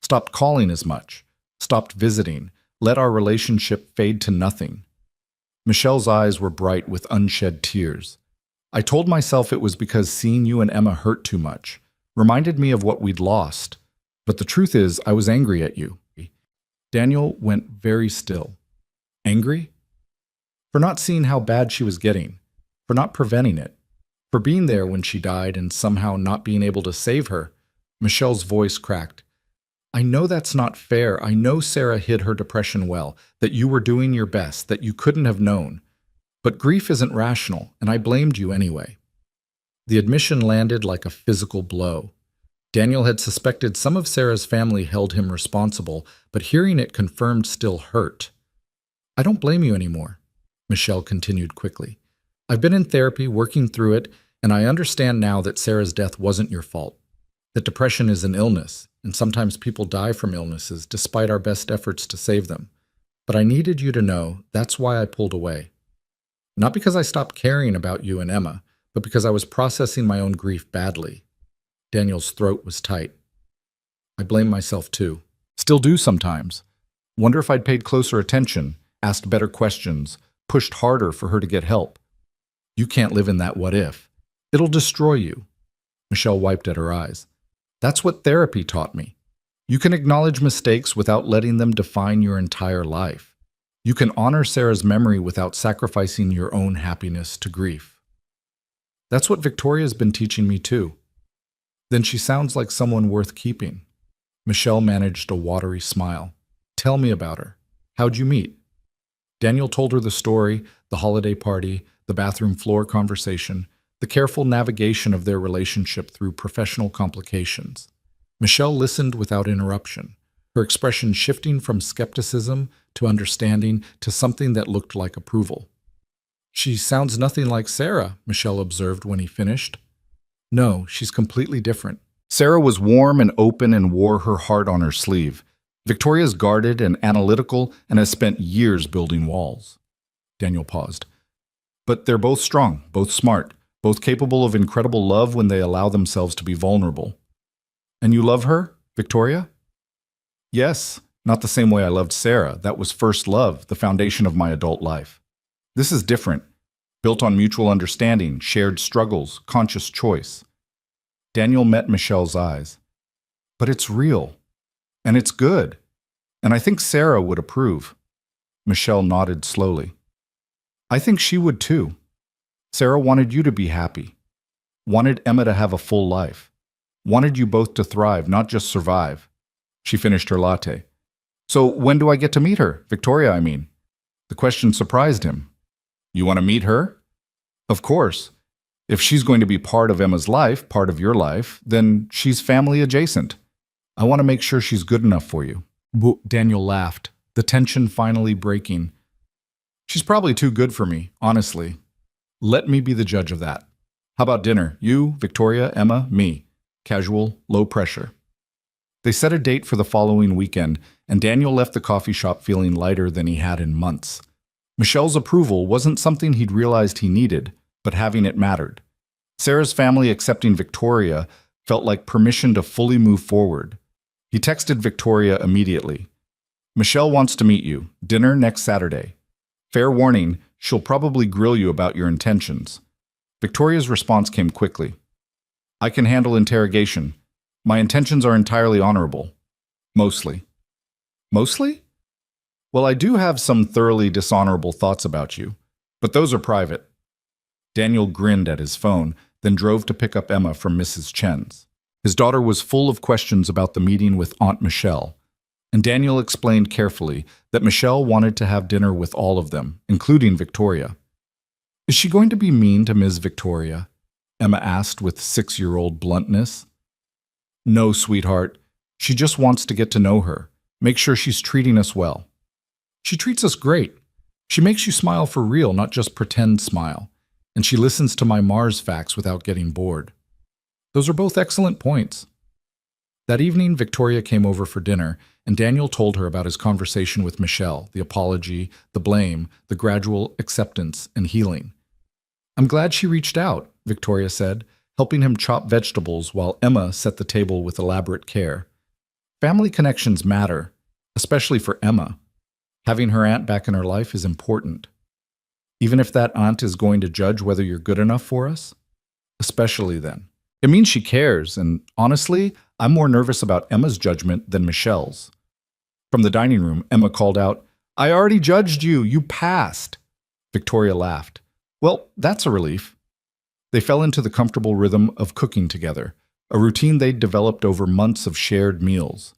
stopped calling as much, stopped visiting, let our relationship fade to nothing. Michelle's eyes were bright with unshed tears. I told myself it was because seeing you and Emma hurt too much, reminded me of what we'd lost. But the truth is, I was angry at you. Daniel went very still. Angry? For not seeing how bad she was getting, for not preventing it, for being there when she died and somehow not being able to save her. Michelle's voice cracked. I know that's not fair. I know Sarah hid her depression well, that you were doing your best, that you couldn't have known. But grief isn't rational, and I blamed you anyway. The admission landed like a physical blow. Daniel had suspected some of Sarah's family held him responsible, but hearing it confirmed still hurt. I don't blame you anymore, Michelle continued quickly. I've been in therapy, working through it, and I understand now that Sarah's death wasn't your fault, that depression is an illness, and sometimes people die from illnesses despite our best efforts to save them. But I needed you to know that's why I pulled away. Not because I stopped caring about you and Emma, but because I was processing my own grief badly. Daniel's throat was tight. I blame myself too. Still do sometimes. Wonder if I'd paid closer attention, asked better questions, pushed harder for her to get help. You can't live in that what if. It'll destroy you. Michelle wiped at her eyes. That's what therapy taught me. You can acknowledge mistakes without letting them define your entire life. You can honor Sarah's memory without sacrificing your own happiness to grief. That's what Victoria's been teaching me too. Then she sounds like someone worth keeping. Michelle managed a watery smile. Tell me about her. How'd you meet? Daniel told her the story, the holiday party, the bathroom floor conversation, the careful navigation of their relationship through professional complications. Michelle listened without interruption, her expression shifting from skepticism to understanding to something that looked like approval. She sounds nothing like Sarah, Michelle observed when he finished. No, she's completely different. Sarah was warm and open and wore her heart on her sleeve. Victoria's guarded and analytical and has spent years building walls. Daniel paused. But they're both strong, both smart, both capable of incredible love when they allow themselves to be vulnerable. And you love her, Victoria? Yes, not the same way I loved Sarah. That was first love, the foundation of my adult life. This is different, built on mutual understanding, shared struggles, conscious choice. Daniel met Michelle's eyes. But it's real. And it's good. And I think Sarah would approve. Michelle nodded slowly. I think she would too. Sarah wanted you to be happy. Wanted Emma to have a full life. Wanted you both to thrive, not just survive. She finished her latte. So when do I get to meet her? Victoria, I mean. The question surprised him. You want to meet her? Of course. If she's going to be part of Emma's life, part of your life, then she's family adjacent. I want to make sure she's good enough for you. Daniel laughed, the tension finally breaking. She's probably too good for me, honestly. Let me be the judge of that. How about dinner? You, Victoria, Emma, me. Casual, low pressure. They set a date for the following weekend, and Daniel left the coffee shop feeling lighter than he had in months. Michelle's approval wasn't something he'd realized he needed, but having it mattered. Sarah's family accepting Victoria felt like permission to fully move forward. He texted Victoria immediately. Michelle wants to meet you. Dinner next Saturday. Fair warning, she'll probably grill you about your intentions. Victoria's response came quickly. I can handle interrogation. My intentions are entirely honorable. Mostly. Mostly? Well, I do have some thoroughly dishonorable thoughts about you, but those are private. Daniel grinned at his phone, then drove to pick up Emma from Mrs. Chen's. His daughter was full of questions about the meeting with Aunt Michelle, and Daniel explained carefully that Michelle wanted to have dinner with all of them, including Victoria. Is she going to be mean to Ms. Victoria? Emma asked with 6-year-old bluntness. No, sweetheart. She just wants to get to know her. Make sure she's treating us well. She treats us great. She makes you smile for real, not just pretend smile. And she listens to my Mars facts without getting bored. Those are both excellent points. That evening, Victoria came over for dinner, and Daniel told her about his conversation with Michelle, the apology, the blame, the gradual acceptance and healing. I'm glad she reached out, Victoria said, helping him chop vegetables while Emma set the table with elaborate care. Family connections matter, especially for Emma. Having her aunt back in her life is important. Even if that aunt is going to judge whether you're good enough for us? Especially then. It means she cares, and honestly, I'm more nervous about Emma's judgment than Michelle's. From the dining room, Emma called out, I already judged you. You passed. Victoria laughed. Well, that's a relief. They fell into the comfortable rhythm of cooking together, a routine they'd developed over months of shared meals.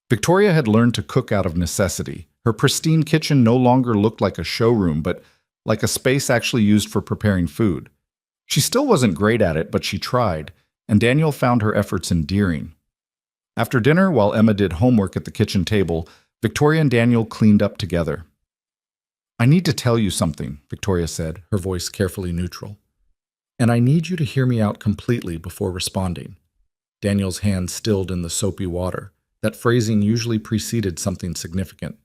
Victoria had learned to cook out of necessity. Her pristine kitchen no longer looked like a showroom, but like a space actually used for preparing food. She still wasn't great at it, but she tried, and Daniel found her efforts endearing. After dinner, while Emma did homework at the kitchen table, Victoria and Daniel cleaned up together. I need to tell you something, Victoria said, her voice carefully neutral. And I need you to hear me out completely before responding. Daniel's hand stilled in the soapy water. That phrasing usually preceded something significant.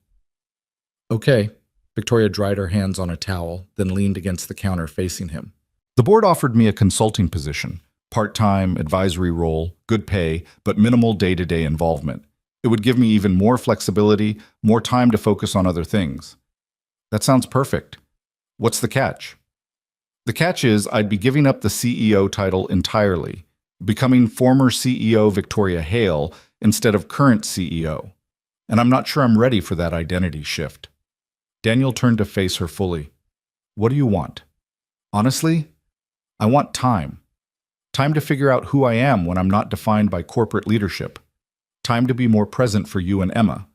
Okay. Victoria dried her hands on a towel, then leaned against the counter facing him. The board offered me a consulting position, part-time, advisory role, good pay, but minimal day-to-day involvement. It would give me even more flexibility, more time to focus on other things. That sounds perfect. What's the catch? The catch is I'd be giving up the CEO title entirely, becoming former CEO Victoria Hale instead of current CEO. And I'm not sure I'm ready for that identity shift. Daniel turned to face her fully. What do you want? Honestly, I want time. Time to figure out who I am when I'm not defined by corporate leadership. Time to be more present for you and Emma.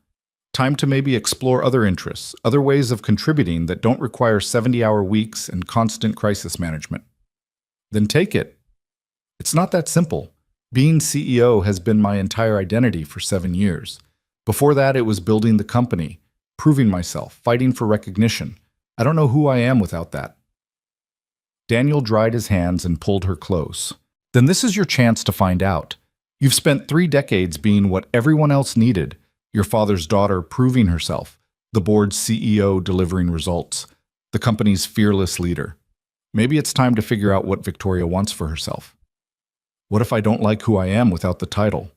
Time to maybe explore other interests, other ways of contributing that don't require 70-hour weeks and constant crisis management. Then take it. It's not that simple. Being CEO has been my entire identity for 7 years. Before that, it was building the company, proving myself, fighting for recognition. I don't know who I am without that. Daniel dried his hands and pulled her close. Then this is your chance to find out. You've spent 3 decades being what everyone else needed. Your father's daughter proving herself, the board's CEO delivering results, the the company's fearless leader. Maybe it's time to figure out what Victoria wants for herself. What if I don't like who I am without the title?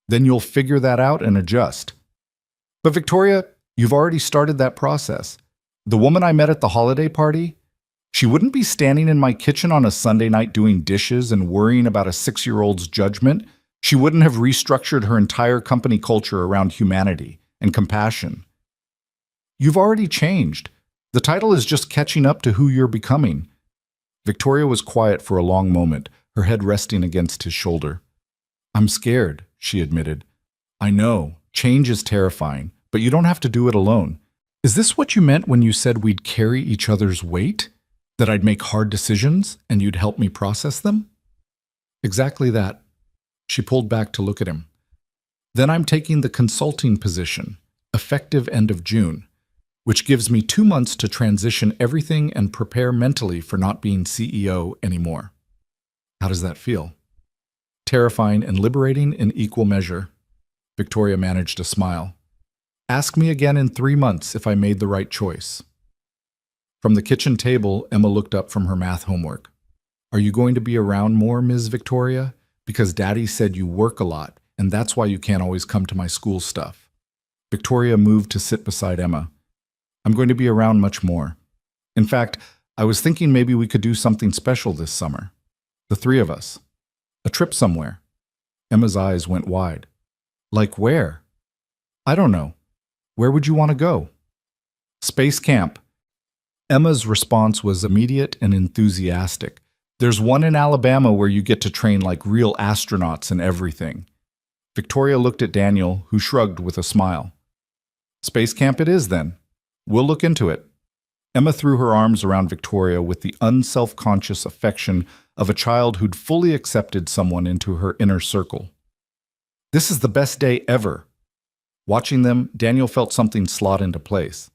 Then you'll figure that out and adjust. But Victoria, you've already started that process. The woman I met at the holiday party, she wouldn't be standing in my kitchen on a Sunday night doing dishes and worrying about a 6-year-old's judgment. She wouldn't have restructured her entire company culture around humanity and compassion. You've already changed. The title is just catching up to who you're becoming. Victoria was quiet for a long moment, her head resting against his shoulder. I'm scared, she admitted. I know, change is terrifying, but you don't have to do it alone. Is this what you meant when you said we'd carry each other's weight? That I'd make hard decisions and you'd help me process them? Exactly that. She pulled back to look at him. Then I'm taking the consulting position, effective end of June, which gives me 2 months to transition everything and prepare mentally for not being CEO anymore. How does that feel? Terrifying and liberating in equal measure. Victoria managed a smile. Ask me again in 3 months if I made the right choice. From the kitchen table, Emma looked up from her math homework. Are you going to be around more, Ms. Victoria? Because Daddy said you work a lot, and that's why you can't always come to my school stuff. Victoria moved to sit beside Emma. I'm going to be around much more. In fact, I was thinking maybe we could do something special this summer. The 3 of us. A trip somewhere. Emma's eyes went wide. Like where? I don't know. Where would you want to go? Space camp. Emma's response was immediate and enthusiastic. There's one in Alabama where you get to train like real astronauts and everything. Victoria looked at Daniel, who shrugged with a smile. Space camp it is then. We'll look into it. Emma threw her arms around Victoria with the unself-conscious affection of a child who'd fully accepted someone into her inner circle. This is the best day ever. Watching them, Daniel felt something slot into place.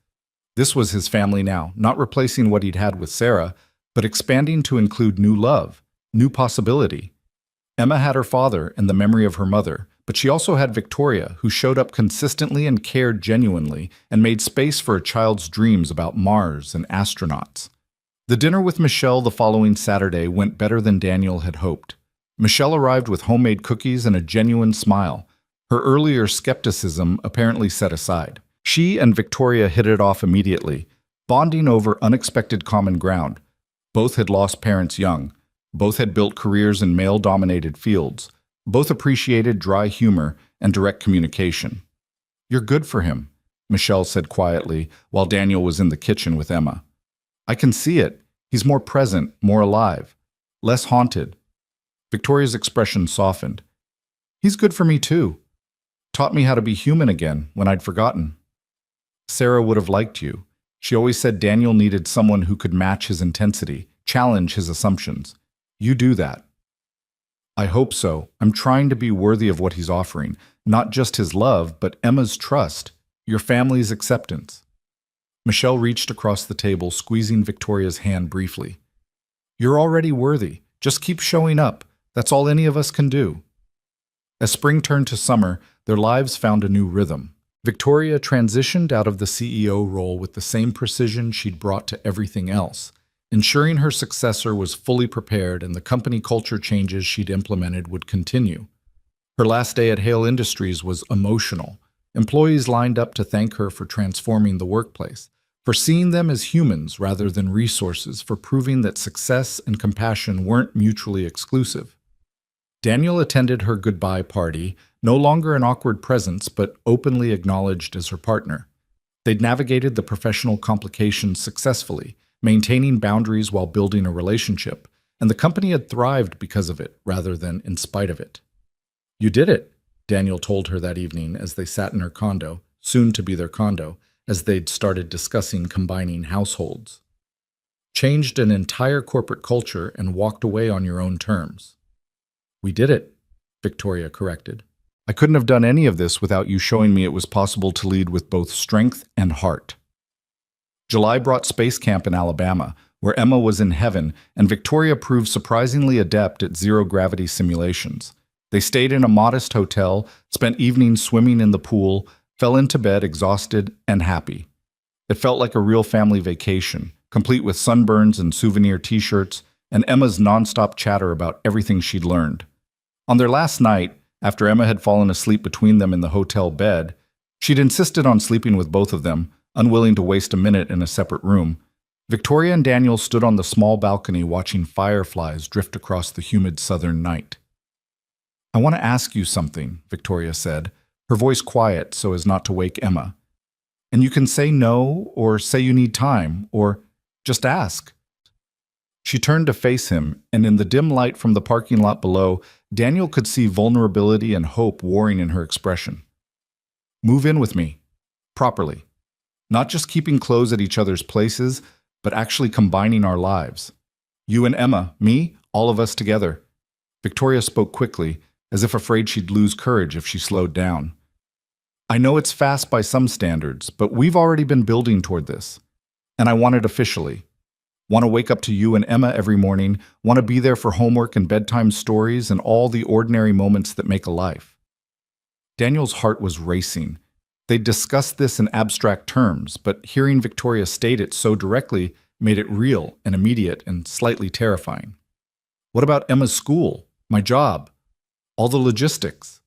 This was his family now, not replacing what he'd had with Sarah, but expanding to include new love, new possibility. Emma had her father and the memory of her mother, but she also had Victoria, who showed up consistently and cared genuinely and made space for a child's dreams about Mars and astronauts. The dinner with Michelle the following Saturday went better than Daniel had hoped. Michelle arrived with homemade cookies and a genuine smile, her earlier skepticism apparently set aside. She and Victoria hit it off immediately, bonding over unexpected common ground. Both had lost parents young. Both had built careers in male-dominated fields. Both appreciated dry humor and direct communication. You're good for him, Michelle said quietly while Daniel was in the kitchen with Emma. I can see it. He's more present, more alive, less haunted. Victoria's expression softened. He's good for me too. Taught me how to be human again when I'd forgotten. Sarah would have liked you. She always said Daniel needed someone who could match his intensity, challenge his assumptions. You do that. I hope so. I'm trying to be worthy of what he's offering, not just his love, but Emma's trust, your family's acceptance. Michelle reached across the table, squeezing Victoria's hand briefly. You're already worthy. Just keep showing up. That's all any of us can do. As spring turned to summer, their lives found a new rhythm. Victoria transitioned out of the CEO role with the same precision she'd brought to everything else, ensuring her successor was fully prepared and the company culture changes she'd implemented would continue. Her last day at Hale Industries was emotional. Employees lined up to thank her for transforming the workplace, for seeing them as humans rather than resources, for proving that success and compassion weren't mutually exclusive. Daniel attended her goodbye party, no longer an awkward presence, but openly acknowledged as her partner. They'd navigated the professional complications successfully, maintaining boundaries while building a relationship, and the company had thrived because of it, rather than in spite of it. You did it, Daniel told her that evening as they sat in her condo, soon to be their condo, as they'd started discussing combining households. Changed an entire corporate culture and walked away on your own terms. We did it, Victoria corrected. I couldn't have done any of this without you showing me it was possible to lead with both strength and heart. July brought Space Camp in Alabama, where Emma was in heaven, and Victoria proved surprisingly adept at zero-gravity simulations. They stayed in a modest hotel, spent evenings swimming in the pool, fell into bed exhausted and happy. It felt like a real family vacation, complete with sunburns and souvenir t-shirts, and Emma's nonstop chatter about everything she'd learned. On their last night, after Emma had fallen asleep between them in the hotel bed, she'd insisted on sleeping with both of them, unwilling to waste a minute in a separate room. Victoria and Daniel stood on the small balcony watching fireflies drift across the humid southern night. "I want to ask you something," Victoria said, her voice quiet so as not to wake Emma. "And you can say no, or say you need time, or just ask." She turned to face him, and in the dim light from the parking lot below, Daniel could see vulnerability and hope warring in her expression. "Move in with me. Properly. Not just keeping clothes at each other's places, but actually combining our lives. You and Emma, me, all of us together." Victoria spoke quickly, as if afraid she'd lose courage if she slowed down. "I know it's fast by some standards, but we've already been building toward this. And I want it officially. Want to wake up to you and Emma every morning, want to be there for homework and bedtime stories and all the ordinary moments that make a life." Daniel's heart was racing. They'd discussed this in abstract terms, but hearing Victoria state it so directly made it real and immediate and slightly terrifying. "What about Emma's school, my job, all the logistics?"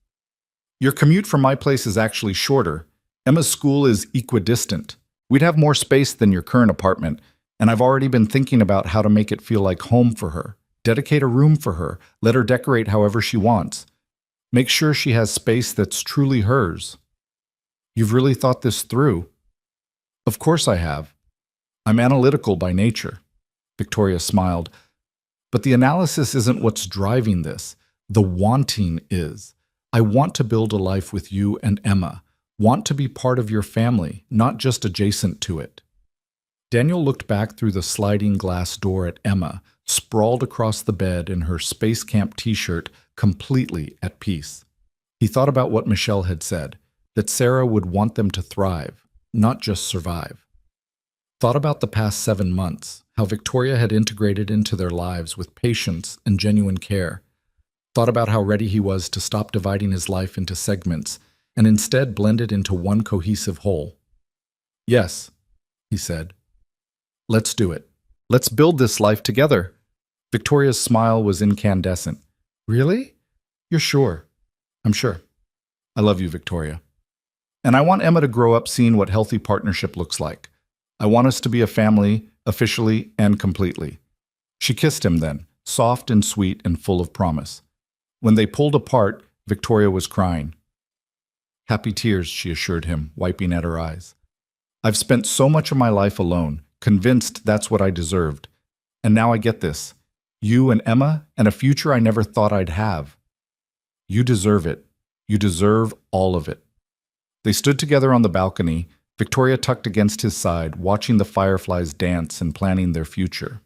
"Your commute from my place is actually shorter. Emma's school is equidistant. We'd have more space than your current apartment, and I've already been thinking about how to make it feel like home for her. Dedicate a room for her, let her decorate however she wants. Make sure she has space that's truly hers." "You've really thought this through?" "Of course I have. I'm analytical by nature." Victoria smiled. "But the analysis isn't what's driving this. The wanting is. I want to build a life with you and Emma. Want to be part of your family, not just adjacent to it." Daniel looked back through the sliding glass door at Emma, sprawled across the bed in her Space Camp t-shirt, completely at peace. He thought about what Michelle had said, that Sarah would want them to thrive, not just survive. Thought about the past 7 months, how Victoria had integrated into their lives with patience and genuine care. Thought about how ready he was to stop dividing his life into segments and instead blend it into one cohesive whole. "Yes," he said. "Let's do it. Let's build this life together." Victoria's smile was incandescent. "Really? You're sure?" "I'm sure. I love you, Victoria. And I want Emma to grow up seeing what healthy partnership looks like. I want us to be a family, officially and completely." She kissed him then, soft and sweet and full of promise. When they pulled apart, Victoria was crying. "Happy tears," she assured him, wiping at her eyes. "I've spent so much of my life alone, convinced that's what I deserved. And now I get this. You and Emma, and a future I never thought I'd have. You deserve it. You deserve all of it." They stood together on the balcony, Victoria tucked against his side, watching the fireflies dance and planning their future.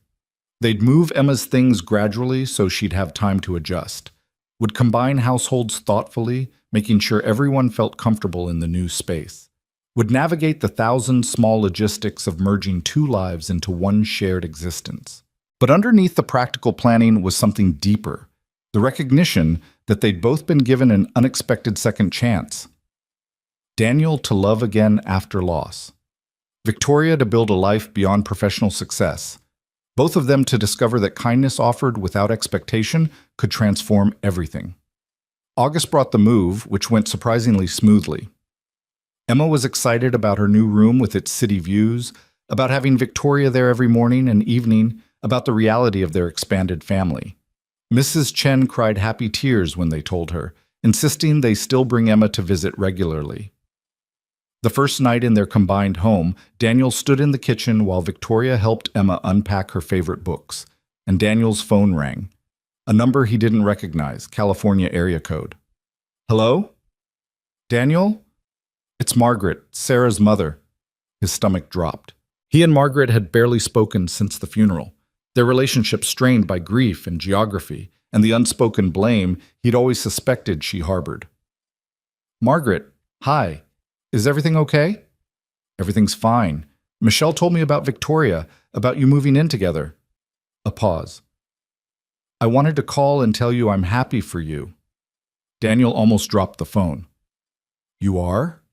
They'd move Emma's things gradually so she'd have time to adjust. Would combine households thoughtfully, making sure everyone felt comfortable in the new space. Would navigate the 1,000 small logistics of merging 2 lives into one shared existence. But underneath the practical planning was something deeper, the recognition that they'd both been given an unexpected second chance. Daniel to love again after loss. Victoria to build a life beyond professional success. Both of them to discover that kindness offered without expectation could transform everything. August brought the move, which went surprisingly smoothly. Emma was excited about her new room with its city views, about having Victoria there every morning and evening, about the reality of their expanded family. Mrs. Chen cried happy tears when they told her, insisting they still bring Emma to visit regularly. The first night in their combined home, Daniel stood in the kitchen while Victoria helped Emma unpack her favorite books, and Daniel's phone rang. A number he didn't recognize, California area code. "Hello? Daniel? It's Margaret, Sarah's mother." His stomach dropped. He and Margaret had barely spoken since the funeral, their relationship strained by grief and geography, and the unspoken blame he'd always suspected she harbored. "Margaret, hi. Is everything okay?" "Everything's fine. Michelle told me about Victoria, about you moving in together." A pause. "I wanted to call and tell you I'm happy for you." Daniel almost dropped the phone. "You are?"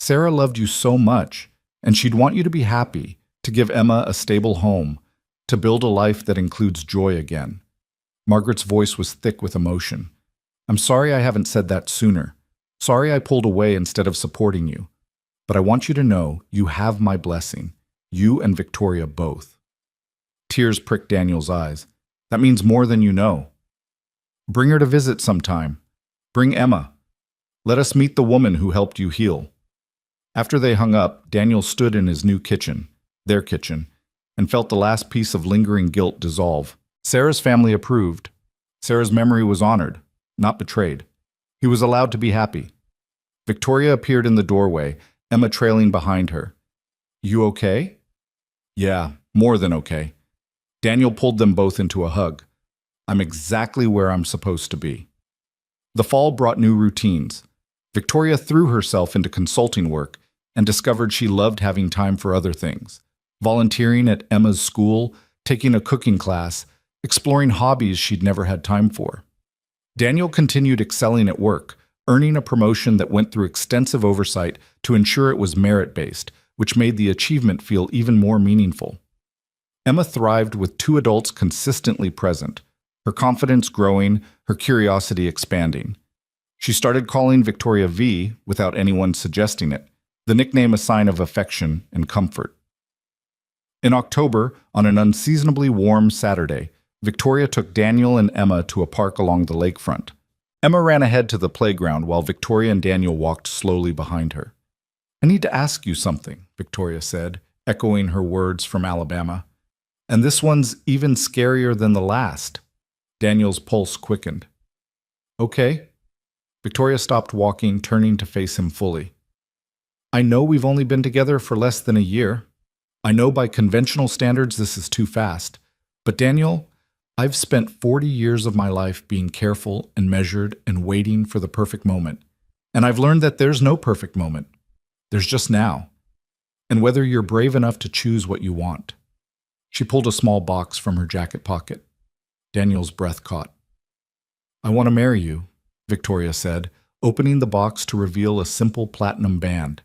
"Sarah loved you so much, and she'd want you to be happy. to give Emma a stable home, to build a life that includes joy again. Margaret's voice was thick with emotion. I'm sorry I haven't said that sooner. Sorry I pulled away instead of supporting you. But I want you to know you have my blessing. You and Victoria both. Tears pricked Daniel's eyes. That means more than you know. Bring her to visit sometime. Bring Emma. Let us meet the woman who helped you heal. After they hung up, Daniel stood in his new kitchen, their kitchen, and felt the last piece of lingering guilt dissolve. Sarah's family approved. Sarah's memory was honored, not betrayed. He was allowed to be happy. Victoria appeared in the doorway, Emma trailing behind her. You okay? Yeah, more than okay. Daniel pulled them both into a hug. I'm exactly where I'm supposed to be. The fall brought new routines. Victoria threw herself into consulting work and discovered she loved having time for other things. Volunteering at Emma's school, taking a cooking class, exploring hobbies she'd never had time for. Daniel continued excelling at work, earning a promotion that went through extensive oversight to ensure it was merit-based, which made the achievement feel even more meaningful. Emma thrived with two adults consistently present, her confidence growing, her curiosity expanding. She started calling Victoria V without anyone suggesting it, the nickname a sign of affection and comfort. In October, on an unseasonably warm Saturday, Victoria took Daniel and Emma to a park along the lakefront. Emma ran ahead to the playground while Victoria and Daniel walked slowly behind her. I need to ask you something, Victoria said, echoing her words from Alabama. And this one's even scarier than the last. Daniel's pulse quickened. Okay. Victoria stopped walking, turning to face him fully. I know we've only been together for less than a year. I know by conventional standards this is too fast. But Daniel, I've spent 40 years of my life being careful and measured and waiting for the perfect moment. And I've learned that there's no perfect moment. There's just now. And whether you're brave enough to choose what you want. She pulled a small box from her jacket pocket. Daniel's breath caught. I want to marry you, Victoria said, opening the box to reveal a simple platinum band.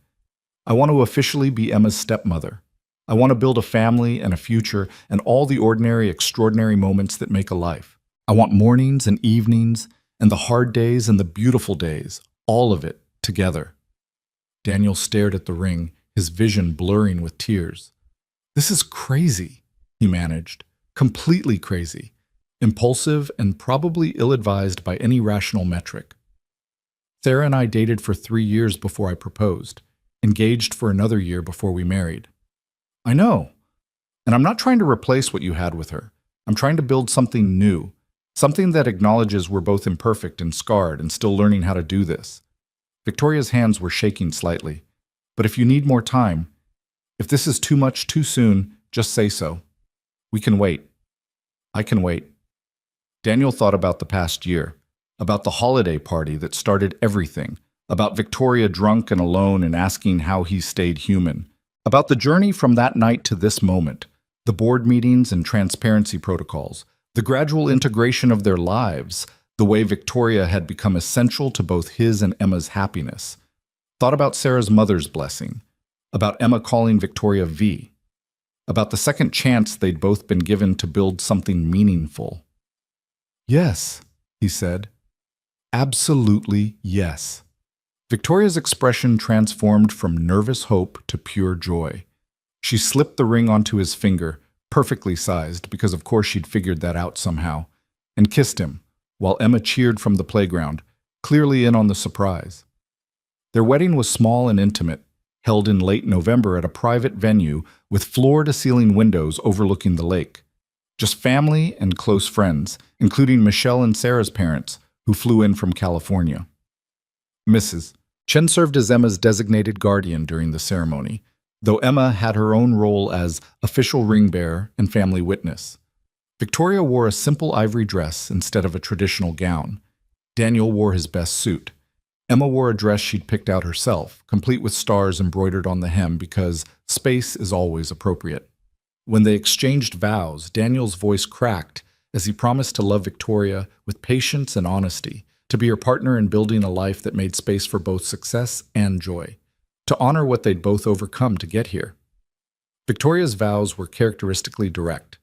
I want to officially be Emma's stepmother. I want to build a family and a future and all the ordinary, extraordinary moments that make a life. I want mornings and evenings and the hard days and the beautiful days, all of it together. Daniel stared at the ring, his vision blurring with tears. This is crazy, he managed. Completely crazy. Impulsive and probably ill-advised by any rational metric. Sarah and I dated for 3 years before I proposed, engaged for another year before we married. I know. And I'm not trying to replace what you had with her. I'm trying to build something new, something that acknowledges we're both imperfect and scarred and still learning how to do this. Victoria's hands were shaking slightly. But if you need more time, if this is too much too soon, just say so. We can wait. I can wait. Daniel thought about the past year, about the holiday party that started everything, about Victoria drunk and alone and asking how he stayed human, about the journey from that night to this moment, the board meetings and transparency protocols, the gradual integration of their lives, the way Victoria had become essential to both his and Emma's happiness. Thought about Sarah's mother's blessing, about Emma calling Victoria V, about the second chance they'd both been given to build something meaningful. Yes, he said. Absolutely yes. Victoria's expression transformed from nervous hope to pure joy. She slipped the ring onto his finger, perfectly sized, because of course she'd figured that out somehow, and kissed him, while Emma cheered from the playground, clearly in on the surprise. Their wedding was small and intimate, held in late November at a private venue with floor-to-ceiling windows overlooking the lake. Just family and close friends, including Michelle and Sarah's parents, who flew in from California. Mrs. Chen served as Emma's designated guardian during the ceremony, though Emma had her own role as official ring bearer and family witness. Victoria wore a simple ivory dress instead of a traditional gown. Daniel wore his best suit. Emma wore a dress she'd picked out herself, complete with stars embroidered on the hem because space is always appropriate. When they exchanged vows, Daniel's voice cracked as he promised to love Victoria with patience and honesty, to be her partner in building a life that made space for both success and joy, to honor what they'd both overcome to get here. Victoria's vows were characteristically direct.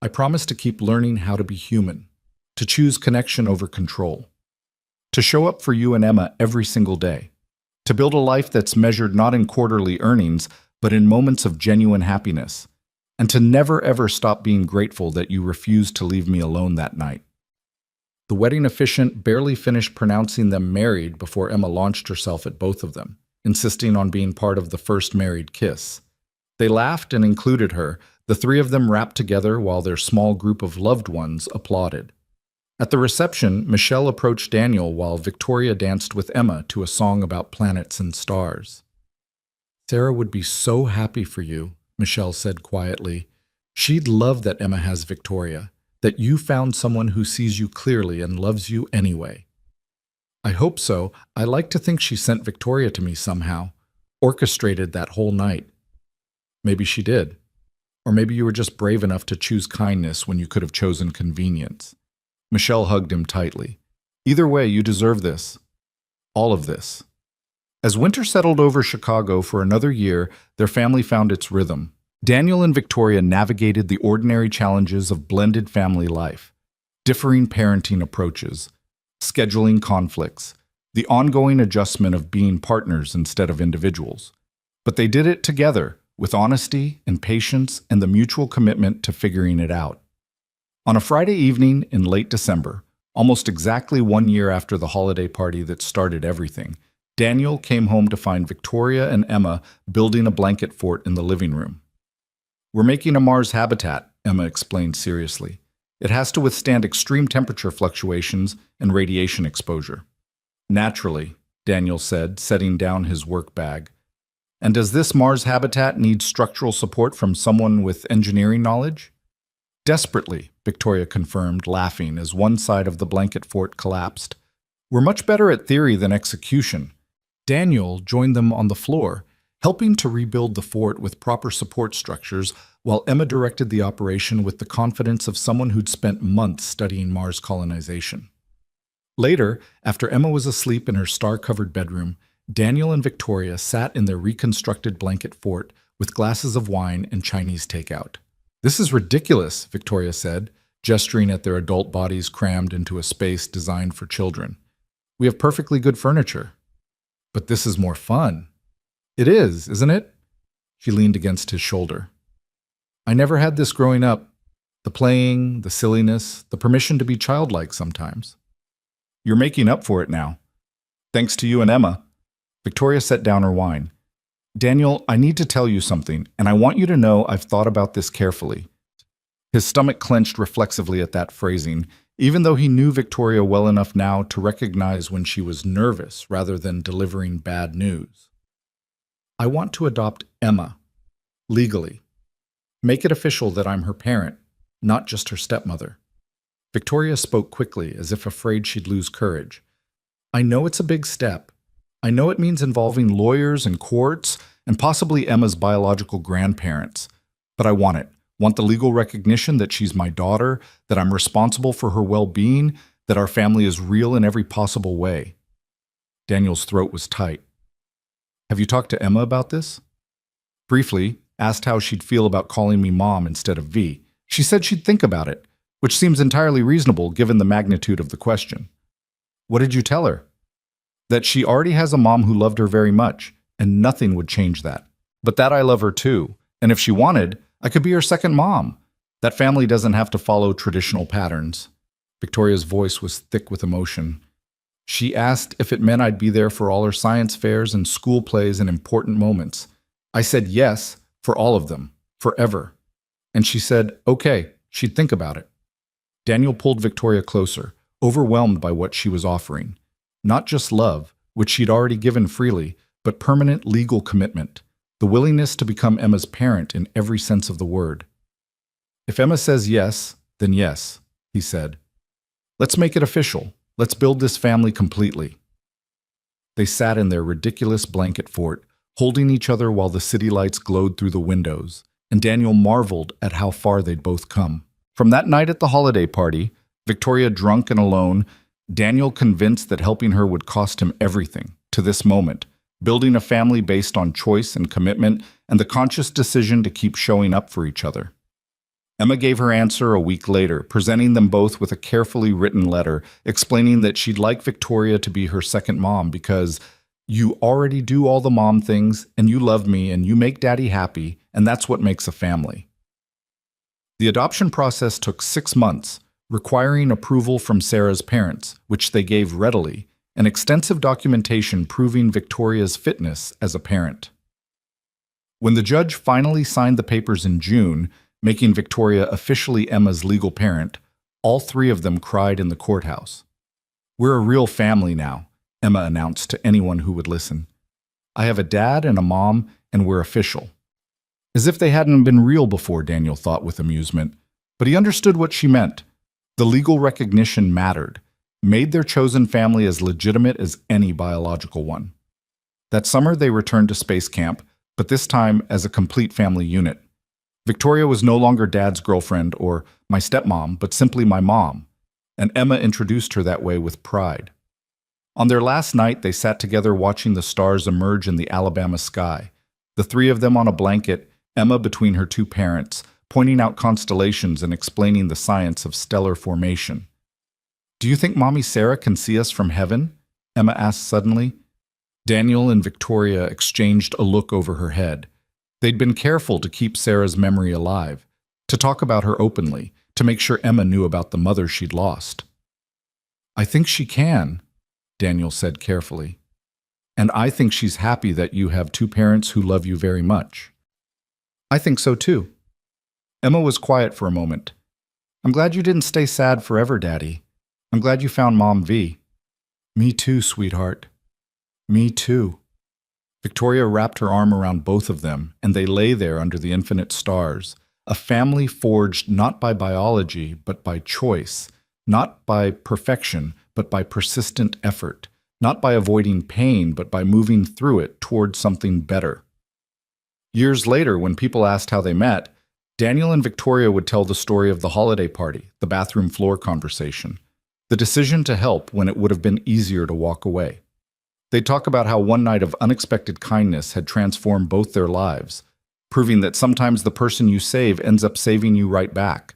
I promise to keep learning how to be human, to choose connection over control, to show up for you and Emma every single day, to build a life that's measured not in quarterly earnings, but in moments of genuine happiness, and to never ever stop being grateful that you refused to leave me alone that night. The wedding officiant barely finished pronouncing them married before Emma launched herself at both of them, insisting on being part of the first married kiss. They laughed and included her. The three of them rapped together while their small group of loved ones applauded. At the reception, Michelle approached Daniel while Victoria danced with Emma to a song about planets and stars. "Sarah would be so happy for you," Michelle said quietly. "She'd love that Emma has Victoria, that you found someone who sees you clearly and loves you anyway." "I hope so. I like to think she sent Victoria to me somehow, orchestrated that whole night." "Maybe she did. Or maybe you were just brave enough to choose kindness when you could have chosen convenience." Michelle hugged him tightly. "Either way, you deserve this. All of this." As winter settled over Chicago for another year, their family found its rhythm. Daniel and Victoria navigated the ordinary challenges of blended family life, differing parenting approaches, scheduling conflicts, the ongoing adjustment of being partners instead of individuals. But they did it together, with honesty and patience and the mutual commitment to figuring it out. On a Friday evening in late December, almost exactly 1 year after the holiday party that started everything, Daniel came home to find Victoria and Emma building a blanket fort in the living room. "We're making a Mars habitat," Emma explained seriously. "It has to withstand extreme temperature fluctuations and radiation exposure." "Naturally," Daniel said, setting down his work bag. "And does this Mars habitat need structural support from someone with engineering knowledge?" "Desperately," Victoria confirmed, laughing as one side of the blanket fort collapsed. "We're much better at theory than execution." Daniel joined them on the floor, helping to rebuild the fort with proper support structures, while Emma directed the operation with the confidence of someone who'd spent months studying Mars colonization. Later, after Emma was asleep in her star-covered bedroom, Daniel and Victoria sat in their reconstructed blanket fort with glasses of wine and Chinese takeout. "This is ridiculous," Victoria said, gesturing at their adult bodies crammed into a space designed for children. "We have perfectly good furniture." "But this is more fun." "It is, isn't it?" She leaned against his shoulder. "I never had this growing up. The playing, the silliness, the permission to be childlike sometimes." "You're making up for it now. Thanks to you and Emma." Victoria set down her wine. "Daniel, I need to tell you something, and I want you to know I've thought about this carefully." His stomach clenched reflexively at that phrasing, even though he knew Victoria well enough now to recognize when she was nervous rather than delivering bad news. "I want to adopt Emma, legally. Make it official that I'm her parent, not just her stepmother." Victoria spoke quickly, as if afraid she'd lose courage. "I know it's a big step. I know it means involving lawyers and courts, and possibly Emma's biological grandparents. But I want it. Want the legal recognition that she's my daughter, that I'm responsible for her well-being, that our family is real in every possible way." Daniel's throat was tight. "Have you talked to Emma about this?" "Briefly, asked how she'd feel about calling me Mom instead of V. She said she'd think about it, which seems entirely reasonable given the magnitude of the question." "What did you tell her?" "That she already has a mom who loved her very much, and nothing would change that. But that I love her too, and if she wanted, I could be her second mom. That family doesn't have to follow traditional patterns." Victoria's voice was thick with emotion. "She asked if it meant I'd be there for all her science fairs and school plays and important moments. I said yes, for all of them, forever. And she said, okay, she'd think about it." Daniel pulled Victoria closer, overwhelmed by what she was offering. Not just love, which she'd already given freely, but permanent legal commitment. The willingness to become Emma's parent in every sense of the word. "If Emma says yes, then yes," he said. "Let's make it official. Let's build this family completely." They sat in their ridiculous blanket fort, holding each other while the city lights glowed through the windows, and Daniel marveled at how far they'd both come. From that night at the holiday party, Victoria drunk and alone, Daniel convinced that helping her would cost him everything, to this moment, building a family based on choice and commitment, and the conscious decision to keep showing up for each other. Emma gave her answer a week later, presenting them both with a carefully written letter explaining that she'd like Victoria to be her second mom because you already do all the mom things, and you love me, and you make Daddy happy, and that's what makes a family. The adoption process took 6 months, requiring approval from Sarah's parents, which they gave readily, and extensive documentation proving Victoria's fitness as a parent. When the judge finally signed the papers in June, making Victoria officially Emma's legal parent, all 3 of them cried in the courthouse. "We're a real family now," Emma announced to anyone who would listen. "I have a dad and a mom, and we're official." As if they hadn't been real before, Daniel thought with amusement. But he understood what she meant. The legal recognition mattered, made their chosen family as legitimate as any biological one. That summer they returned to space camp, but this time as a complete family unit. Victoria was no longer Dad's girlfriend or my stepmom, but simply my mom, and Emma introduced her that way with pride. On their last night, they sat together watching the stars emerge in the Alabama sky, the 3 of them on a blanket, Emma between her 2 parents, pointing out constellations and explaining the science of stellar formation. "Do you think Mommy Sarah can see us from heaven?" Emma asked suddenly. Daniel and Victoria exchanged a look over her head. They'd been careful to keep Sarah's memory alive, to talk about her openly, to make sure Emma knew about the mother she'd lost. "I think she can," Daniel said carefully. "And I think she's happy that you have 2 parents who love you very much." "I think so too." Emma was quiet for a moment. "I'm glad you didn't stay sad forever, Daddy. I'm glad you found Mom V." "Me too, sweetheart. Me too." Victoria wrapped her arm around both of them, and they lay there under the infinite stars, a family forged not by biology, but by choice, not by perfection, but by persistent effort, not by avoiding pain, but by moving through it toward something better. Years later, when people asked how they met, Daniel and Victoria would tell the story of the holiday party, the bathroom floor conversation, the decision to help when it would have been easier to walk away. They'd talk about how one night of unexpected kindness had transformed both their lives, proving that sometimes the person you save ends up saving you right back.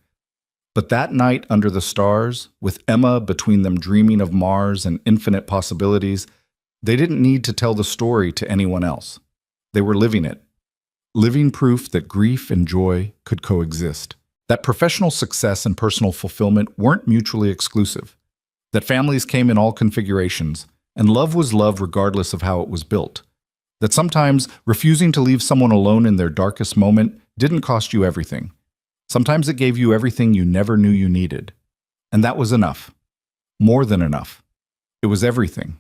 But that night under the stars, with Emma between them dreaming of Mars and infinite possibilities, they didn't need to tell the story to anyone else. They were living it. Living proof that grief and joy could coexist. That professional success and personal fulfillment weren't mutually exclusive. That families came in all configurations, and love was love regardless of how it was built. That sometimes refusing to leave someone alone in their darkest moment didn't cost you everything. Sometimes it gave you everything you never knew you needed. And that was enough. More than enough. It was everything.